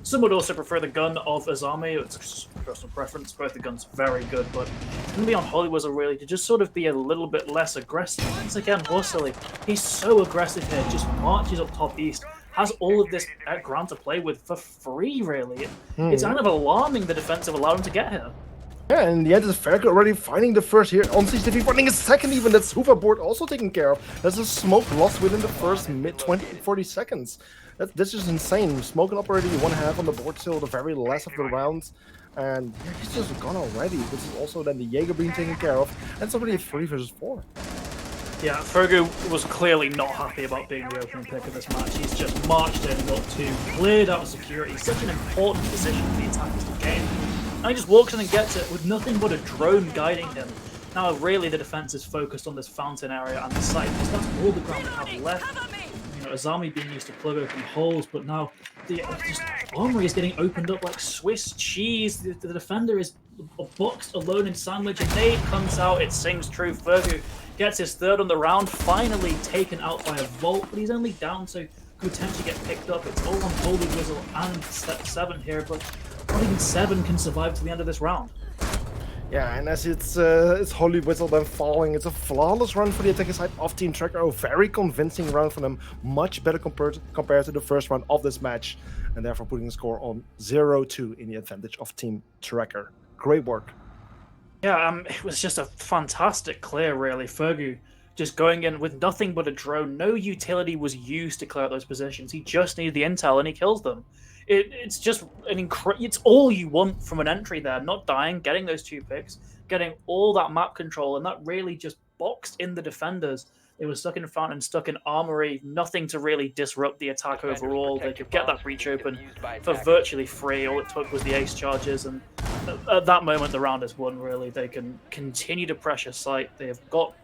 Some would also prefer the gun of Azami. It's just personal preference. Both the guns very good, but it's going to be on Holy Whistle really to just sort of be a little bit less aggressive. Once again, Horsley, he's so aggressive here, just marches up top east, has all of this ground to play with for free, really. It's kind of alarming the defense have allowed him to get here. Yeah, and the end is Ferg already finding the first here on CCTV, finding a second even. That's hoverboard also taken care of. There's a smoke lost within the first 40 seconds. That's just insane. Smoking up already 1/2 on the board still, the very last of the rounds. And yeah, he's just gone already. This is also then the Jaeger being taken care of. And it's already a 3 vs 4. Yeah, Fergu was clearly not happy about being the opening pick of this match. He's just marched in, got 2, cleared out of security. Such an important position for the attackers to gain. And he just walks in and gets it with nothing but a drone guiding him. Now, really, the defense is focused on this fountain area and the site, because that's all the ground they have left. You know, Azami being used to plug open holes, but now the armory is getting opened up like Swiss cheese. The defender is boxed alone in sandwich, and nade comes out. It sings true. Fergu gets his 3rd on the round, finally taken out by a Volt, but he's only down, so could potentially get picked up. It's all on Holy Whistle and Step 7 here, but not even 7 can survive to the end of this round. Yeah, and as it's Holy Whistle then falling, it's a flawless run for the attacking side of Team Tracker. A very convincing round for them, much better compared to the first round of this match, and therefore putting the score on 0-2 in the advantage of Team Tracker. Great work. Yeah, it was just a fantastic clear, really. Fergu just going in with nothing but a drone. No utility was used to clear out those positions. He just needed the intel, and he kills them. It's just it's all you want from an entry there. Not dying, getting those 2 picks, getting all that map control, and that really just boxed in the defenders. They were stuck in fountain, stuck in armory, nothing to really disrupt the attack overall. They could get that breach open for virtually free. All it took was the ace charges, and at that moment the round is won, really. They can continue to pressure site. They have got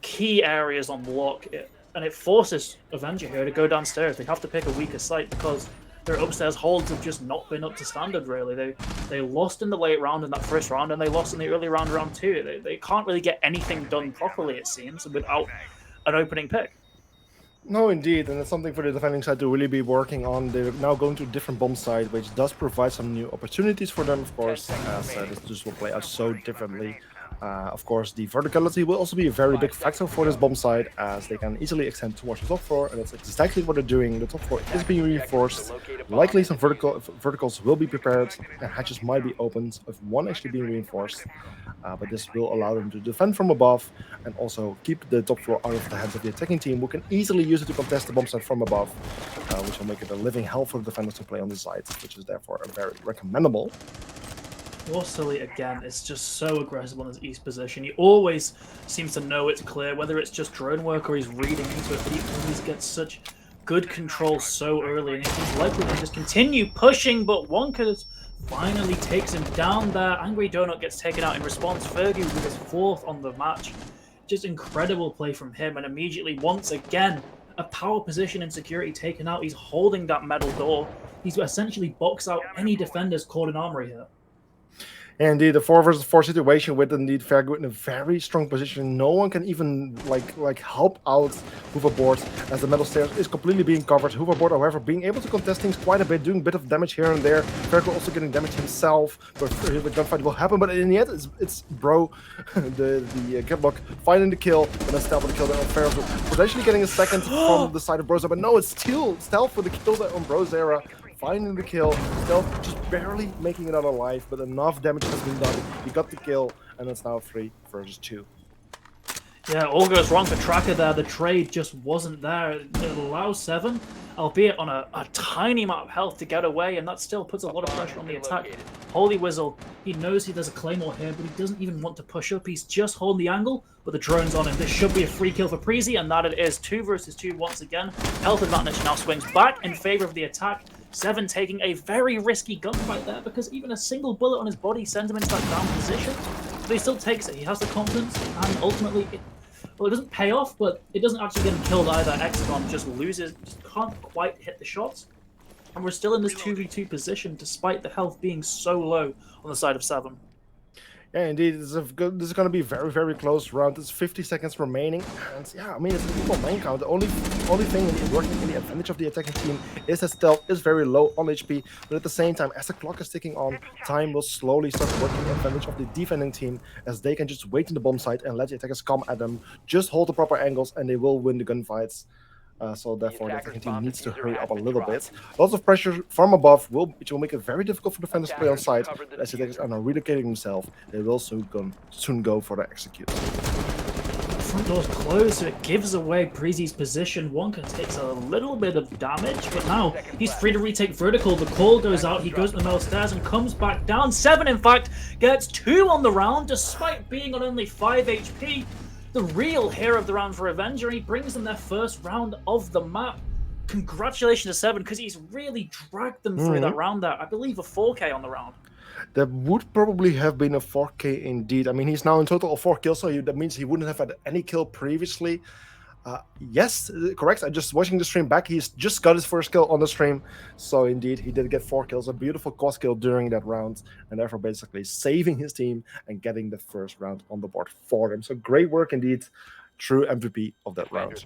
key areas on lock, and it forces Avenger here to go downstairs. They have to pick a weaker site because their upstairs holds have just not been up to standard, really. They lost in the late round in that first round, and they lost in the early round, round 2. They can't really get anything done properly, it seems, without an opening pick. No, indeed, and it's something for the defending side to really be working on. They're now going to a different bomb side, which does provide some new opportunities for them, of course, as this just will play out so differently. Of course, the verticality will also be a very big factor for this bomb side, as they can easily extend towards the top floor, and that's exactly what they're doing. The top floor is being reinforced. Likely some verticals will be prepared, and hatches might be opened, with one actually being reinforced. But this will allow them to defend from above and also keep the top floor out of the hands of the attacking team, who can easily use it to contest the bomb site from above, which will make it a living hell for the defenders to play on the side, which is therefore a very recommendable. Silly again is just so aggressive on his east position. He always seems to know it's clear, whether it's just drone work or he's reading into it, but he always gets such good control so early, and he's likely to just continue pushing, but Wonka finally takes him down there. Angry Donut gets taken out in response. Fergie with his 4th on the match. Just incredible play from him, and immediately, once again, a power position and security taken out. He's holding that metal door. He's essentially boxed out any defenders caught in armory here. Indeed, the 4 versus 4 situation with indeed Fergus in a very strong position. No one can even like help out Hoverboard, as the metal stairs is completely being covered. Hoverboard, however, being able to contest things quite a bit, doing a bit of damage here and there. Fergus also getting damage himself, but the gunfight will happen. But in the end, it's Bro, the Gridlock, finding the kill, and then Stealth for the kill there on Fergus, potentially getting a second from the side of Brozera. But no, it's still Stealth for the kill there on Brozera. Finding the kill, Stealth just barely making it out alive, but enough damage has been done. He got the kill, and it's now 3 versus 2. Yeah, all goes wrong for Tracker there. The trade just wasn't there. It allows 7, albeit on a tiny amount of health, to get away, and that still puts a lot of pressure on the attack. Holy Whistle, he knows there's a Claymore here, but he doesn't even want to push up. He's just holding the angle, but the drone's on him. This should be a free kill for Preezy, and that it is. 2 versus 2 once again. Health advantage now swings back in favor of the attack. 7 taking a very risky gunfight there, because even a single bullet on his body sends him into that down position. But he still takes it. He has the confidence, and ultimately, it doesn't pay off, but it doesn't actually get him killed either. Hexagon just loses, just can't quite hit the shots. And we're still in this 2v2 position, despite the health being so low on the side of 7. Yeah, indeed, this is going to be a very, very close round. There's 50 seconds remaining, and yeah, I mean, it's an equal lane count. The only thing working in the advantage of the attacking team is that Stealth is very low on HP, but at the same time, as the clock is ticking on, time will slowly start working in the advantage of the defending team, as they can just wait in the bomb site and let the attackers come at them, just hold the proper angles, and they will win the gunfights. So therefore, the attacking team needs to hurry up a little bit. Lots of pressure from above, which will make it very difficult for defenders to play on site. As the attackers are now relocating themselves, they will soon go for the execute. Front door's closed, so it gives away Preezy's position. Wonka takes a little bit of damage, but now he's free to retake vertical. The call goes out, he goes to the metal stairs and comes back down. 7, in fact, gets 2 on the round, despite being on only 5 HP. The real hero of the round for Avenger, and he brings them their first round of the map. Congratulations to 7, because he's really dragged them through that round there. I believe a 4K on the round. That would probably have been a 4K indeed. I mean, he's now in total of 4 kills, so that means he wouldn't have had any kill previously. Yes, correct. I'm just watching the stream back. He's just got his first kill on the stream. So indeed, he did get 4 kills. A beautiful cost kill during that round. And therefore basically saving his team and getting the first round on the board for him. So great work indeed. True MVP of that round.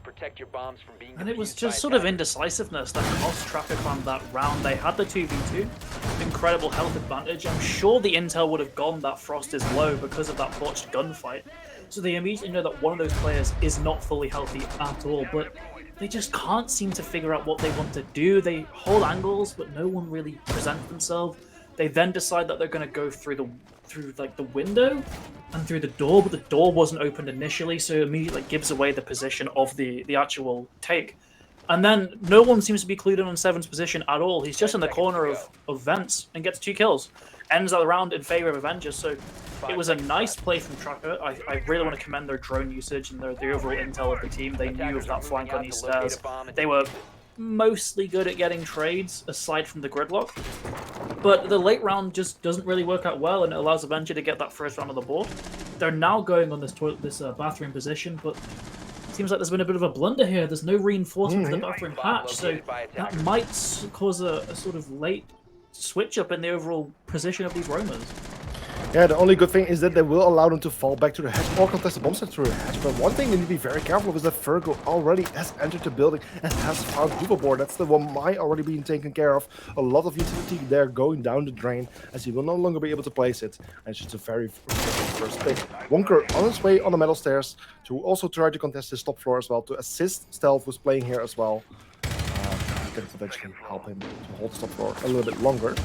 And it was just sort of indecisiveness that cost Tracker Clan that round. They had the 2v2. Incredible health advantage. I'm sure the intel would have gone that Frost is low because of that botched gunfight. So they immediately know that one of those players is not fully healthy at all, but they just can't seem to figure out what they want to do. They hold angles, but no one really presents themselves. They then decide that they're going to go through the window and through the door, but the door wasn't opened initially, so it immediately gives away the position of the actual take. And then no one seems to be clued in on 7's position at all. He's just in the corner of vents and gets 2 kills. Ends the round in favor of Avengers, so it was a nice play from Tracker. I really want to commend their drone usage and the overall intel of the team. They knew of that flank on these stairs. They were mostly good at getting trades, aside from the gridlock. But the late round just doesn't really work out well, and it allows Avenger to get that first round on the board. They're now going on this bathroom position, but it seems like there's been a bit of a blunder here. There's no reinforcement for the bathroom hatch, so that might cause a sort of late switch up in the overall position of these roamers. Yeah, the only good thing is that they will allow them to fall back to the hatch or contest the bomb set through the hatch. But one thing they need to be very careful of is that Virgo already has entered the building and has found hoverboard. That's the one might already being taken care of. A lot of utility there going down the drain as he will no longer be able to place it. And it's just a very first pick. Wonker on his way on the metal stairs to also try to contest his top floor as well to assist Stealth, who's playing here as well. Can potentially help him to hold the top floor a little bit longer.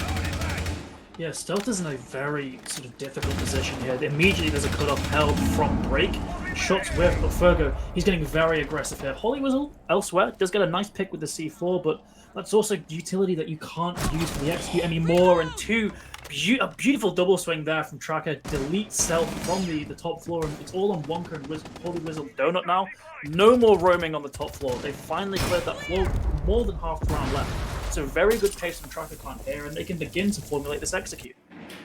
Yeah, Stealth is in a very sort of difficult position here. Immediately there's a cut-off held from break. Shots with, but Fergo, he's getting very aggressive here. Holy Whistle, elsewhere, does get a nice pick with the C4, but that's also utility that you can't use for the execute anymore. And a beautiful double swing there from Tracker. Delete Stealth from the top floor, and it's all on Wonker and Holy Whistle Donut now. No more roaming on the top floor. They finally cleared that floor, more than half the round left. So very good pace from Tracker Clan here, and they can begin to formulate this execute.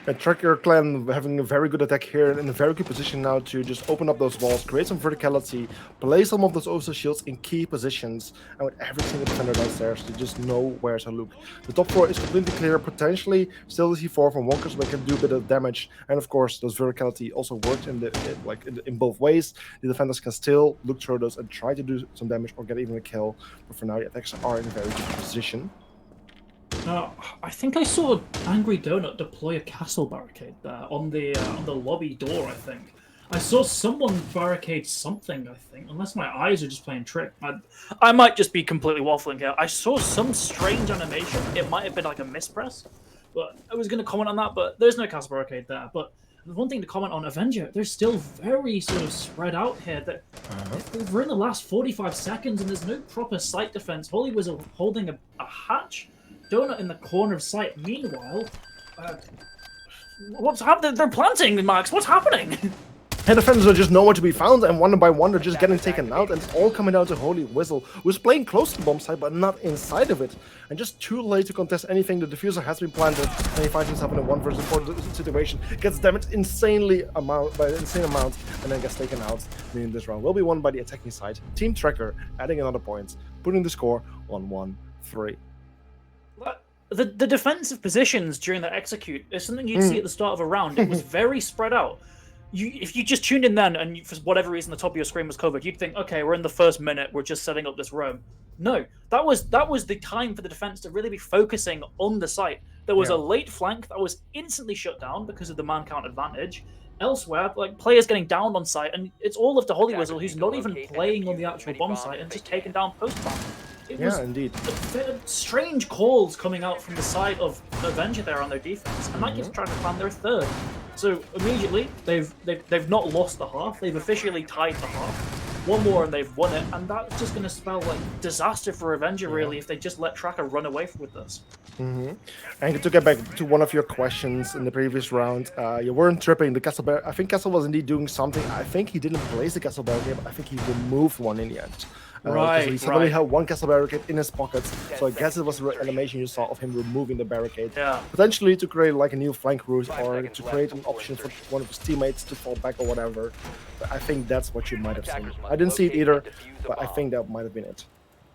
And Tracker Clan having a very good attack here and in a very good position now to just open up those walls, create some verticality, play some of those OSA shields in key positions, and with every single defender downstairs, they just know where to look. The top floor is completely clear, potentially still the C4 from Wonkers, but can do a bit of damage, and of course those verticality also worked in both ways. The defenders can still look through those and try to do some damage or get even a kill, but for now the attacks are in a very good position. I think I saw Angry Donut deploy a castle barricade there on the lobby door. I think I saw someone barricade something. I think, unless my eyes are just playing trick. I might just be completely waffling here. I saw some strange animation. It might have been like a mispress, but I was going to comment on that. But there's no castle barricade there. But one thing to comment on Avenger, they're still very sort of spread out here. That we're in the last 45 seconds and there's no proper site defense. Holy Whistle holding a hatch. Donut in the corner of sight. Meanwhile, what's happening? They're planting, Max. What's happening? And defenders are just nowhere to be found, and one by one they're just getting taken out, and it's all coming down to Holy Whistle, who's playing close to the bomb site, but not inside of it. And just too late to contest anything. The diffuser has been planted, and he finds himself in a 1 versus 4 situation. Gets damaged by an insane amount, and then gets taken out. Meaning this round will be won by the attacking side. Team Tracker adding another point, putting the score on 1-3. The defensive positions during the execute is something you'd see at the start of a round. It was very spread out. If you just tuned in then and for whatever reason the top of your screen was covered, you'd think, okay, we're in the first minute, we're just setting up this roam. No, that was the time for the defense to really be focusing on the site. There was a late flank that was instantly shut down because of the man count advantage. Elsewhere, like players getting down on site, and it's all of the Holy Whistle who's not even playing on the actual bomb site and just taking down post bomb. It was indeed. Strange calls coming out from the side of Avenger there on their defense, and that gives Tracker Clan their third. So immediately they've not lost the half; they've officially tied the half. One more and they've won it, and that's just going to spell like disaster for Avenger really if they just let Tracker run away with this. And to get back to one of your questions in the previous round, you weren't tripping the Castle Barricade. I think Castle was indeed doing something. I think he didn't place the Castle Barricade, but I think he removed one in the end. He suddenly had one Castle Barricade in his pockets, so I guess it was the animation you saw of him removing the barricade. Potentially to create like a new flank route or to create an option for one of his teammates to fall back or whatever. But I think that's what you might have seen. I didn't see it either, but I think that might have been it.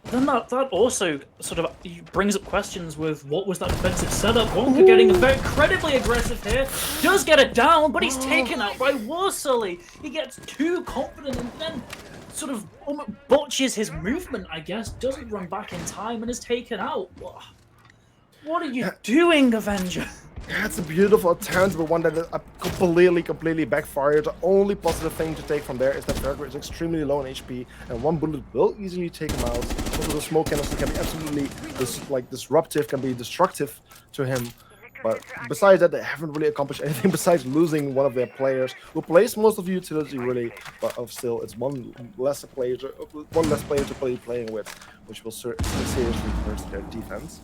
Then that also sort of brings up questions with what was that defensive setup. Wonka getting very incredibly aggressive here, does get it down, but he's taken out by Warsully. He gets too confident and then sort of almost botches his movement, I guess, doesn't run back in time and is taken out. What are you doing, Avenger? It's a beautiful attempt, but one that is completely backfired. The only positive thing to take from there is that Virgo is extremely low on HP, and one bullet will easily take him out. Also, the smoke canister can be absolutely disruptive, can be destructive to him. But besides that, they haven't really accomplished anything besides losing one of their players, who plays most of the utility really, but still, it's one less player to play playing with, which will seriously hurt their defense.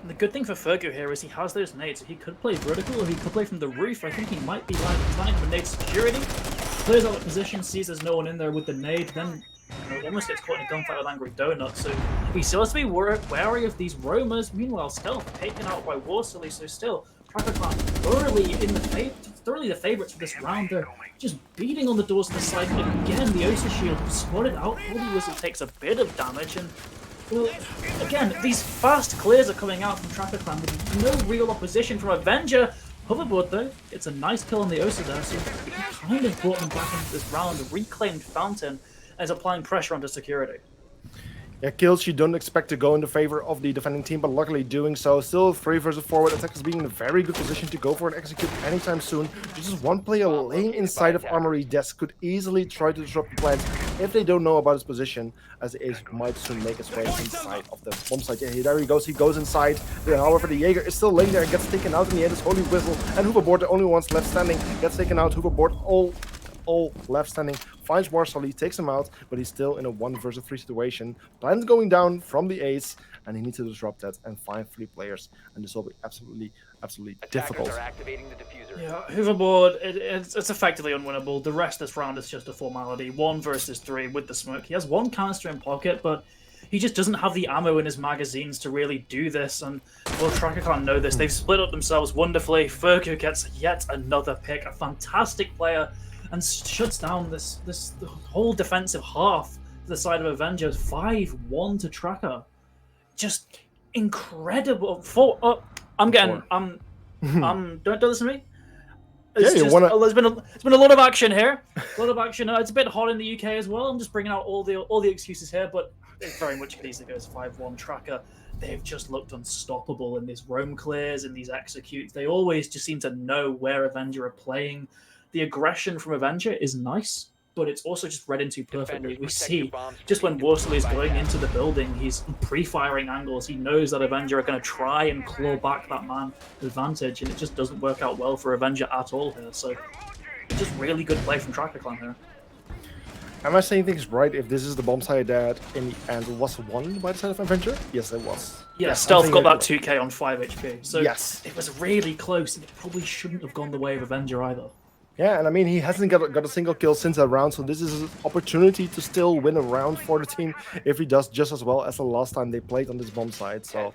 The good thing for Fergo here is he has those nades. He could play vertical or he could play from the roof. I think he might be planning for nade security. Plays out of position, sees there's no one in there with the nade, then almost gets caught in a gunfight with Angry Donut. So he still has to be wary of these roamers. Meanwhile, Stealth taken out by Warsully, so still Tracker Clan thoroughly the favourites for this round. They're just beating on the doors of the side. Again, the OSA shield spotted out. Holy Whistle takes a bit of damage, and well, again, these fast clears are coming out from Tracker Clan with no real opposition from Avenger. Hoverboard, though, it's a nice kill on the Osa there, so he kind of brought them back into this round, reclaimed Fountain, and is applying pressure onto security. Yeah, kills you don't expect to go in the favor of the defending team, but luckily doing so. Still 3 versus 4 with attackers being in a very good position to go for and execute anytime soon. Just one player laying inside of Armory desk could easily try to disrupt the plans if they don't know about his position, as the Ace might soon make his way inside of the bomb site. Yeah, there he goes inside. However, the Jaeger is still laying there and gets taken out in the end. It's Holy Whistle and Hooverboard, the only ones left standing, gets taken out. Hooverboard all left standing, finds Warsaw, takes him out, but he's still in a 1 versus 3 situation. Plans going down from the Ace, and he needs to disrupt that and find 3 players, and this will be absolutely difficult. Yeah, Hooverboard, it's effectively unwinnable. The rest of this round is just a formality. 1 versus 3 with the smoke. He has 1 canister in pocket, but he just doesn't have the ammo in his magazines to really do this, and well, Tracker can't know this. They've split up themselves wonderfully. Fergu gets yet another pick, a fantastic player, and shuts down the whole defensive half to the side of Avengers. 5-1 to Tracker. Just incredible. Don't listen to me. It's there's been a lot of action here. A lot of action. It's a bit hot in the UK as well. I'm just bringing out all the excuses here, but it very much could easily go as 5-1 Tracker. They've just looked unstoppable in these roam clears and these executes. They always just seem to know where Avenger are playing. The aggression from Avenger is nice, but it's also just read into perfectly. We see just when Worsley is going into the building, he's pre-firing angles. He knows that Avenger are going to try and claw back that man advantage, and it just doesn't work out well for Avenger at all here. So just really good play from Tracker Clan here. Am I saying things right if this is the bomb site that in the end was won by the side of Avenger? Yes, it was. Yeah, Stealth got that 2k on 5 HP. So yes, it was really close, and it probably shouldn't have gone the way of Avenger either. Yeah, and I mean, he hasn't got a single kill since that round, so this is an opportunity to still win a round for the team if he does just as well as the last time they played on this bomb site. So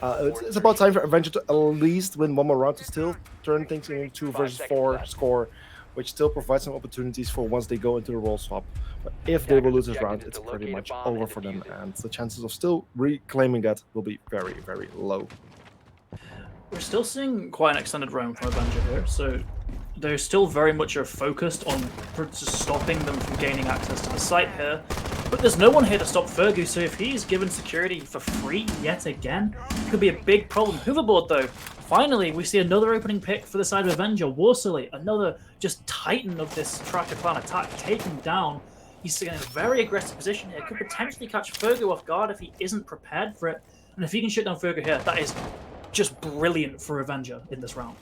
it's about time for Avenger to at least win one more round to still turn things into 2 versus 4 score, which still provides some opportunities for once they go into the roll swap. But if they will lose this round, it's pretty much over for them, and the chances of still reclaiming that will be very, very low. We're still seeing quite an extended round from Avenger here, so they're still very much focused on stopping them from gaining access to the site here. But there's no one here to stop Fergu, so if he's given security for free yet again, it could be a big problem. Hooverboard, though, finally, we see another opening pick for the side of Avenger. Warsley, another just titan of this Tracker Clan attack, taken down. He's in a very aggressive position here. Could potentially catch Fergu off guard if he isn't prepared for it. And if he can shut down Fergu here, that is just brilliant for Avenger in this round.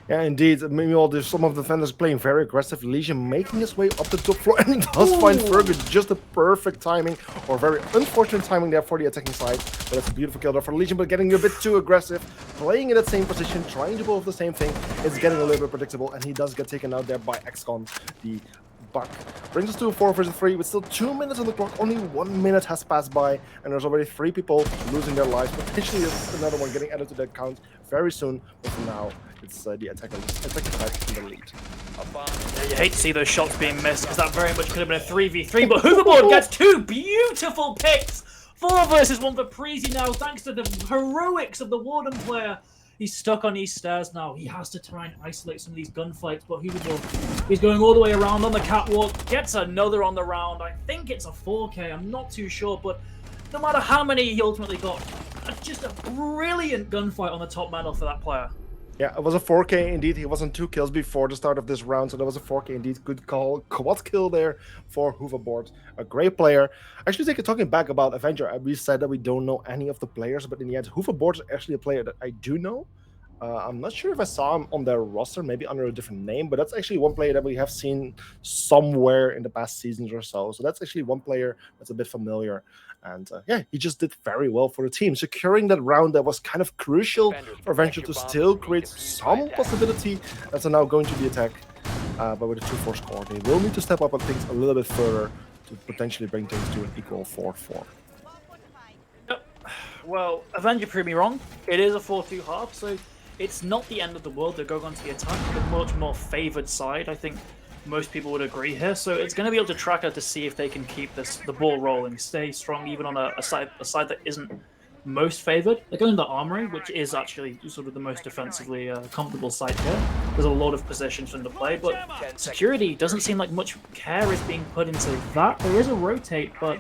Yeah, indeed. Meanwhile, there's some of the defenders playing very aggressive. Legion making his way up the top floor, and he does find Fergus. Just the perfect timing, or very unfortunate timing there for the attacking side. But it's a beautiful kill there for Legion, but getting a bit too aggressive, playing in that same position, trying to pull off the same thing. It's getting a little bit predictable, and he does get taken out there by XCON, the Buck. Brings us to a 4 versus 3 with still 2 minutes on the clock. Only 1 minute has passed by, and there's already 3 people losing their lives. Potentially another one getting added to that count very soon, but for now, it's the attacking side in the lead. Yeah, you hate to see those shots being missed, because that very much could have been a 3v3, but Hooverboard gets 2 beautiful picks! 4 versus 1 for Preezy now, thanks to the heroics of the Warden player. He's stuck on these stairs now. He has to try and isolate some of these gunfights, but he's going all the way around on the catwalk, gets another on the round. I think it's a 4K, I'm not too sure, but no matter how many he ultimately got, just a brilliant gunfight on the top medal for that player. Yeah, it was a 4K indeed. He wasn't 2 kills before the start of this round, so that was a 4K indeed. Good call. Quad kill there for Hooverboard. A great player. Actually, talking back about Avenger, we said that we don't know any of the players, but in the end, Hooverboard is actually a player that I do know. I'm not sure if I saw him on their roster, maybe under a different name, but that's actually one player that we have seen somewhere in the past seasons or so. So that's actually one player that's a bit familiar. And yeah, he just did very well for the team, securing that round that was kind of crucial for Avenger to still create some possibility as they're now going to the attack. But with a 2-4 score, they will need to step up on things a little bit further to potentially bring things to an equal 4-4. Yep. Well, Avenger proved me wrong. It is a 4-2 half, so it's not the end of the world. They're going on to the attack, the much more favoured side. I think most people would agree here. So it's going to be up to Tracker to see if they can keep the ball rolling, stay strong even on a side that isn't most favored. They're going to the Armory, which is actually sort of the most defensively comfortable site here. There's a lot of positions for them to play, but security doesn't seem like much care is being put into that. There is a rotate, but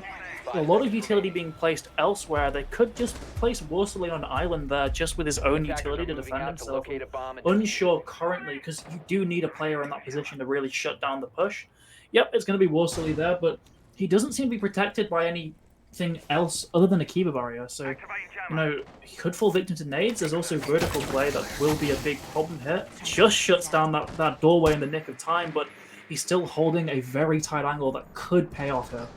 a lot of utility being placed elsewhere. They could just place Worsley on an island there just with his own utility to defend himself. Unsure currently, because you do need a player in that position to really shut down the push. Yep, it's going to be Worsley there, but he doesn't seem to be protected by anything else other than a Kiba barrier. So, he could fall victim to nades. There's also vertical play that will be a big problem here. Just shuts down that doorway in the nick of time, but he's still holding a very tight angle that could pay off here.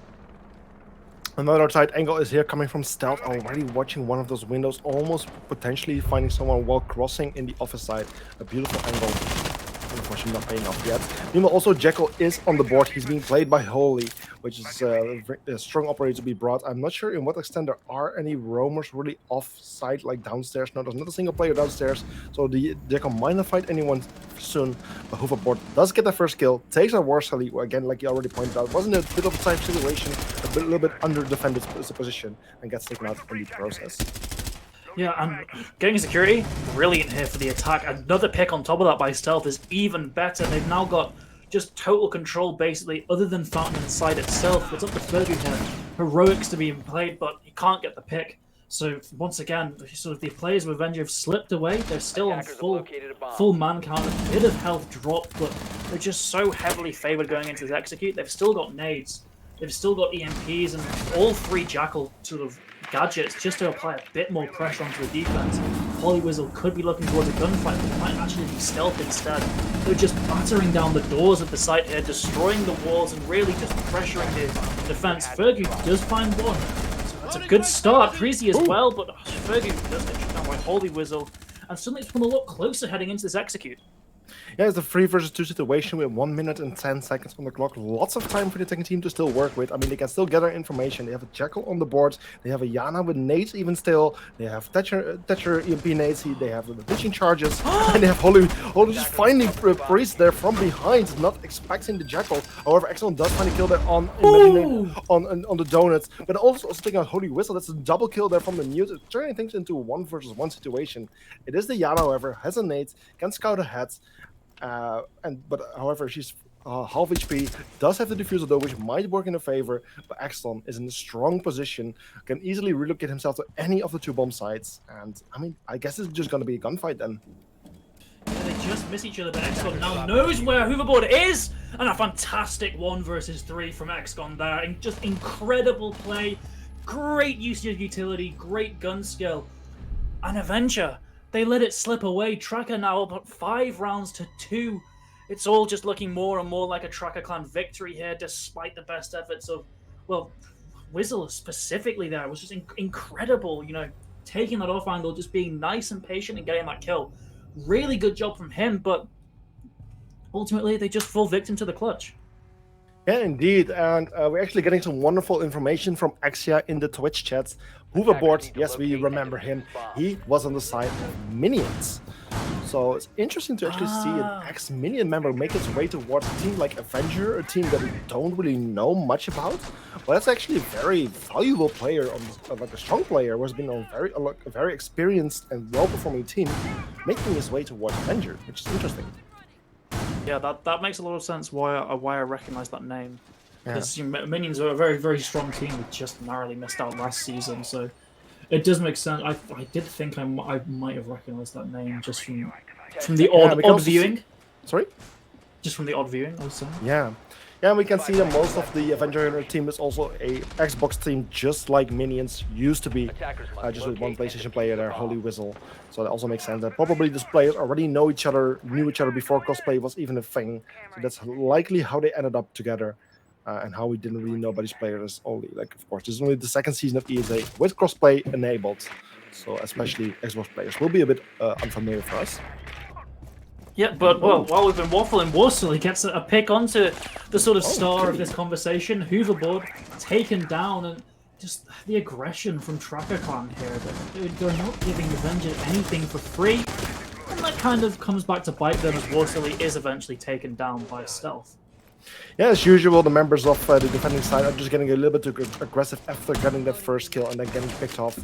Another tight angle is here coming from Stealth, already watching one of those windows, almost potentially finding someone while crossing in the office side. A beautiful angle. Unfortunately not paying off yet. Meanwhile, also Jekyll is on the board. He's being played by Holy, which is a strong operator to be brought. I'm not sure in what extent there are any roamers really off-site, like downstairs. No, there's not a single player downstairs, so the Jekyll might not fight anyone soon. But Hoverboard does get the first kill, takes out Worsley, who again, like you already pointed out, wasn't a bit of a tight situation, a little bit under-defended position, and gets taken out in the process. Yeah, and getting security, brilliant here for the attack. Another pick on top of that by Stealth is even better. They've now got just total control, basically, other than Fountain inside itself. It's up to Fergie here. Heroics to be played, but he can't get the pick. So, once again, sort of the players of Avenger have slipped away. They're still on full man count, a bit of health dropped, but they're just so heavily favored going into this execute. They've still got nades. They've still got EMPs, and all three Jackal sort of gadgets just to apply a bit more pressure onto the defense. Polywizzle could be looking towards a gunfight, but it might actually be stealth instead. They're just battering down the doors of the site here, destroying the walls and really just pressuring the defense. Fergie does find one. So that's a good start. Treasy as well, but Fergie does get shut down by Polywizzle. And suddenly it's become a lot closer heading into this execute. Yeah, it's a 3 versus 2 situation with 1 minute and 10 seconds on the clock. Lots of time for the attacking team to still work with. I mean, they can still gather information. They have a Jekyll on the board. They have a Yana with nades even still. They have Thatcher EMP nades. They have the pitching charges. And they have Holy just finding Priest there from behind, not expecting the Jekyll. However, Excellent does find a kill there on the Donuts. But also taking out Holy Whistle. That's a double kill there from the Mute, turning things into a 1 versus 1 situation. It is the Yana, however, has a nade, can scout ahead. However, she's half HP, does have the diffuser though, which might work in her favor, but Axlon is in a strong position, can easily relocate himself to any of the 2 bomb sites, and I mean, I guess it's just going to be a gunfight then. Yeah, they just miss each other, but XCON now knows where Hoverboard is, and a fantastic 1 versus 3 from XCON there, and just incredible play, great use of utility, great gun skill, and Avenger. They let it slip away. Tracker now about 5 rounds to 2. It's all just looking more and more like a Tracker Clan victory here, despite the best efforts of, well, Wizzle specifically there. It was just incredible, taking that off angle, just being nice and patient and getting that kill. Really good job from him, but ultimately they just fall victim to the clutch. Yeah, indeed, and we're actually getting some wonderful information from Axia in the Twitch chats. Hoverboard, yes, we remember him. He was on the side of Minions. So it's interesting to actually see an ex-Minion member make its way towards a team like Avenger, a team that we don't really know much about. But that's actually a very valuable player, like a strong player, who has been on a very experienced and well-performing team, making his way towards Avenger, which is interesting. Yeah, that makes a lot of sense why I recognize that name. Because Minions are a very, very strong team who just narrowly missed out last season, so it does make sense. I did think I might have recognized that name just from the odd viewing. Sorry? Just from the odd viewing, I was saying. Yeah. Yeah, we can see that most of the Avenger team is also a Xbox team, just like Minions used to be, just with 1 PlayStation player there, Holy Whistle. So that also makes sense that probably these players already knew each other before cosplay was even a thing. So that's likely how they ended up together, and how we didn't really know about these players only. Like, of course, this is only the 2nd season of ESA with crossplay enabled. So especially Xbox players will be a bit unfamiliar for us. Yeah, but well, while we've been waffling, Worsley gets a pick onto the sort of star of this conversation. Hoverboard taken down, and just the aggression from Tracker Clan here. They're not giving Avenger anything for free, and that kind of comes back to bite them as Worsley is eventually taken down by Stealth. Yeah, as usual, the members of the defending side are just getting a little bit too aggressive after getting that first kill and then getting picked off.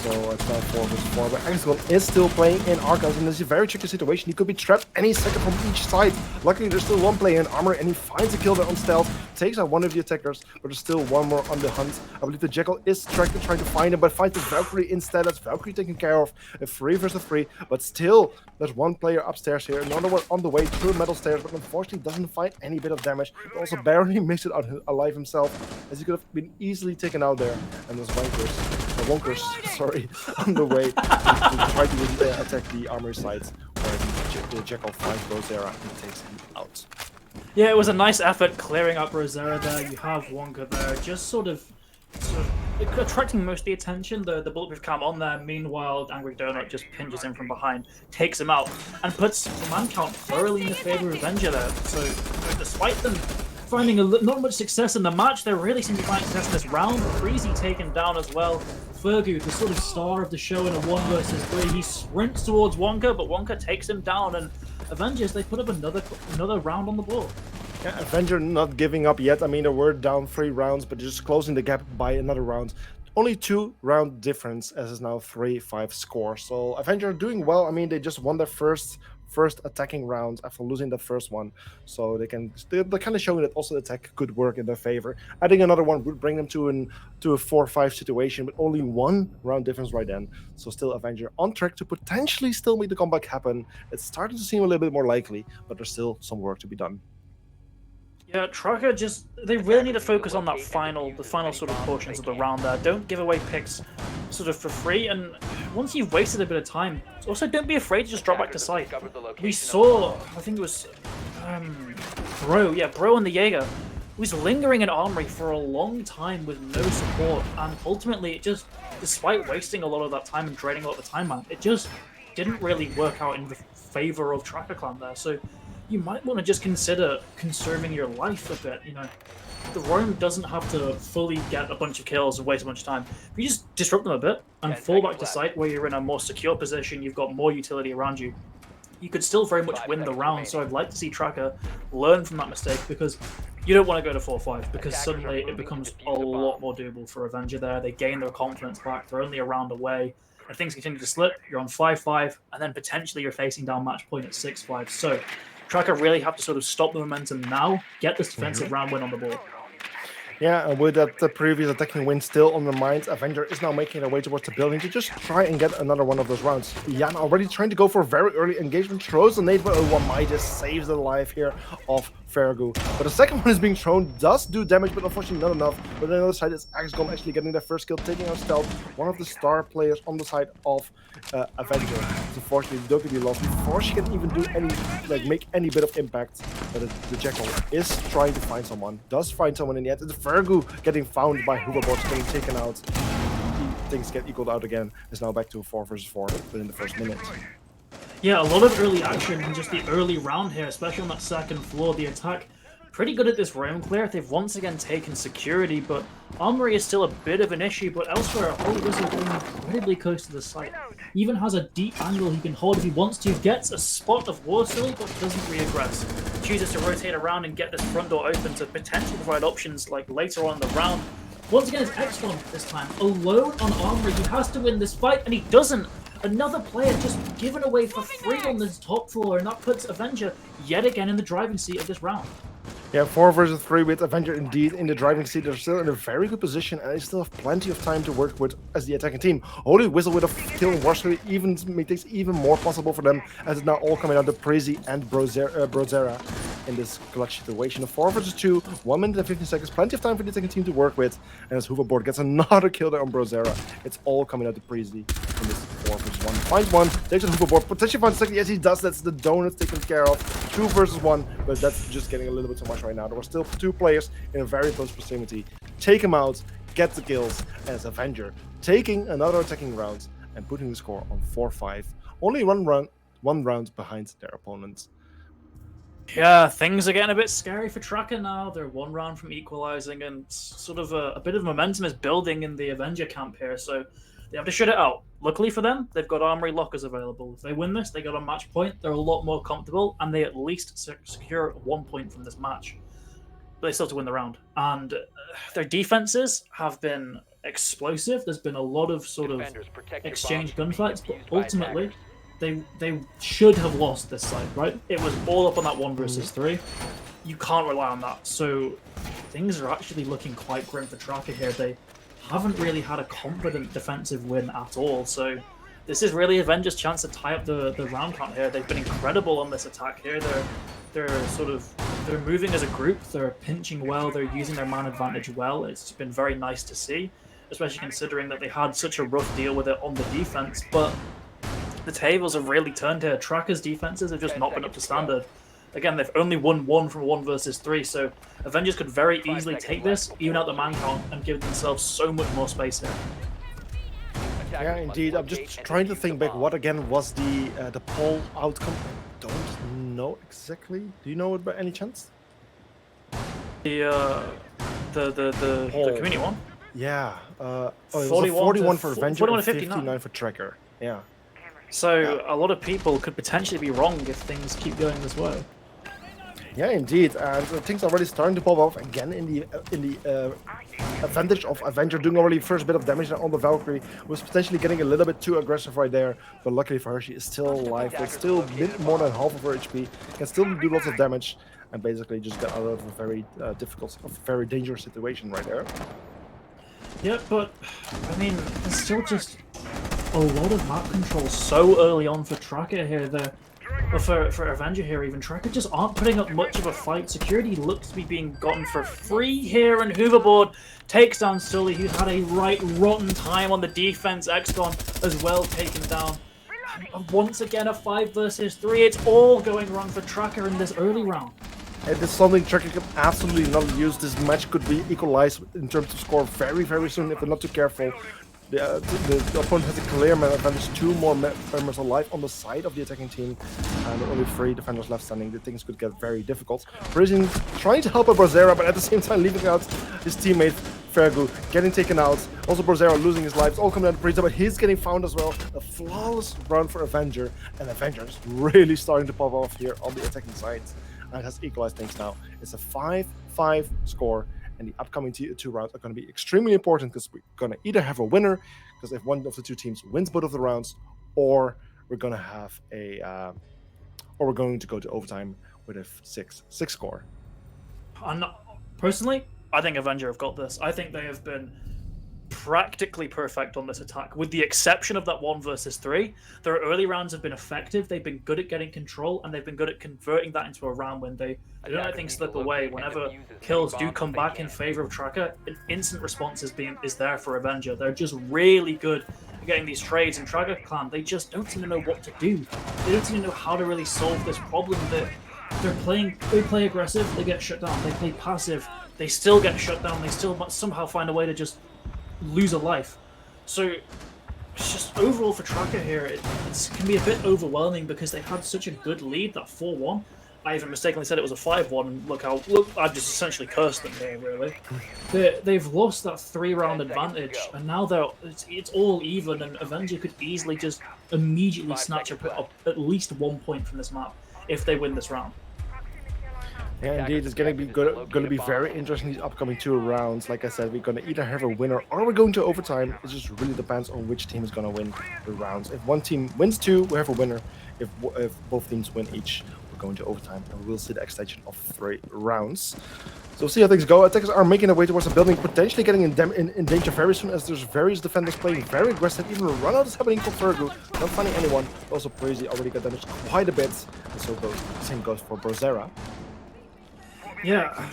So it's now 4 versus 4, but Axgon is still playing in Archives, and this is a very tricky situation. He could be trapped any second from each side. Luckily, there's still one player in armor, and he finds a kill there on stealth, takes out one of the attackers, but there's still one more on the hunt. I believe the Jackal is trying to find him, but finds the Valkyrie instead. That's Valkyrie taken care of. A 3 versus 3, but still, there's one player upstairs here, another one on the way through metal stairs, but unfortunately doesn't find any bit of damage. He also barely makes it out alive himself, as he could have been easily taken out there. And there's Wonkers, sorry, on the way to try to attack the armor sides, where the Jackal finds Rosera and takes him out. Yeah, it was a nice effort clearing up Rosera there. You have Wonka there, just sort of attracting most of the attention. The bulletproof cam on there. Meanwhile, Angry Donut just pinches him from behind, takes him out, and puts the man count thoroughly in the favor of Avenger there. So, despite them finding not much success in the match, they really seem to find success in this round. Freezy taken down as well. Fergu, the sort of star of the show in a 1 versus 3, he sprints towards Wonka, but Wonka takes him down, and Avengers, they put up another round on the board. Yeah, Avenger not giving up yet. I mean, they were down 3 rounds, but just closing the gap by another round. Only 2 round difference, as is now 3-5 score. So Avenger doing well. I mean, they just won their first attacking round after losing the first one, so they're kind of showing that also the attack could work in their favor. Adding another one would bring them to a 4-5 situation, but only 1 round difference right then. So still Avenger on track to potentially still make the comeback happen. It's starting to seem a little bit more likely, but there's still some work to be done. Yeah, Tracker they really need to focus on the final sort of portions of the round there. Don't give away picks sort of for free, and once you've wasted a bit of time, also don't be afraid to just drop back to site. We saw, I think it was Bro and the Jaeger was lingering in Armory for a long time with no support, and ultimately it just, despite wasting a lot of that time and draining a lot of the time out, it just didn't really work out in the favor of Tracker Clan there. So you might want to just consider conserving your life a bit. You know, the roam doesn't have to fully get a bunch of kills and waste a bunch of time. If you just disrupt them a bit and fall back to site where you're in a more secure position, you've got more utility around you, you could still very much win the round. So I'd like to see Tracker learn from that mistake, because you don't want to go to 4-5, because suddenly it becomes a lot more doable for Avenger there. They gain their confidence back. They're only a round away. And things continue to slip. You're on 5-5, and then potentially you're facing down match point at 6-5. So Tracker really have to sort of stop the momentum now, get this defensive round win on the board. Yeah, and with that the previous attacking win still on the mind, Avenger is now making their way towards the building to just try and get another one of those rounds. Jan already trying to go for a very early engagement, throws a nade, but Midas saves the life here of Fergu. But the second one is being thrown, does do damage, but unfortunately not enough. But on the other side, it's Axgon actually getting their first kill, taking out Stealth, one of the star players on the side of Avenger. So unfortunately, Dokiri lost before she can even do make any bit of impact. But the Jackal is trying to find someone, does find someone in the end. It's Fergu getting found by Hoverboards, getting taken out. Things get equaled out again. It's now back to a 4 versus 4 within the first minute. Yeah, a lot of early action in just the early round here, especially on that second floor. The attack pretty good at this roam clear. They've once again taken security, but Armory is still a bit of an issue. But elsewhere, Holy Wizard going incredibly close to the site. He even has a deep angle he can hold if he wants to. Gets a spot of Warsilly, but doesn't re-aggress. Chooses to rotate around and get this front door open to potentially provide options like later on in the round. Once again, it's X1 this time. Alone on Armory, he has to win this fight, and he doesn't. Another player just given away for free on this top floor, and that puts Avenger yet again in the driving seat of this round. Yeah, 4 versus 3 with Avenger indeed in the driving seat. They're still in a very good position, and they still have plenty of time to work with as the attacking team. Holy Whistle with a kill in Warsley even makes even more possible for them, as it's now all coming out to Prezi and Brozera in this clutch situation. A 4 versus 2, 1 minute and 15 seconds, plenty of time for the attacking team to work with. And as Hoverboard gets another kill there on Brozera, it's all coming out to Prezi in this 4 versus 1. Finds one, takes a Hoverboard, potentially finds a second. Yes, he does. That's the donuts taken care of. 2 versus 1, but that's just getting a little bit too much right now. There were still 2 players in a very close proximity. Take him out, get the kills, and it's Avenger taking another attacking round and putting the score on 4-5. Only one round behind their opponents. Yeah, things are getting a bit scary for Tracker now. They're 1 round from equalizing, and sort of a bit of momentum is building in the Avenger camp here, so they have to shut it out. Luckily for them, they've got Armory lockers available. If they win this, they got a match point, they're a lot more comfortable, and they at least secure 1 point from this match. But they still have to win the round. And their defenses have been explosive. There's been a lot of sort of exchange gunfights, but ultimately, they should have lost this side, right? It was all up on that 1 versus 3. You can't rely on that. So things are actually looking quite grim for Tracker here. They haven't really had a confident defensive win at all. So this is really Avengers' chance to tie up the round count here. They've been incredible on this attack here. They're moving as a group. They're pinching well. They're using their man advantage well. It's been very nice to see, especially considering that they had such a rough deal with it on the defense. But the tables have really turned here. Tracker's defenses have just not been up to standard. Again, they've only won 1 from 1 versus 3, so Avengers could very easily take this, even out the man count, and give themselves so much more space here. Yeah, indeed. I'm just trying to think back. What again was the poll outcome? I don't know exactly. Do you know it by any chance? The community one. Yeah. It was 41 for to Avenger 41 and to 59. 59 for Tracker. Yeah. So a lot of people could potentially be wrong if things keep going this way. Yeah, indeed. And things are already starting to pop off again in the advantage of Avenger doing already first bit of damage on the Valkyrie. Was potentially getting a little bit too aggressive right there, but luckily for her, she is still alive. With still a bit more than half of her HP, can still do lots of damage, and basically just get out of a very very dangerous situation right there. Yeah, but I mean, there's still just a lot of map control so early on for Tracker here. For Avenger here, even Tracker just aren't putting up much of a fight. Security looks to be being gotten for free here, and Hoverboard takes down Sully, who's had a right rotten time on the defense. XCon as well taken down. And once again, a 5 versus 3. It's all going wrong for Tracker in this early round. It is something Tracker can absolutely not use. This match could be equalized in terms of score very, very soon if they're not too careful. The opponent has a clear man advantage, 2 more members alive on the side of the attacking team, and only 3 defenders left standing. The things could get very difficult. Parisian trying to help out Brozera, but at the same time leaving out his teammate Fergu, getting taken out. Also Brozera losing his life. It's all coming down to Parisian, but he's getting found as well. A flawless run for Avenger, and Avenger's really starting to pop off here on the attacking side. And it has equalized things now. It's a 5-5 score. And the upcoming 2 rounds are going to be extremely important because we're going to either have a winner, because if one of the 2 teams wins both of the rounds, or we're going to have or we're going to go to overtime with a 6 score. Personally, I think Avenger have got this. I think they have been practically perfect on this attack, with the exception of that 1 versus 3. Their early rounds have been effective. They've been good at getting control, and they've been good at converting that into a round when they don't let things slip away. Whenever kills do come back in favor of Tracker, an instant response is there for Avenger. They're just really good at getting these trades, and Tracker Clan, they just don't seem to know what to do. They don't seem to know how to really solve this problem. That they play aggressive, they get shut down. They play passive, they still get shut down. They still somehow find a way to just lose a life. So it's just overall for Tracker here, it can be a bit overwhelming because they had such a good lead, that 4-1. I even mistakenly said it was a 5-1, and look, I've just essentially cursed them here, really. They've lost that 3-round advantage, and now it's all even, and Avenger could easily just immediately snatch up at least 1 point from this map if they win this round. Yeah, indeed, it's going to be very interesting these upcoming 2 rounds. Like I said, we're going to either have a winner or we're going to overtime. It just really depends on which team is going to win the rounds. If one team wins 2, we have a winner. If both teams win each, we're going to overtime, and we'll see the extension of 3 rounds. So we'll see how things go. Attackers are making their way towards the building, potentially getting in danger very soon, as there's various defenders playing very aggressive. Even a run-out is happening for Fergu, not finding anyone. Also, Parisi already got damaged quite a bit, and so same goes for Brozera. Yeah,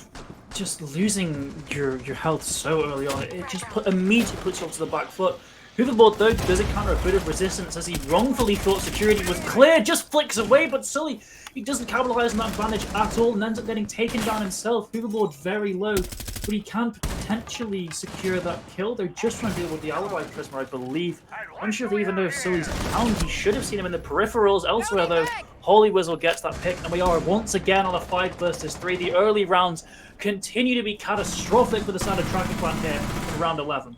just losing your health so early on, it just immediately puts you onto the back foot. Hoverboard, though, does encounter a bit of resistance as he wrongfully thought security was clear, just flicks away, but Sully, he doesn't capitalize on that advantage at all and ends up getting taken down himself. Hoverboard very low, but he can potentially secure that kill. They're just trying to deal with the alibi prisma, I believe. I'm sure they even know if Sully's down. He should have seen him in the peripherals. Elsewhere, though, Holy Whistle gets that pick, and we are once again on a 5 versus 3. The early rounds continue to be catastrophic for the side of Tracker Clan here in round 11.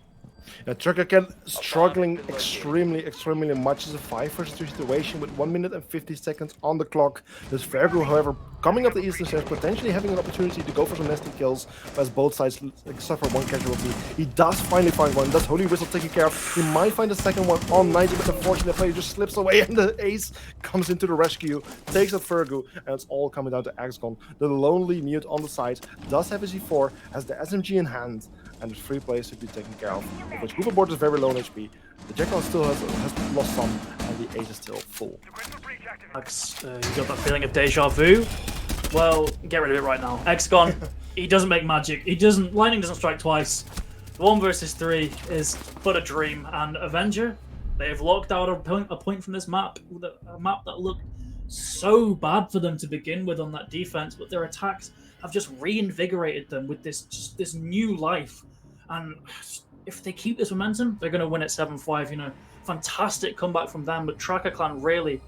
Trucker again struggling extremely much. It's a 5 versus 3 situation with 1 minute and 50 seconds on the clock. There's Vergu, however, coming up the eastern stairs, potentially having an opportunity to go for some nesting kills, as both sides suffer one casualty. He does finally find one. That's Holy Whistle taken care of. He might find a second one on 90, but unfortunately, the player just slips away, and the ace comes into the rescue, takes out Vergu, and it's all coming down to Axgon. The lonely mute on the side does have his E4, has the SMG in hand, and there's 3 players to be taken care of which Hoverboard is very low on HP. The Jackal still has lost some, and the ace is still full. Max, you got that feeling of deja vu? Well, get rid of it right now. X-Gon, he doesn't make magic. Lightning doesn't strike twice. 1 versus 3 is but a dream. And Avenger, they've locked out a point from this map. A map that looked so bad for them to begin with on that defense, but their attacks have just reinvigorated them with this new life. And if they keep this momentum, they're going to win at 7-5. Fantastic comeback from them. But Tracker Clan really,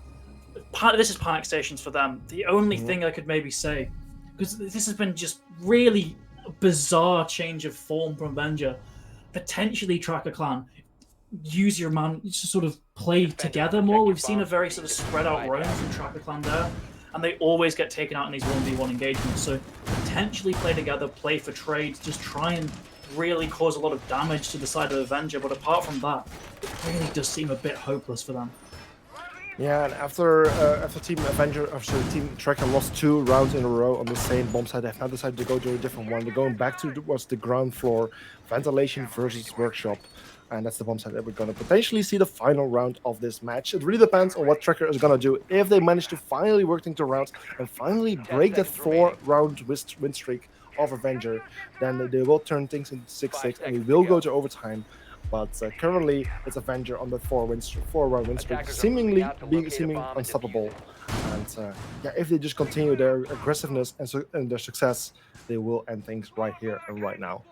this is panic stations for them. The only thing I could maybe say, because this has been just really a bizarre change of form from Avenger. Potentially Tracker Clan, use your man to sort of play together more. We've seen a very sort of spread out run from Tracker Clan there, and they always get taken out in these 1v1 engagements. So potentially play together, play for trades, just try and really cause a lot of damage to the side of Avenger. But apart from that, it really does seem a bit hopeless for them. Yeah, and after Team Tracker lost 2 rounds in a row on the same bomb site, they've now decided to go to a different one. They're going back towards the ground floor, ventilation versus workshop. And that's the bomb site that we're going to potentially see the final round of this match. It really depends on what Tracker is going to do. If they manage to finally work things around and finally break that 4-round win streak of Avenger, then they will turn things into 6-6 and we will go to overtime. But currently, it's Avenger on the 4-round win streak, seemingly unstoppable. And yeah, if they just continue their aggressiveness and their success, they will end things right here and right now.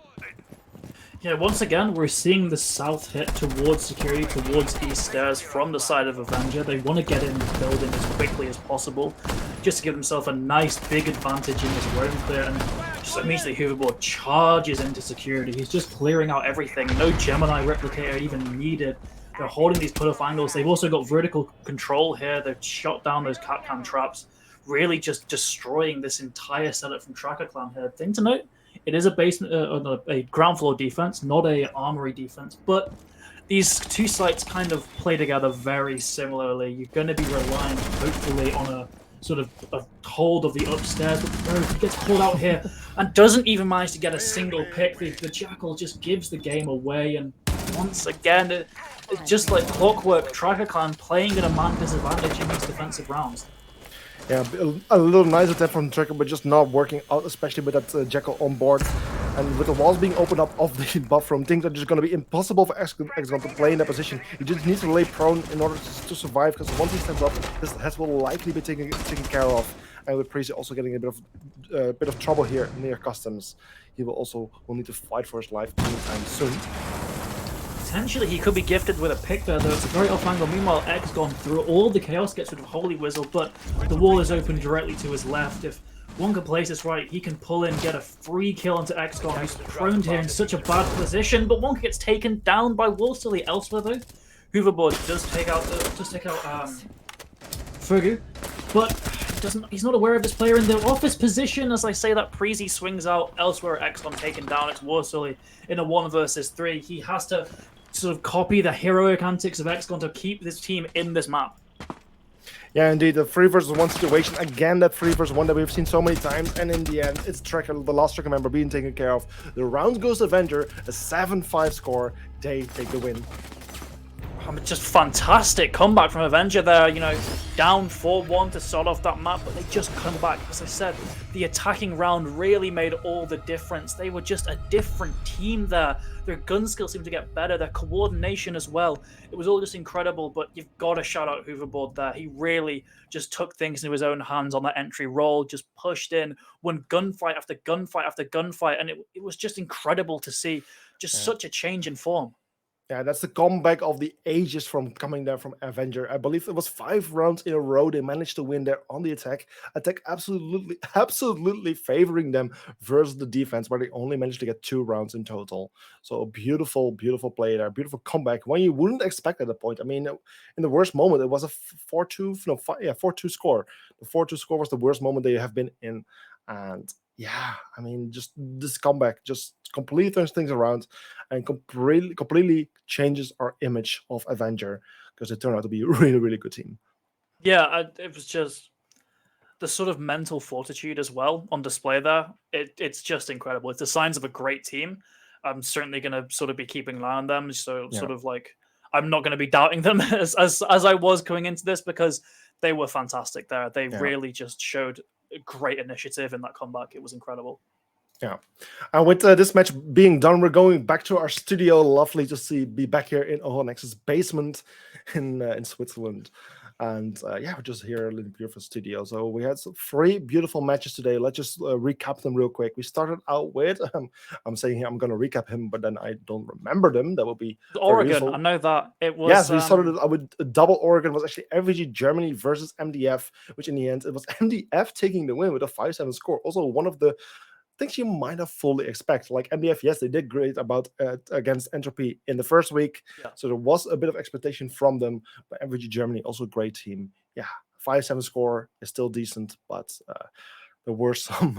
Yeah, once again, we're seeing the south hit towards security, towards east stairs from the side of Avenger. They want to get in the building as quickly as possible, just to give themselves a nice big advantage in this round clear. And just immediately Hoverboard charges into security. He's just clearing out everything. No Gemini replicator even needed. They're holding these put-off angles. They've also got vertical control here. They've shot down those Capcan traps, really just destroying this entire setup from Tracker Clan here. Thing to note, it is a basement, a ground floor defense, not a armory defense. But these 2 sites kind of play together very similarly. You're going to be relying, hopefully, on a sort of a hold of the upstairs. But he gets pulled out here and doesn't even manage to get a single pick. The Jackal just gives the game away. And once again, it's just like clockwork. Tracker Clan playing at a man disadvantage in these defensive rounds. Yeah, a little nice attempt from Tracker, but just not working out, especially with that Jackal on board. And with the walls being opened up of the buff room, things are just going to be impossible for Axgon to play in that position. He just needs to lay prone in order to survive, because once he stands up, his head will likely be taken care of. And with Priest also getting a bit of trouble here near customs, he will need to fight for his life anytime soon. Potentially, he could be gifted with a pick there, though. It's a very off angle. Meanwhile, X gone through all the chaos, gets rid of Holy Whistle, but the wall is open directly to his left. If one can place this right, he can pull in, get a free kill onto X-Gon, who's prone here in such a bad position, but Wonka gets taken down by Wolfsilly elsewhere, though. Hoverboard does take out Fergu, but he's not aware of this player in the office position. As I say that, Preezy swings out elsewhere, X-Gon taken down. It's Wolfsilly in a 1 versus 3. He has to sort of copy the heroic antics of X-Gon to keep this team in this map. Yeah, indeed, the 3 versus 1 situation. Again, that 3 versus 1 that we've seen so many times, and in the end, it's Tracker, the last Tracker member, being taken care of. The round goes to Avenger, a 7-5 score. They take the win. Just fantastic comeback from Avenger there, down 4-1 to start off that map, but they just come back. As I said, the attacking round really made all the difference. They were just a different team there. Their gun skills seemed to get better, their coordination as well. It was all just incredible, but you've got to shout out Hoverboard there. He really just took things into his own hands on that entry roll, just pushed in, won gunfight after gunfight after gunfight, and it was just incredible to see. Just such a change in form. Yeah, that's the comeback of the ages from coming there from Avenger. I believe it was 5 rounds in a row they managed to win there on the attack. Attack absolutely, absolutely favoring them versus the defense, where they only managed to get 2 rounds in total. So a beautiful, beautiful play there, beautiful comeback when you wouldn't expect at the point. I mean, in the worst moment, it was a 4-2, no, 4-2 score. The 4-2 score was the worst moment they have been in, and yeah, I mean, just this comeback just completely turns things around and completely changes our image of Avenger because they turned out to be a really, really good team. Yeah, it was just the sort of mental fortitude as well on display there. It's just incredible. It's the signs of a great team. I'm certainly going to sort of be keeping an eye on them. So Yeah. sort of like I'm not going to be doubting them as I was going into this, because they were fantastic there. They Yeah. really just showed great initiative in that comeback. It was incredible. Yeah. And with this match being done, we're going back to our studio. Lovely to be back here in Ohonex's basement in Switzerland. And yeah, we're just here in the beautiful studio. So we had 3 beautiful matches today. Let's just recap them real quick. We started out with, I'm saying here, I'm going to recap him, but then I don't remember them. That will be very Oregon, I useful. know that it was. Yes, we started with a double Oregon. Was actually MVG Germany versus MDF, which in the end, it was MDF taking the win with a 5-7 score. Also, one of the things you might have fully expect. Like MDF, yes, they did great against Entropy in the first week, Yeah. so there was a bit of expectation from them. But MVG Germany, also a great team. Yeah, 5-7 score is still decent, but there were some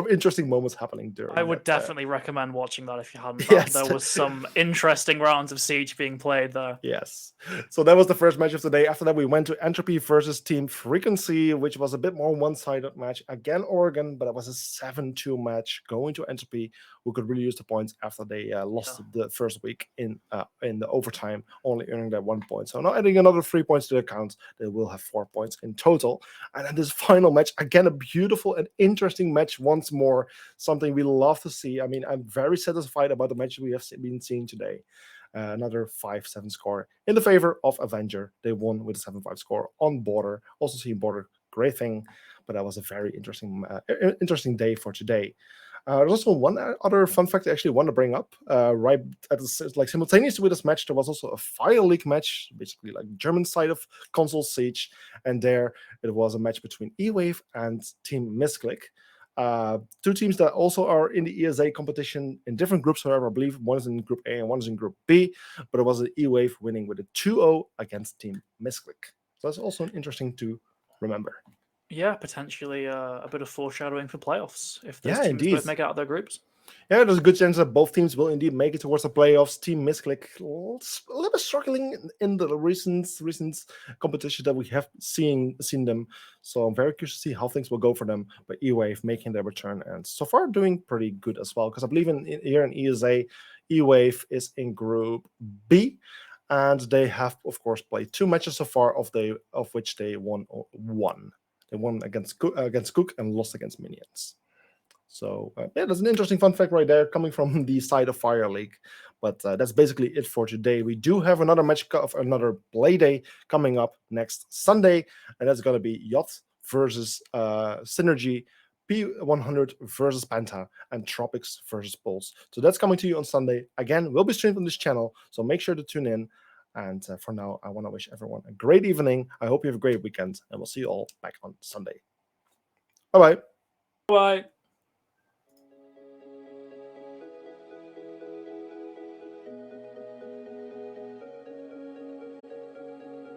interesting moments happening during. I would definitely recommend watching that if you hadn't. Yes. There was some interesting rounds of Siege being played there. Yes. So that was the first match of the day. After that, we went to Entropy versus Team Frequency, which was a bit more one-sided match. Again, Oregon, but it was a 7-2 match going to Entropy, who could really use the points after they lost the first week in the overtime, only earning that 1 point. So now adding another 3 points to their account, they will have 4 points in total. And then this final match, again, a beautiful and interesting match once more, something we love to see. I mean, I'm very satisfied about the match we have been seeing today. Another 5-7 score in the favor of Avenger. They won with a 7-5 score on Border. Also seeing Border, great thing, but that was a very interesting day for today. There's also one other fun fact I actually want to bring up. Right at simultaneously with this match, there was also a Fire League match, basically like German side of console Siege, and there it was a match between E-Wave and Team Misclick. 2 teams that also are in the ESA competition in different groups. However, I believe one is in Group A and one is in Group B, but it was an E-Wave winning with a 2-0 against Team Misclick. So that's also interesting to remember. Yeah, potentially a bit of foreshadowing for playoffs if those Yeah, teams indeed. both make it out of their groups. Yeah, there's a good chance that both teams will indeed make it towards the playoffs. Team Misclick a little bit struggling in the recent competition that we have seen them. So I'm very curious to see how things will go for them. But E-Wave making their return and so far doing pretty good as well. Because I believe here in ESA, E-Wave is in Group B. And they have, of course, played 2 matches so far, of which they won one. They won against Cook and lost against Minions. So yeah, that's an interesting fun fact right there, coming from the side of Fire League. But that's basically it for today. We do have another match of another Playday coming up next Sunday, and that's going to be Yacht versus Synergy, P100 versus Panta, and Tropics versus Pulse. So that's coming to you on Sunday. Again, will be streamed on this channel, so make sure to tune in. And for now, I want to wish everyone a great evening. I hope you have a great weekend, and we'll see you all back on Sunday. Bye-bye. Bye.